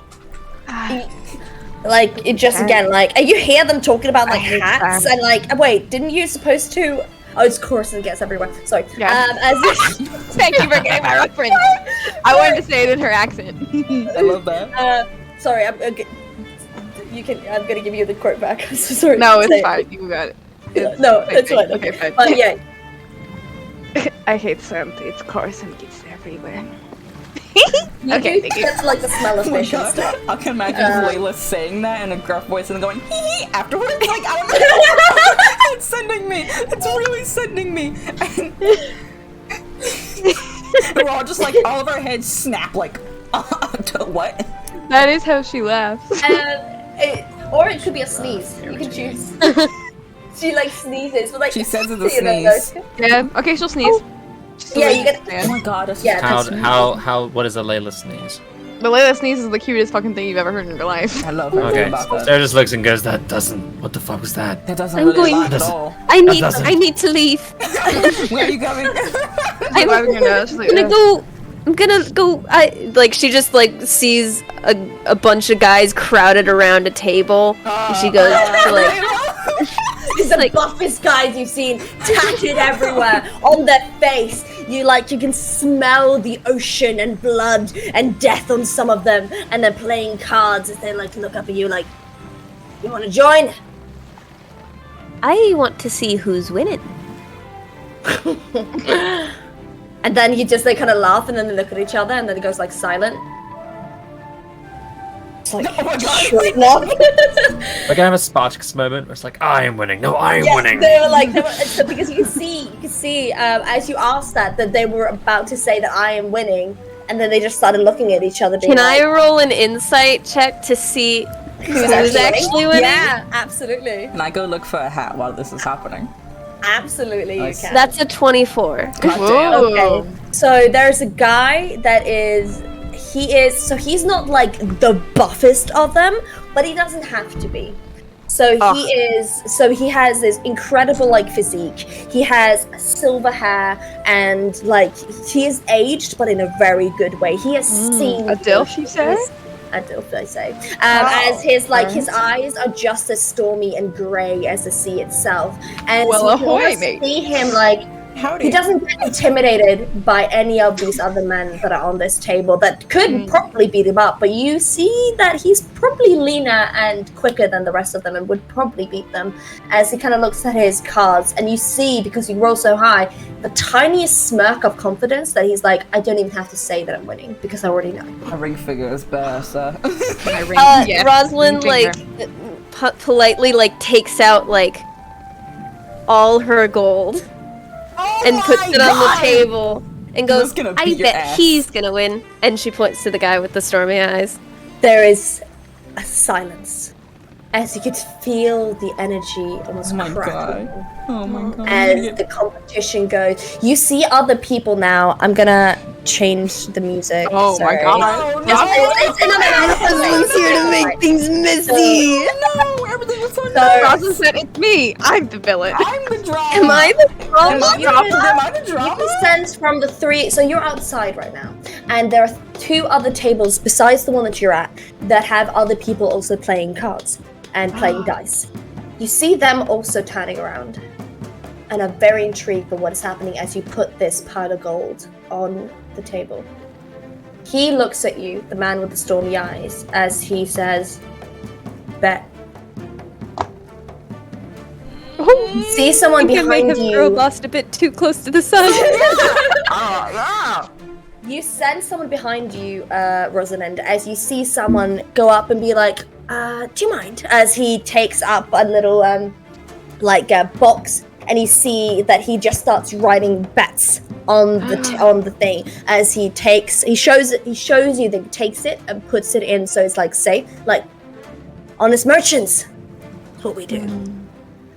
A: it just again like you hear them talking about like
B: hate
A: hats
B: that.
A: and like wait, didn't you supposed to? Oh, it's chorus and it gets everywhere. Sorry.
B: Yeah. thank you for getting my reference. I wanted to say it in her accent.
C: I love that.
A: Sorry, I'm gonna give you the quote back. I'm so sorry.
B: No,
A: to say
B: it's
A: it.
B: fine. You got it.
A: No, it's fine.
B: Okay, fine.
A: But yeah,
B: I hate sand. It's coarse and gets everywhere.
A: you
B: Okay,
A: do
B: thank you.
A: get like the smell of
C: Oh my
A: fish and
C: God.
A: stuff.
C: I can imagine Layla saying that in a gruff voice and then going hee hee afterwards. Like I don't know. It's sending me. It's really sending me. And we're all just like all of our heads snap like to what?
B: That is how she laughs.
A: Or it could be a sneeze. You can choose. She like sneezes, but like
C: She says it's a
A: you know,
C: sneeze.
B: Yeah. Okay, she'll sneeze.
A: Yeah, you get.
C: Oh my God. That's
A: Yeah,
C: just
A: that's-
D: How what is a Layla sneeze?
B: The Layla sneeze is the cutest fucking thing you've ever heard in your life.
C: I love everything
D: Okay.
C: about that.
D: Sarah just looks and goes, "That doesn't. What the fuck was that?"
C: That doesn't
E: I'm
C: really
E: going-
C: lie at all.
E: I
D: doesn't-
E: need to leave.
C: Where are you going?
B: I'm wiping your nose. She's like,
E: I'm gonna go. She just like sees a bunch of guys crowded around a table. And she goes like,
A: It's the buffest guys you've seen, tattooed everywhere on their face. You can smell the ocean and blood and death on some of them, and they're playing cards as they look up at you like, "You want to join?"
E: I want to see who's winning.
A: And then you just kind of laugh, and then they look at each other, and then it goes silent. It's like,
C: Oh my god!
A: straighten up.
D: We're gonna have a Spartacus moment where it's like, I am winning. No, I am winning.
A: They were so because you can see as you asked that they were about to say that I am winning, and then they just started looking at each other. Being
E: Can I
A: like,
E: roll an insight check to see who's actually winning?
A: Yeah, absolutely.
C: Can I go look for a hat while this is happening?
A: Absolutely,
C: Nice.
A: you can.
E: That's a 24.
C: God damn.
B: Whoa.
A: Okay, so there's a guy that he's not the buffest of them, but he doesn't have to be. So he has this incredible physique. He has silver hair and he is aged, but in a very good way. He has seen
B: A dilf, you say?
A: A dilf, I say. As his his eyes are just as stormy and grey as the sea itself. And
B: Well,
A: so you can
B: ahoy,
A: almost
B: mate.
A: see him
C: Howdy.
A: he doesn't get intimidated by any of these other men that are on this table that could probably beat him up, but you see that he's probably leaner and quicker than the rest of them and would probably beat them as he kind of looks at his cards, and you see, because you roll so high, the tiniest smirk of confidence that he's like, I don't even have to say that I'm winning because I already know.
C: My ring figure is bare, sir.
E: Rosalind politely takes out all her gold and puts it on the table and goes,
C: Who's gonna
E: I
C: beat your
E: bet
C: ass?"
E: he's gonna win. And she points to the guy with the stormy eyes.
A: There is a silence as you could feel the energy almost
C: Oh my
A: crackling.
C: god. Oh my god.
A: As the competition goes. You see other people now. I'm gonna change the music.
B: Oh my
A: sorry.
B: god.
A: It's here to make things messy.
C: No, everything was so
A: So-
C: nice.
B: Rosa said, it's me. I'm the villain.
C: I'm the drama.
E: Am I the
C: Am
E: drama?
C: I the drama? Am I the
A: You
C: drama?
A: can sense from the three. So you're outside right now, and there are two other tables besides the one that you're at that have other people also playing cards and playing dice. You see them also turning around and are very intrigued by what is happening as you put this pile of gold on the table. He looks at you, the man with the stormy eyes, as he says, bet. You see someone
E: Can make
A: behind
E: this girl
A: you.
E: lost a bit too close to the sun.
A: You sense someone behind you, Rosalind, as you see someone go up and be like, do you mind? As he takes up a little, a box, and you see that he just starts writing bets on the thing. As he shows you that he takes it and puts it in, so it's safe, honest merchants. That's what we do.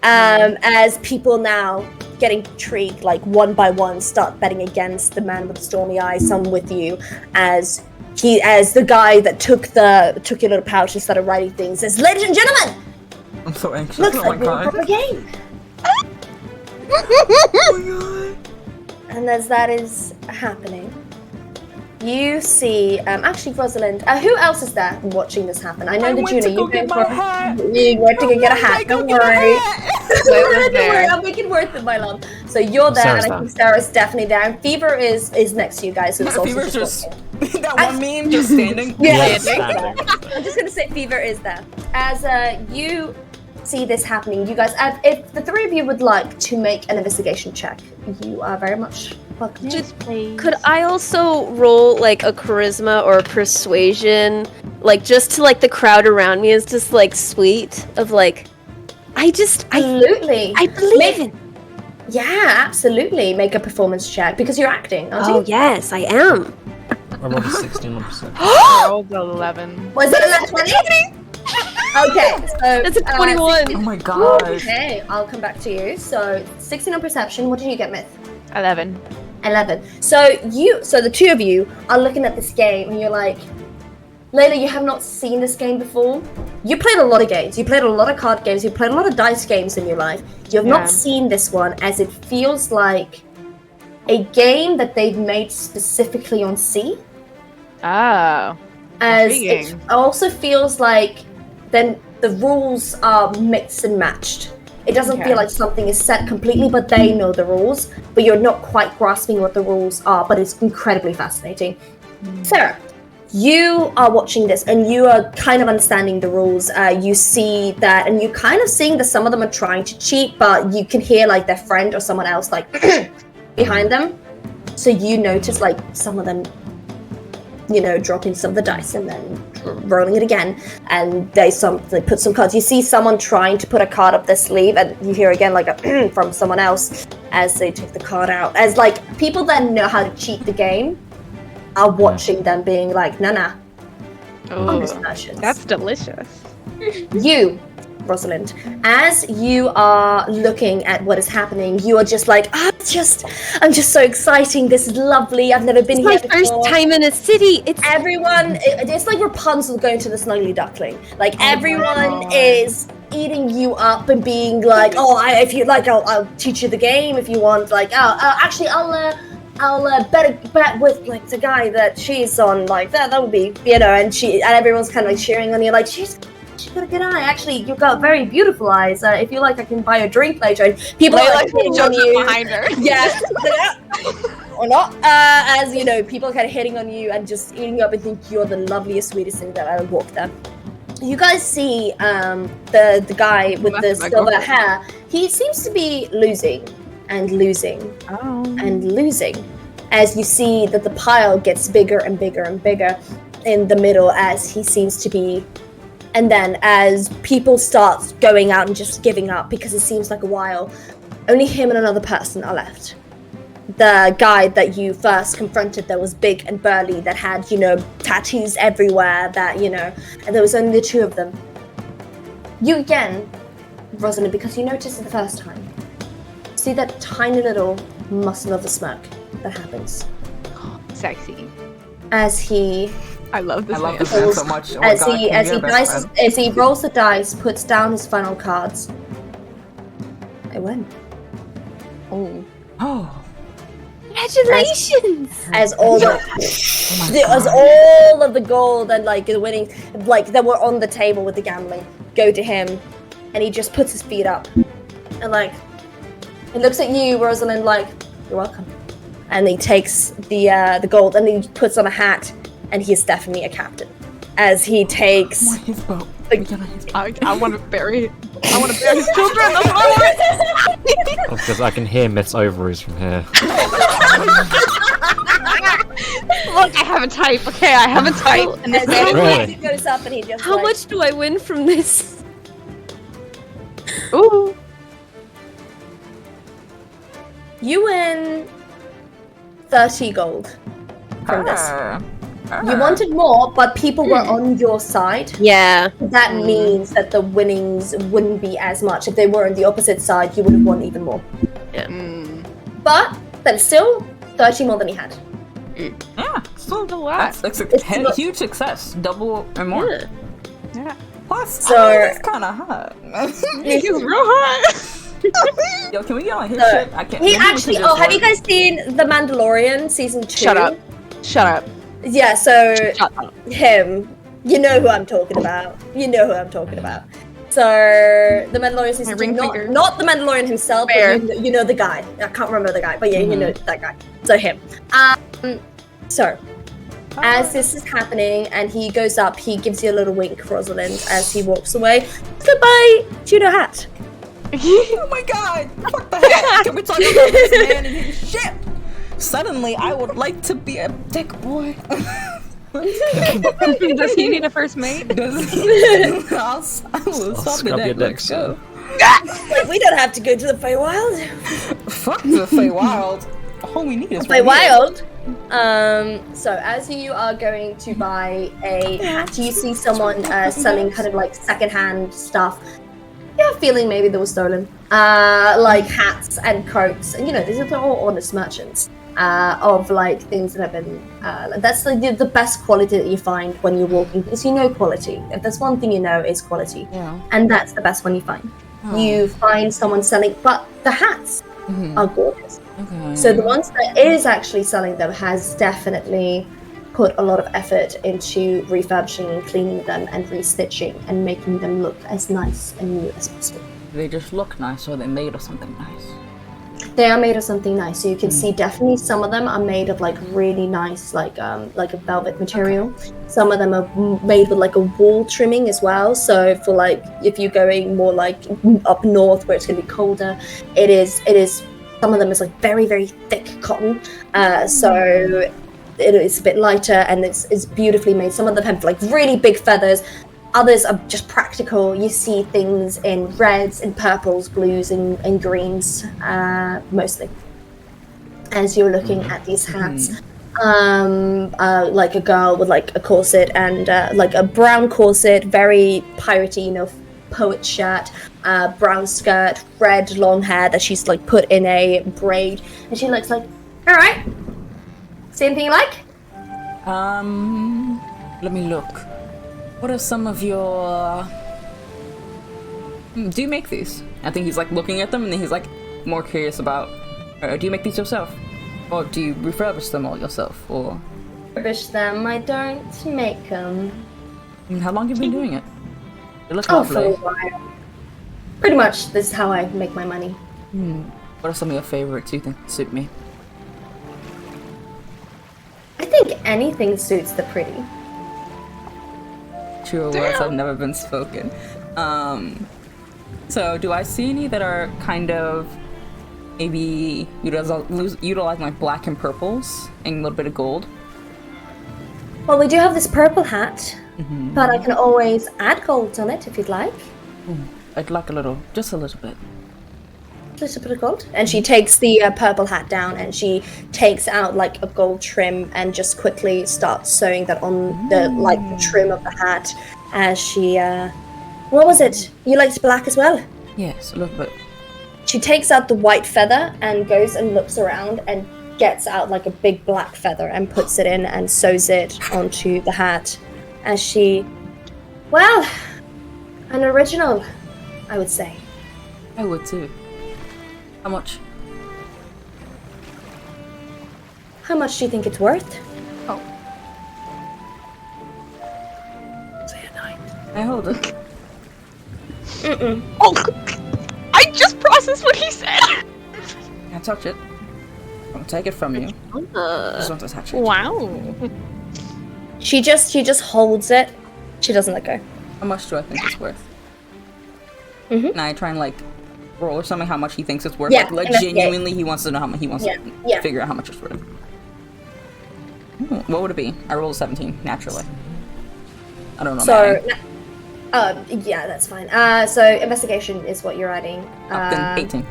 A: As people now get intrigued, one by one, start betting against the man with the stormy eyes. Some with you, as the guy that took your little pouch and started writing things. Says, "Ladies and gentlemen,
C: I'm so anxious.
A: looks
C: Oh
A: like
C: my
A: we're in a
C: god.
A: proper game." And as that is happening, you see, actually, Rosalind, who else is there watching this happen? I know that Juno, you went to go get a hat. Don't worry. Don't worry, I'll make it worth it, my love. So you're there,
D: Sarah's
A: and I think Sarah's definitely there. And Fever is next to you guys. So it's also
C: Fever's
A: just
C: just that one meme just standing.
A: Yeah.
D: Standing.
A: I'm just gonna say Fever is there. As you see this happening, you guys, if the three of you would like to make an investigation check, you are very much welcome.
E: Could I also roll a charisma or a persuasion, just to the crowd around me is just sweet of
A: Absolutely.
E: I believe
A: Make-
E: in.
A: Yeah, absolutely. Make a performance check because you're acting, aren't
E: Oh
A: you?
E: yes, I am.
D: I rolled a 16 on perception.
B: I rolled 11.
A: Was it a 20? Okay, so
E: That's a 21.
C: Oh my god.
A: Okay, I'll come back to you. So 16 on perception. What did you get, Myth?
B: 11.
A: 11. So the two of you are looking at this game and you're like, Layla, you have not seen this game before. You played a lot of games. You played a lot of card games. You played a lot of dice games in your life. You have not seen this one, as it feels like a game that they've made specifically on C.
B: Oh.
A: As
B: Intriguing.
A: it also feels like then the rules are mixed and matched. It doesn't feel like something is set completely, but they know the rules, but you're not quite grasping what the rules are, but it's incredibly fascinating. Sarah, you are watching this and you are kind of understanding the rules. You see that, and you're kind of seeing that some of them are trying to cheat, but you can hear like their friend or someone else like behind them. So you notice like some of them, you know, dropping some of the dice and then rolling it again, and they put some cards. You see someone trying to put a card up their sleeve, and you hear again like a from someone else as they take the card out. As like people that know how to cheat the game are watching them being like, nah.
B: Oh, that's delicious.
A: You, Rosalind, as you are looking at what is happening, you are just like, I'm just so exciting. This is lovely. I've never been here before.
E: My first time in a city. It's
A: everyone. It's like Rapunzel going to the Snuggly Duckling. Like everyone is eating you up and being like, if you like, I'll teach you the game if you want. Like, actually, I'll bet with like the guy that she's on. Like that would be, you know. And everyone's kind of like cheering on you. Like she's got a good eye. Actually, you've got very beautiful eyes. If you like, I can buy you a drink later. And people are like hitting on you
B: behind her.
A: Yes. Or not. As you know, people are kind of hitting on you and just eating you up and think you're the loveliest, sweetest thing that ever walked there. You guys see the guy with the silver hair. He seems to be losing and losing and losing. As you see that the pile gets bigger and bigger and bigger in the middle, as he seems to be. And then as people start going out and just giving up, because it seems like a while, only him and another person are left. The guy that you first confronted that was big and burly, that had, you know, tattoos everywhere, that, you know, and there was only the two of them. You again, Rosalind, because you noticed it the first time, see that tiny little muscle of a smirk that happens.
B: Sexy.
A: As he...
B: I love this man
C: so much. Oh my God,
A: as he rolls the dice, puts down his final cards. I win.
C: Oh.
E: Congratulations!
A: As all of the gold and like the winning, like that were on the table with the gambling, go to him, and he just puts his feet up, and like he looks at you, Rosalind, like you're welcome, and he takes the gold and he puts on a hat. And he is definitely a captain. As he takes...
C: his boat.
B: I want to bury his children. That's what I want.
D: Because I can hear Myth's ovaries from here.
B: Look, I have a type. Okay, I have a type.
A: And then he goes up and he just
E: How much do I win from this?
B: Ooh.
A: You win 30 gold from this. You wanted more, but people were on your side.
E: Yeah.
A: That means that the winnings wouldn't be as much. If they were on the opposite side, you would have won even more.
E: Yeah.
A: But then still 30 more than he had.
C: Yeah, still a lot. That's a huge success. Double and more.
B: Yeah.
C: Plus,
A: so
C: it's kind of hot.
B: He's real hot.
C: Yo, can we get on his ship? I can't.
A: He actually. Have you guys seen The Mandalorian season 2?
B: Shut up.
A: Yeah, so
B: Shut up.
A: him. You know who I'm talking about. So the Mandalorian season 2, not the Mandalorian himself, but you know the guy. I can't remember the guy, but yeah, you know that guy. So him. So as this is happening and he goes up, he gives you a little wink, Rosalind, as he walks away. Goodbye, Judo Hat.
C: Oh my God! Fuck the heck! Can we talk about this man and his ship? Suddenly, I would like to be a dick boy.
B: Does he need a first mate?
C: I will
D: scrub your dick, so.
A: Like, we don't have to go to the Faewild.
C: Fuck the Faewild. All we need is
A: Faewild. So as you are going to buy a hat, you see someone selling kind of like secondhand stuff. You have a feeling maybe they were stolen. Like hats and coats. And you know, these are all honest merchants. of like things that have been. That's the best quality that you find when you're walking, because you know quality. If there's one thing you know, is quality, and that's the best one you find. You find someone selling, but the hats are gorgeous.
C: Okay.
A: So the ones that is actually selling them has definitely put a lot of effort into refurbishing and cleaning them and restitching and making them look as nice and new as possible.
C: They just look nice, or they made of something nice.
A: They are made of something nice. So you can see definitely some of them are made of like really nice, like a velvet material. Some of them are made with like a wool trimming as well. So for like if you're going more like up north where it's gonna be colder, it is. Some of them is like very, very thick cotton. So it is a bit lighter and it's beautifully made. Some of them have like really big feathers. Others are just practical. You see things in reds and purples, blues and greens, mostly. As you're looking at these hats, like a girl with like a corset and like a brown corset, very piratey, poet shirt, brown skirt, red long hair that she's like put in a braid, and she looks like, all right, same thing you like?
C: Let me look. What are some of your... Do you make these? I think he's like looking at them and then he's like more curious about... do you make these yourself? Or do you refurbish them all yourself? Or...
A: Refurbish them, I don't make them.
C: How long have you been doing it? They look
A: For
C: lovely.
A: a while. Pretty much, this is how I make my money.
C: What are some of your favorites you think suit me?
A: I think anything suits the pretty.
C: True words have never been spoken. So do I see any that are kind of maybe utilizing like black and purples and a little bit of gold?
A: Well, we do have this purple hat, but I can always add gold on it if you'd like.
C: I'd like just a little bit.
A: Just a bit of gold. And she takes the purple hat down and she takes out like a gold trim and just quickly starts sewing that on the trim of the hat as she what was it? You liked black as well?
C: Yes, a little bit.
A: She takes out the white feather and goes and looks around and gets out like a big black feather and puts it in and sews it onto the hat as she, well, an original, I would say.
C: I would too. How much?
A: How much do you think it's worth?
C: Say a 9. I hold it.
B: Oh, I just processed what he said.
C: Can't touch it. I'll take it from you. Just want to touch it.
E: Wow.
A: She just holds it. She doesn't let go.
C: How much do I think it's worth? And I try and like roll or something how much he thinks it's worth.
A: Yeah,
C: Like genuinely he wants to know how much he wants to figure out how much it's worth. What would it be? I rolled a 17, naturally. I don't know.
A: So, yeah, that's fine. So investigation is what you're adding.
C: Then 18.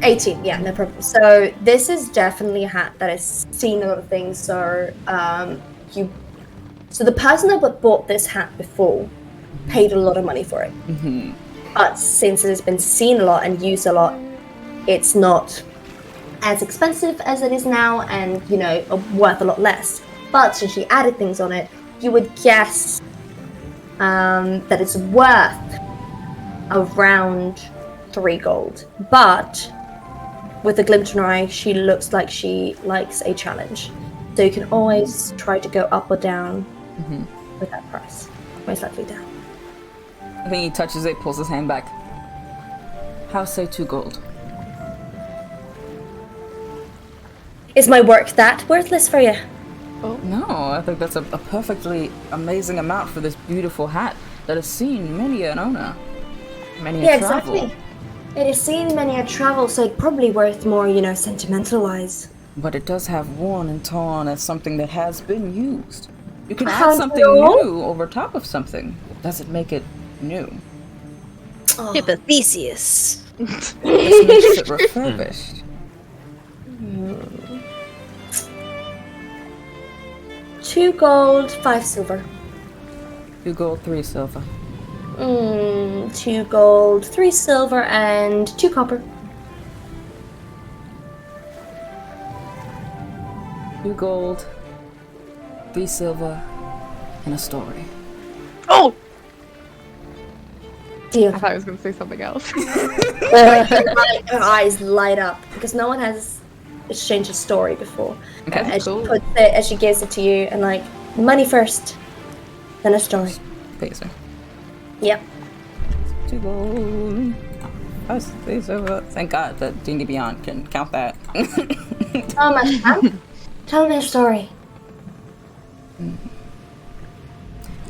A: 18, yeah, no problem. So this is definitely a hat that has seen a lot of things. So so the person that bought this hat before paid a lot of money for it. But since it has been seen a lot and used a lot, it's not as expensive as it is now, and worth a lot less. But since she added things on it, you would guess that it's worth around 3 gold. But with a glint in her eye, she looks like she likes a challenge. So you can always try to go up or down with that price. Most likely down.
C: I think he touches it, pulls his hand back. How say 2 gold?
A: Is my work that worthless for you?
C: No, I think that's a perfectly amazing amount for this beautiful hat that has seen many an owner. Many a travel.
A: Exactly. It has seen many a travel, so it's probably worth more, sentimental-wise.
C: But it does have worn and torn as something that has been used. You can
A: How
C: add something
A: no?
C: new over top of something. Does it make it new?
E: Hypothesis.
C: This makes it refurbished.
A: 2 gold, 5 silver.
C: 2 gold, 3 silver.
A: 2 gold, 3 silver, and 2 copper.
C: 2 gold, 3 silver, and a story.
B: Oh!
A: Deal.
B: I thought I was gonna say something else.
A: Her eyes light up because no one has exchanged a story before.
C: Okay.
A: As
B: cool.
A: she puts it, as she gives it to you, and like money first, then a story.
C: Pays her.
A: Yep.
C: 2 gold. Oh, 3 silver. Thank God that D&D Beyond can count that.
A: Oh my God. Tell me a story.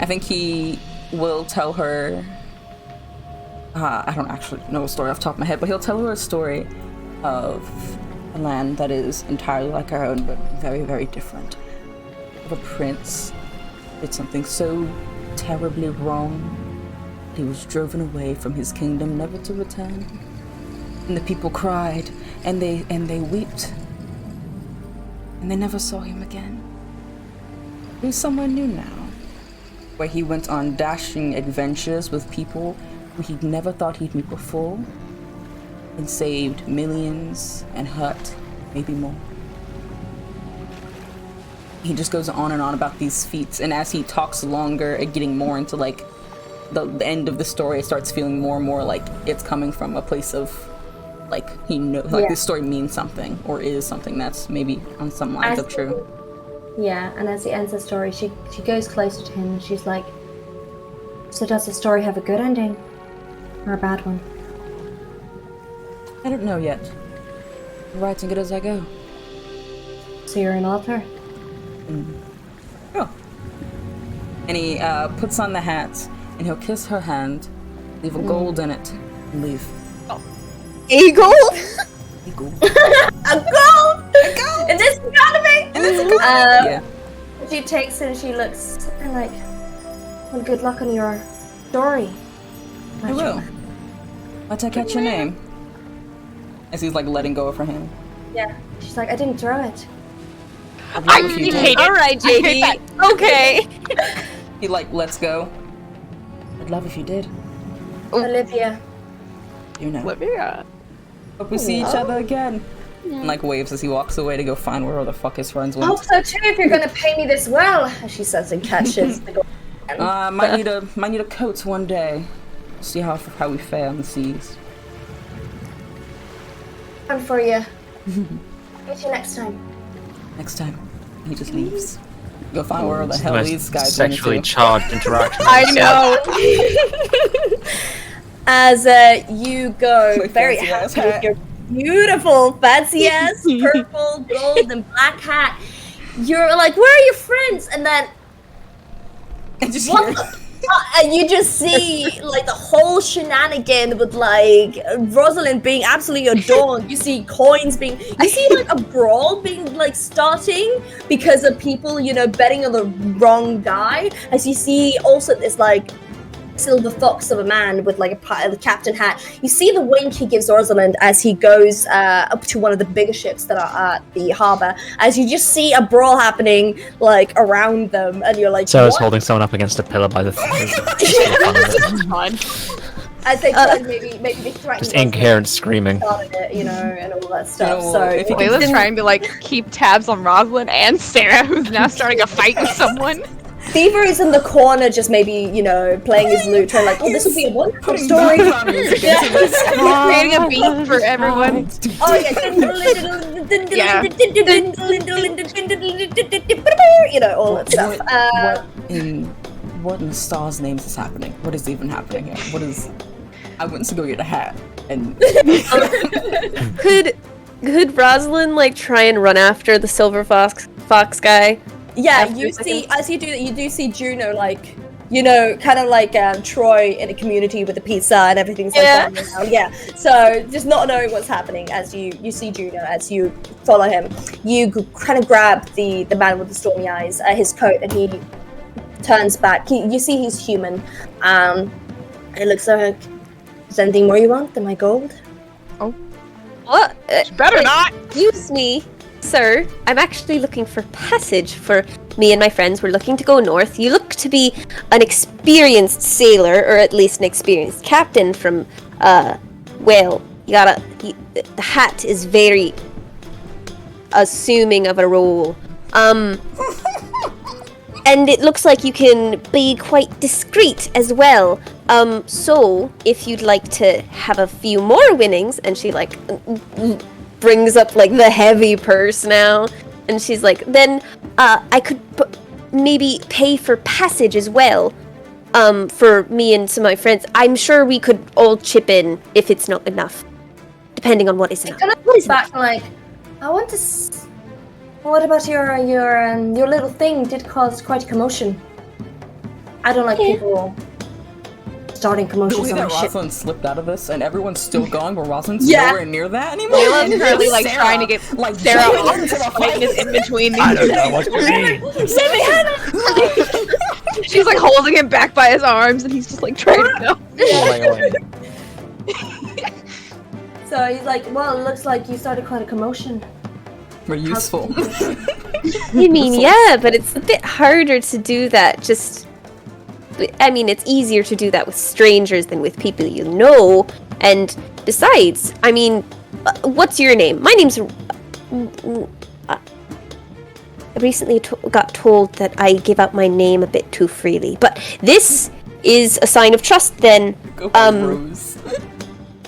C: I think he will tell her. I don't actually know a story off the top of my head, but he'll tell her a story of a land that is entirely like our own, but very, very different. Of a prince did something so terribly wrong, he was driven away from his kingdom, never to return. And the people cried, and they wept, and they never saw him again. He's somewhere new now, where he went on dashing adventures with people who he'd never thought he'd meet before, and saved millions and hurt maybe more. He just goes on and on about these feats, and as he talks longer and getting more into like the end of the story, it starts feeling more and more like it's coming from a place of like he knows like this story means something or is something that's maybe on some lines of true.
A: Yeah, and as he ends the story, she goes closer to him and she's like, "So does the story have a good ending or a bad one?"
C: I don't know yet. I'm writing it as I go.
A: So you're an author?
C: Oh. And he puts on the hat, and he'll kiss her hand, leave a gold in it, and leave.
E: A gold?
C: A gold.
A: A gold! A gold! In this economy!
C: Yeah.
A: She takes it and she looks and like, well, good luck on your story.
C: I will. Might I catch your name? As he's like letting go of her hand.
A: Yeah. She's like, I didn't throw it.
B: I hate it.
E: All right,
B: I hate that.
E: JD. Okay.
C: He like lets go. I'd love if you did.
A: Olivia.
C: You know.
B: Olivia.
C: Hope we see each other again. And like waves as he walks away to go find where the fuck his friends
A: I
C: went.
A: hope so too if you're gonna pay me this well, as she says and catches the gold.
C: Might need a coat one day. See how we fare on the seas.
A: Fun for you. Meet you next time.
C: Next time, he just leaves. Go find where the
D: It's the
C: hell
D: most
C: these guys
D: sexually
C: went to.
D: charged interaction.
B: I know.
A: As you go
C: My
A: very
C: fancy ass
A: happy with
C: hat.
A: your beautiful fancy ass purple, gold, and black hat, you're like, where are your friends? And then
C: And just
A: what
C: hear-
A: the and you just see like the whole shenanigan with like Rosalind being absolutely adorned. You see coins being, you see like a brawl being like starting because of people, you know, betting on the wrong guy. As you see also this like silver fox of a man with like a captain hat. You see the wink he gives Rosalind as he goes up to one of the bigger ships that are at the harbor. As you just see a brawl happening like around them, and you're like,
D: Sarah's
A: what?
D: holding someone up against a pillar by the throat.
A: As they try maybe be threatening.
D: Just incoherent screaming.
A: Started it, you know, and all that stuff.
C: know,
A: So
C: if you can-
B: Layla's trying to like keep tabs on Rosalind and Sarah, who's now starting a fight with someone.
A: Fever is in the corner, just maybe, you know, playing his lute, trying like, oh, this would be a wonderful story.
B: Creating a beat for everyone.
A: Oh yeah. You know, all that stuff.
C: What in the stars' names is happening? What is even happening here? What is? I went to go get a hat, and
E: Could Rosalind like try and run after the silver fox guy?
A: Yeah,
E: After
A: you
E: a
A: see,
E: second.
A: as you do that, you do see Juno, like, you know, kind of like Troy in a community with the pizza and everything's like
E: Yeah.
A: that. Now. Yeah, so just not knowing what's happening as you see Juno, as you follow him, you kind of grab the man with the stormy eyes, his coat, and he turns back. You see he's human. It looks like, is there anything more you want than my gold?
E: What?
B: Better not.
E: Excuse me, sir. I'm actually looking for passage for me and my friends. We're looking to go north. You look to be an experienced sailor, or at least an experienced captain from, well, the hat is very assuming of a role And it looks like you can be quite discreet as well. So if you'd like to have a few more winnings, and she like brings up like the heavy purse now, and she's like, then I could maybe pay for passage as well. For me and some of my friends. I'm sure we could all chip in if it's not enough, depending on what is enough.
A: Kind of looks back like, I want to. What about your little thing? Did cause quite a commotion. I don't like people starting
C: The
A: commotions
C: way
A: on
C: that
A: my ship.
C: Rosalind slipped out of this and everyone's still going, but Rosalind's
A: Yeah.
C: nowhere near that anymore.
B: Layla's
C: And
B: currently like
C: Sarah,
B: trying to get
C: like
B: Sarah
C: jumping
B: off
C: into the
B: the
C: fight.
B: fight is in between
D: I don't
B: these.
D: know what you mean.
B: She's like holding him back by his arms, and he's just like trying to go.
D: Wait.
A: So he's like, well, it looks like you started quite a commotion.
C: We're useful.
E: I mean, yeah, but it's a bit harder to do that. It's easier to do that with strangers than with people you know. And besides, I mean, what's your name? My name's. I recently got told that I give out my name a bit too freely, but this is a sign of trust. Then,
C: Go for Rose.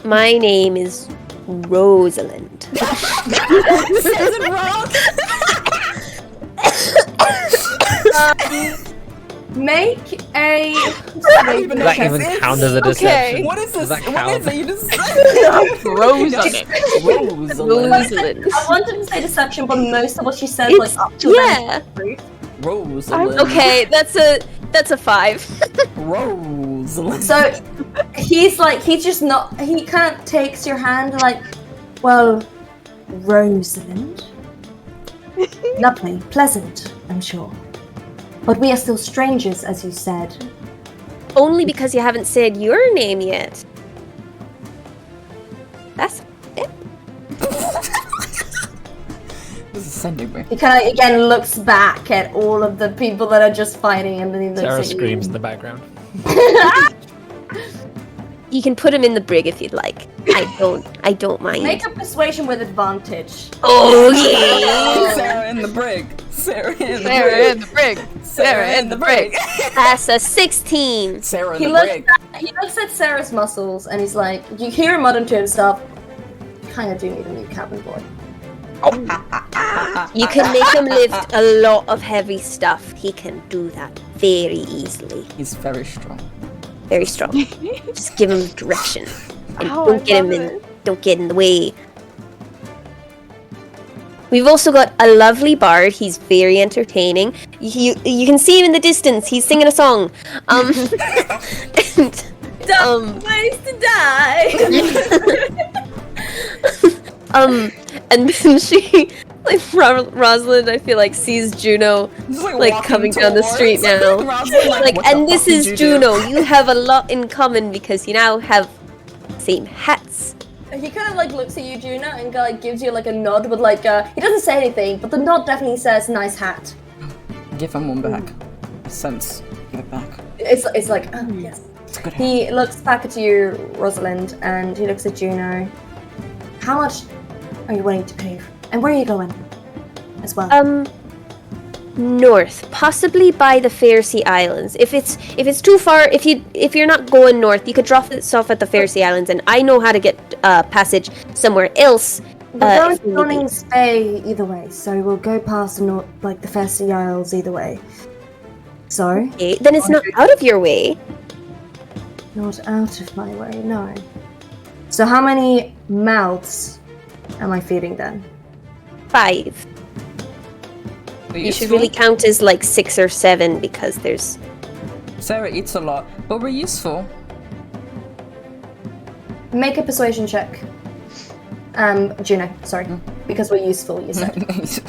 E: my name is Rosalind.
C: Says it wrong.
A: Make a.
D: Does that even count as a deception?
C: What is this?
D: Does that
C: What
D: count?
C: is it? You just
B: Rosalind.
C: Rosalind.
A: I wanted to say deception, but most of what she says,
E: It's-
A: like up to
E: yeah.
C: Rosalind.
E: Okay, that's a 5.
C: Rosalind.
A: So he's just not. He kind of takes your hand, like, well, Rosalind. Lovely, pleasant, I'm sure. But we are still strangers, as you said.
E: Only because you haven't said your name yet. That's it.
C: This is sending me.
A: He kind of again looks back at all of the people that are just fighting, and then he looks
D: Sarah
A: at
D: screams in
A: you.
D: the background.
E: You can put him in the brig if you'd like. I don't mind.
A: Make a persuasion with advantage.
E: Oh yeah.
C: Sarah in the brig. Sarah in the
B: Sarah
C: brig.
B: in the brig.
C: Sarah in the brig.
E: That's a 16.
C: Sarah in
A: He
C: the
A: looks
C: brig.
A: he looks at Sarah's muscles, and he's like, you hear him muttering to himself, kind of do need a new cabin boy.
E: You can make him lift a lot of heavy stuff. He can do that very easily.
C: He's very strong.
E: Very strong. Just give him direction. And
B: Oh,
E: don't get him in the way. We've also got a lovely bard. He's very entertaining. You can see him in the distance. He's singing a song. And,
A: Ways to die!
E: and then she, like Rosalind, I feel like sees Juno
C: Just,
E: like
C: walking
E: coming down the
C: towards-
E: street now.
C: Rosalind,
E: Like,
C: what the
E: and this
C: fuck
E: is
C: did you do?
E: Juno. You have a lot in common because you now have same hats.
A: He kind of like looks at you, Juno, and like gives you like a nod with like he doesn't say anything, but the nod definitely says nice hat.
C: Give him one back. Sense. Give it back.
A: It's like, oh yes.
C: It's a good hat.
A: He looks back at you, Rosalind, and he looks at Juno. How much are you willing to pay? And where are you going? As well.
E: North, possibly by the Fair Sea Islands. If it's too far, if you're not going north, you could drop this off at the Fair Sea Islands, and I know how to get passage somewhere else.
A: We're going
E: if
A: to
E: we need
A: Dunning's Bay either way, so we'll go past the north, like the Fair Sea Isles either way. So,
E: okay, then it's not out of your way.
A: not out of my way, no. So how many mouths am I feeding then?
E: 5. You should really count as like 6 or 7 because there's.
C: Sarah eats a lot, but we're useful.
A: Make a persuasion check. Juno, sorry. Because we're useful, you said.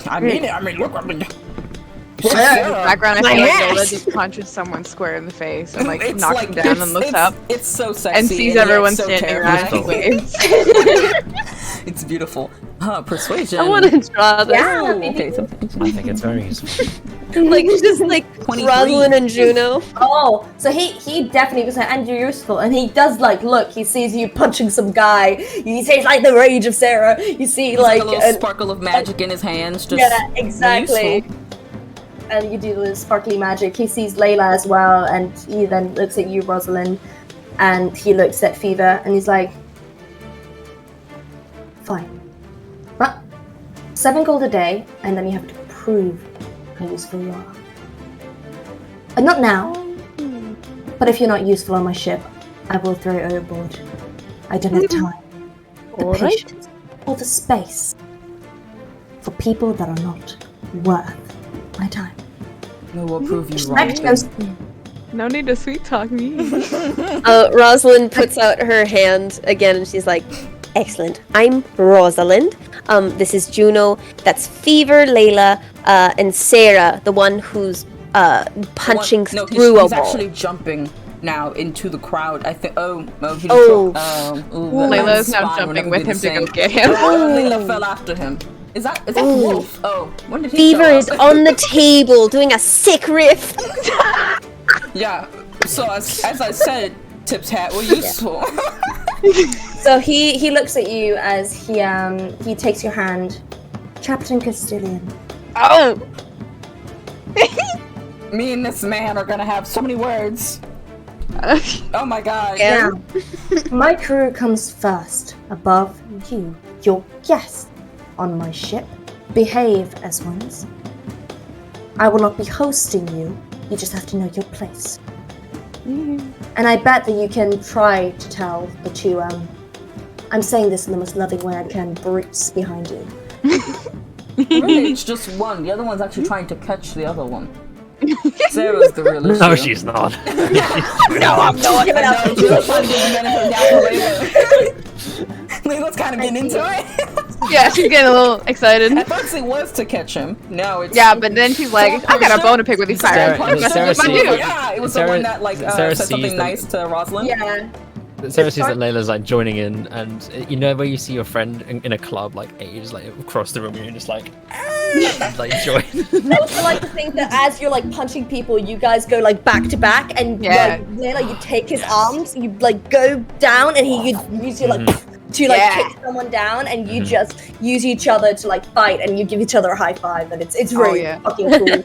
C: I mean it. I mean, look. I mean.
B: In the background, I
E: My
B: feel like
E: ass.
B: Lola just punches someone square in the face and like
C: It's
B: knocks
C: like-
B: him down and looks up
C: It's so sexy
B: and sees
C: yet
B: everyone
C: so
B: standing around
C: terrifying.
B: and waves.
C: It's beautiful. Persuasion.
E: I want to draw this.
A: Yeah,
C: Ooh,
A: maybe.
C: okay, so
D: I think it's very useful.
E: Like just like
C: 23.
E: Rosalind and Juno.
A: Oh, so he definitely was like, and you're useful, and he does like look. He sees you punching some guy. He sees like the rage of Sarah. You see
C: like
A: like
C: a little sparkle of magic in his hands. Just
A: yeah, exactly.
C: useful.
A: and you do the sparkly magic, he sees Layla as well, and he then looks at you, Rosalind, and he looks at Fever, and he's like, fine. But 7 gold a day, and then you have to prove how useful you are. And not now, but if you're not useful on my ship, I will throw you overboard. I don't have time, the patience, or the space for people that are not worth my time.
C: No, we'll prove you wrong.
A: Respect goes.
B: No need to sweet talk me.
E: Rosalind puts out her hand again and she's like, excellent. I'm Rosalind. This is Juno. That's Fever, Layla, and Sarah, the one who's punching through
C: he's
E: a wall.
C: actually jumping now into the crowd. I think.
B: Layla's now jumping with him to go get him.
C: Layla fell after him. Is that Wolf? Oh, when did he
E: Fever
C: show
E: is
C: up?
E: on the table doing a sick riff.
C: Yeah. So as I said, Tip's hat were useful.
A: So he looks at you as he takes your hand. Captain Castilian.
B: Oh!
C: Me and this man are gonna have so many words. Oh my god.
E: Yeah.
A: My crew comes first, above you, your guest on my ship. Behave as ones. I will not be hosting you. You just have to know your place. And I bet that you can try to tell the two, I'm saying this in the most loving way I can, brutes behind you.
C: Really, it's just one. The other one's actually trying to catch the other one. Sarah's the real issue.
D: No, she's not.
C: No, I'm not.
A: Give it up.
C: No, Juno's trying to get Layla's kind of getting into it.
B: Yeah, she's getting a little excited.
C: At first it was to catch him. No, it's...
B: Yeah, but then she's like, I got a bone to pick with these pirates.
D: Sarah sees-
C: Yeah, it was the one that
D: Sarah
C: said something
D: sees
C: nice to Rosalind.
A: Yeah.
D: Sarah sees that Layla's like joining in, and you know where you see your friend in a club like ages like across the room, and you're just like, and, like join.
A: I also like to think that as you're like punching people, you guys go like back to back, and like Layla, you take his arms, you like go down, and he use you like to like kick someone down, and you just use each other to like fight, and you give each other a high five, and it's really fucking cool.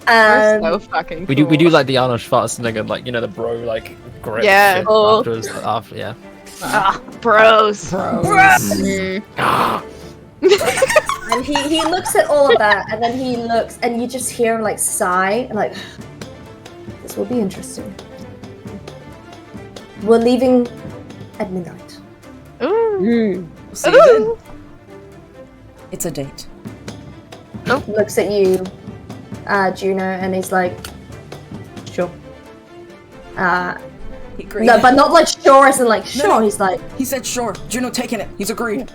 B: So fucking cool.
D: We do like the Arnold Schwarzenegger, like the bro like grip.
B: Yeah.
D: shit
E: Oh.
D: after yeah.
B: Bros.
A: And he looks at all of that, and then he looks, and you just hear him like sigh, and like, this will be interesting. We're leaving at midnight.
B: Ooh.
C: See you then. It's a date.
A: Looks at you, Juno, and he's like, sure.
C: He agreed.
A: No, but not like sure as in like sure.
C: No.
A: He's like,
C: He said sure. Juno taking it. He's agreed.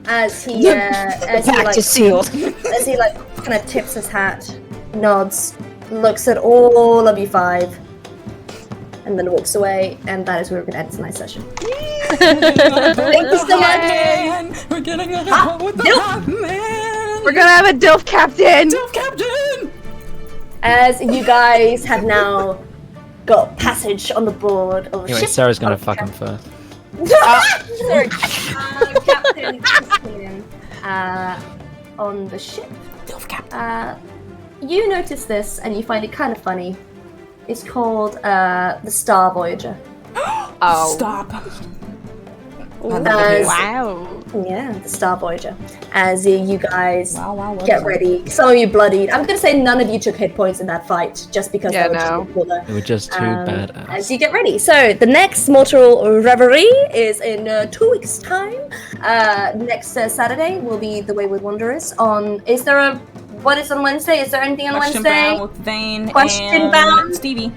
A: as he like
E: sealed.
A: as he like kind of tips his hat, nods, looks at all of you 5, and then walks away. And that is where we're gonna end tonight's session. Thank you so much.
C: We're getting a hot with the hot man.
B: We're gonna have a DILF captain!
C: DILF captain!
A: As you guys have now got passage on the board of the
D: Anyway,
A: ship.
D: Sarah's gonna fuck him first.
A: Sorry. Captain Christian, on the ship.
C: DILF captain.
A: You notice this and you find it kind of funny. It's called the Star Voyager.
B: Oh.
C: Stop.
A: As,
B: Wow.
A: yeah, the Star Voyager. As you guys
C: Wow,
A: get ready. Some of you bloodied. I'm gonna say none of you took hit points in that fight, just because
B: Yeah,
A: they were
B: no.
A: just cooler.
D: They were just too badass.
A: As you get ready. So the next Mortal Reverie is in 2 weeks' time. Next Saturday will be The Wayward Wanderers. What is on Wednesday? Is there anything on
C: Question
A: Wednesday?
C: bound with Vane
A: Question
C: and
A: bound?
C: Stevie.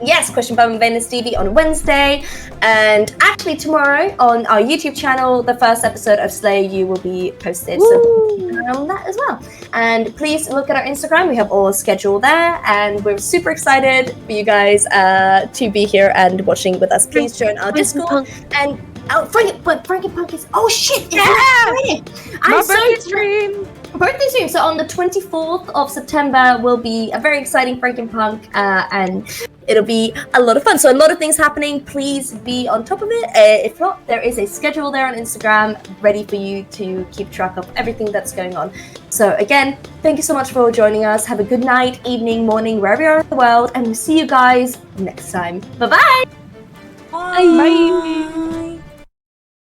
A: Yes, Question Bound and Vane and Stevie on Wednesday. And actually tomorrow on our YouTube channel, the first episode of Slay You will be posted. So keep an eye on that as well. And please look at our Instagram. We have all scheduled there. And we're super excited for you guys to be here and watching with us. Please join our Discord. And Frankie Punk is... Oh shit!
B: My birthday stream!
A: Birthday stream. So on the 24th of September will be a very exciting Frankenpunk and it'll be a lot of fun. So a lot of things happening. Please be on top of it. If not, there is a schedule there on Instagram ready for you to keep track of everything that's going on. So again, thank you so much for joining us. Have a good night, evening, morning, wherever you are in the world, and we'll see you guys next time. Bye-bye.
C: Bye.